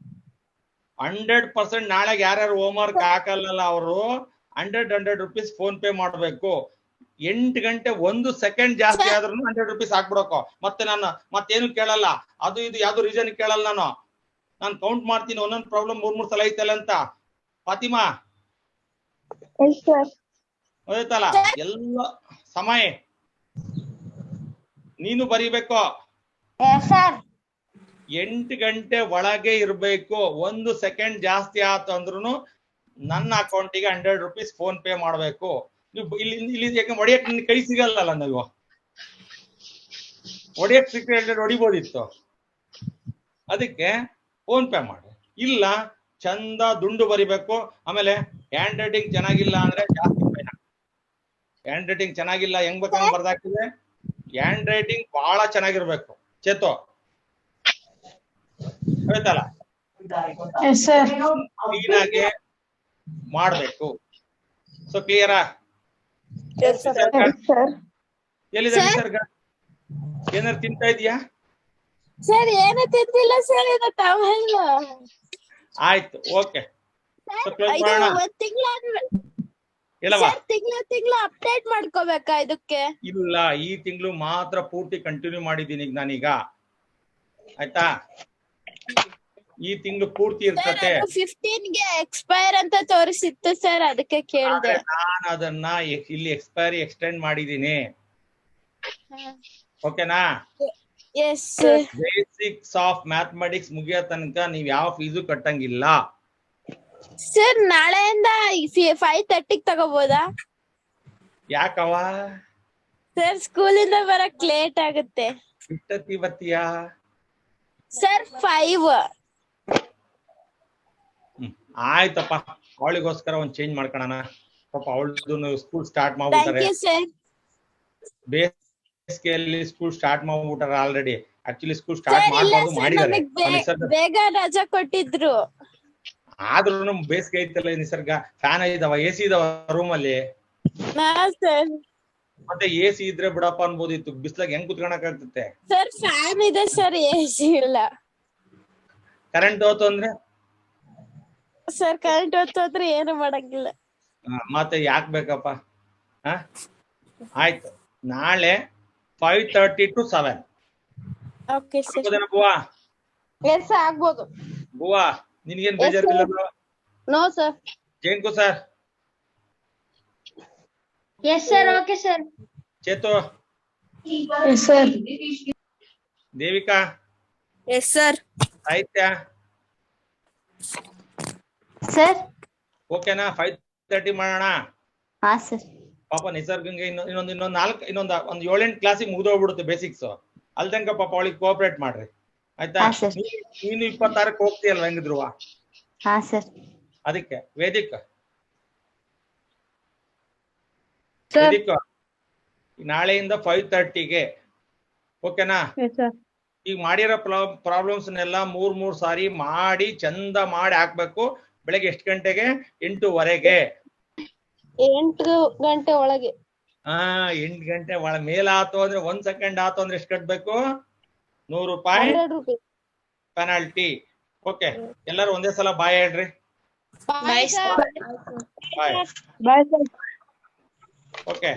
100%. ನಾಳೆಗೆ ಯಾರ್ಯಾರು ಹೋಮ್ ವರ್ಕ್ ಹಾಕಲ್ಲ ಅವರು 100 ರೂಪೀಸ್ ಫೋನ್ ಪೇ ಮಾಡ್ಬೇಕು. 8 ಗಂಟೆ 1 ಸೆಕೆಂಡ್ ಜಾಸ್ತಿ ಆದ್ರೂ 100 ರೂಪೀಸ್ ಹಾಕ್ಬಿಡಕೋ. ಮತ್ತೆ ನಾನು ಮತ್ತೇನು ಕೇಳಲ್ಲ, ಅದು ಇದು ಯಾವ್ದು ರೀಸನ್ ಕೇಳಲ್ಲ. ನಾನು ಕೌಂಟ್ ಮಾಡ್ತೀನಿ ಒಂದೊಂದು ಪ್ರಾಬ್ಲಮ್ 3 ಸಲ ಐತಲ್ಲ ಅಂತ. ಫಾತಿಮಾ ಗೊತ್ತಾಯ್ತಲ್ಲ? ಎಲ್ಲ ಸಮಯ ನೀನು ಬರಿಬೇಕು. 8 ಗಂಟೆ ಒಳಗೆ ಇರ್ಬೇಕು. 1 ಸೆಕೆಂಡ್ ಜಾಸ್ತಿ ಆಯ್ತು ಅಂದ್ರೂ ನನ್ನ ಅಕೌಂಟಿಗೆ 100 ರೂಪೀಸ್ ಫೋನ್ ಪೇ ಮಾಡ್ಬೇಕು. ನೀವು ಇಲ್ಲಿ ಹೊಡಿಯಕ್ ಕೈ ಸಿಗಲ್ಲ. ನೀವು ಹೊಡಿಯಕ್ ಸಿಕ್ಕರೆ ಹೊಡಿಬೋದಿತ್ತು. ಅದಕ್ಕೆ ಫೋನ್ ಪೇ ಮಾಡಿ. ಇಲ್ಲ ಚಂದ ದುಂಡು ಬರಿಬೇಕು. ಆಮೇಲೆ ಹ್ಯಾಂಡ್ ರೈಟಿಂಗ್ ಚೆನ್ನಾಗಿಲ್ಲ ಅಂದ್ರೆ ಜಾಸ್ತಿ ಫೈನ್. ಹ್ಯಾಂಡ್ ರೈಟಿಂಗ್ ಚೆನ್ನಾಗಿಲ್ಲ ಹೆಂಗ್ ಬೇಕಂಗ್ ಬರ್ದಾಕಿದ್ರೆ ಹ್ಯಾಂಡ್ ರೈಟಿಂಗ್ ಬಹಳ ಚೆನ್ನಾಗಿರ್ಬೇಕು. ಚೇತೋ ಹೇಳ್ತಲ್ಲ, ಕ್ಲೀನ್ ಆಗಿ ಮಾಡ್ಬೇಕು. ಸೊ ಕ್ಲಿಯರಾ? ಎಲ್ಲಿದೆ ನಿಸರ್ಗ? ಏನಾರು ತಿಂತಾ ಇದೀಯಾ? ಸರ್ ಏನು ತಿಂತಿಲ್ಲ ಸರ್. ಆಯ್ತು, ಓಕೆ. ತಿಂಗಳ ಅಪ್ಡೇಟ್ ಮಾಡ್ಕೋಬೇಕಾ ಇದಕ್ಕೆ? ಇಲ್ಲ, ಈ ತಿಂಗಳು ಮಾತ್ರ ಪೂರ್ತಿ ಕಂಟಿನ್ಯೂ ಮಾಡಿದ್ದೀನಿ ನಾನೀಗ. ಆಯ್ತಾ? ಈ ತಿಂಗಳು ಪೂರ್ತಿ ಇರ್ತತೆ. 15ಗೆ ಎಕ್ಸ್ಪೈರ್ ಅಂತ ತೋರಿಸಿತ್ತು ಸರ್, ಅದಕ್ಕೆ ಕೇಳಿದೆ. ನಾನು ಅದನ್ನ ಇಲ್ಲಿ ಎಕ್ಸ್ಪೈರಿ ಎಕ್ಸ್ಟೆಂಡ್ ಮಾಡಿದೀನಿ. ಓಕೆನಾ? ಬೇಸಿಕ್ಸ್ ಆಫ್ ಮ್ಯಾಥಮೆಟಿಕ್ಸ್ ಮುಗಿಯೋ ತನಕ ನೀವ್ ಯಾವ ಫೀಸು ಕಟ್ಟಂಗಿಲ್ಲ ಸರ್. ನಾಳೆಯಿಂದ 5:30ಗೆ ತಗೋಬೋದಾ? ಯಾಕವ ಸರ್ ಸ್ಕೂಲಿಂದ ಬರಕ್ ಲೇಟ್ ಆಗುತ್ತೆ. ಇಷ್ಟತಿ ಬತ್ತೀಯಾ ಸರ್? 5. ಆಯ್ತಪ್ಪ, ಅವಳಿಗೋಸ್ಕರ ಒಂದ್ ಚೇಂಜ್ ಮಾಡ್ಕೊಳಣ. ಪಾಪ ಅವಳದು ಸ್ಕೂಲ್ ಸ್ಟಾರ್ಟ್ ಮಾಡ್ಬಿಟ್ಟಾರೆ. ಬೇಸಿಗೆಯಲ್ಲಿ ಸ್ಕೂಲ್ ಸ್ಟಾರ್ಟ್ ಮಾಡ್ಬಿಟ್ಟಾರೆ ಆಲ್ರೆಡಿ. ಆಕ್ಚುಲಿ ಸ್ಕೂಲ್ ಸ್ಟಾರ್ಟ್ ಮಾಡ್ಬಾರ್ದು, ಮಾಡಿದ್ದಾರೆ. ಬೇಗ ರಜಾ ಕೊಟ್ಟಿದ್ರು. ಆದ್ರೂ ಬೇಸಿಗೆ ಐತಲ್ಲ ನಿಸರ್ಗ. ಫ್ಯಾನ್ ಇದಾವ, AC ಇದಾವ ರೂಮ್ ಅಲ್ಲಿ. ಮತ್ತೆ AC ಇದ್ರೆ ಬಿಡಪ್ಪ ಅನ್ಬೋದಿತ್ತು, ಬಿಸ್ಲಾಗ ಹೆಂಗ್ ಕುತ್ಕೊಳಕ್ ಆಗ್ತತೆ? ಸರ್ ಫ್ಯಾನ್ ಇದೆ ಸರ್, AC ಇಲ್ಲ. ಕರೆಂಟ್ ಹೋತು ಅಂದ್ರೆ ಸರ್ ಕರೆಂಟ್ ಹೋದ್ರೆ ಏನು ಮಾಡಂಗಿಲ್ಲ. ಮತ್ತೆ ಯಾಕ್ ಬೇಕಪ್ಪ? ಆಯ್ತು, ನಾಳೆ 5:30 to 7. Okay sir. ಬುವಾ ಎಸ್ ಆಗ್ಬೋದು. ಬುವಾ ನಿನ್ಗೇನ್ ಬೇಜಾರಿಲ್ಲ? No sir. ಜೇನ್ಕು sir? Yes sir, okay sir. Chetu? Sir. Devika? Yes sir. Sahitya? Sir. ಓಕೆನಾ? 5:30 ಮಾಡೋಣ. ಹಾ ಸರ್. ಪಾಪ ನಿಸರ್ಗಂಗೆ ಇನ್ನೊಂದು 7-8 ಕ್ಲಾಸಿಗೆ ಮುಗ್ದೋಗ್ಬಿಡುತ್ತೆ ಬೇಸಿಕ್ಸ್. ಅಲ್ದಂಗ ಪಾಪ ಅವಳಿಗೆ ಕೋಆಪರೇಟ್ ಮಾಡ್ರಿ ಆಯ್ತಾ? ಹಾ ಸರ್. ನೀನು 26ಕ್ಕೆ ಹೋಗ್ತೀಯಲ್ವ ಹೆಂಗಿದ್ರು? ಹಾ ಸರ್. ಅದಕ್ಕೆ ವೇದಿಕ್ ಸರ್. ನಾಳೆಯಿಂದ 5:30ಗೆ ಓಕೆನಾ? ಈಗ ಮಾಡಿರೋ ಪ್ರಾಬ್ಲಮ್ಸ್ನೆಲ್ಲ 3 ಸಾರಿ ಮಾಡಿ ಚಂದ ಮಾಡಿ ಹಾಕ್ಬೇಕು. ಬೆಳಗ್ಗೆ ಎಷ್ಟು ಗಂಟೆಗೆ? 8:15ಗೆ. 8 ಗಂಟೆ ಒಳಗೆ. 8 ಗಂಟೆ ಮೇಲಾತು ಅಂದ್ರೆ 1 ಸೆಕೆಂಡ್ ಆತು ಅಂದ್ರೆ ಎಷ್ಟು ಕಟ್ಬೇಕು? 100 ರೂಪಾಯಿ 100 ರೂಪಾಯಿ ಪೆನಾಲ್ಟಿ. ಓಕೆ, ಎಲ್ಲರೂ ಒಂದೇ ಸಲ ಬಾಯ್ ಹೇಳ್ರಿ. Bye sir. Bye. Bye sir. Okay.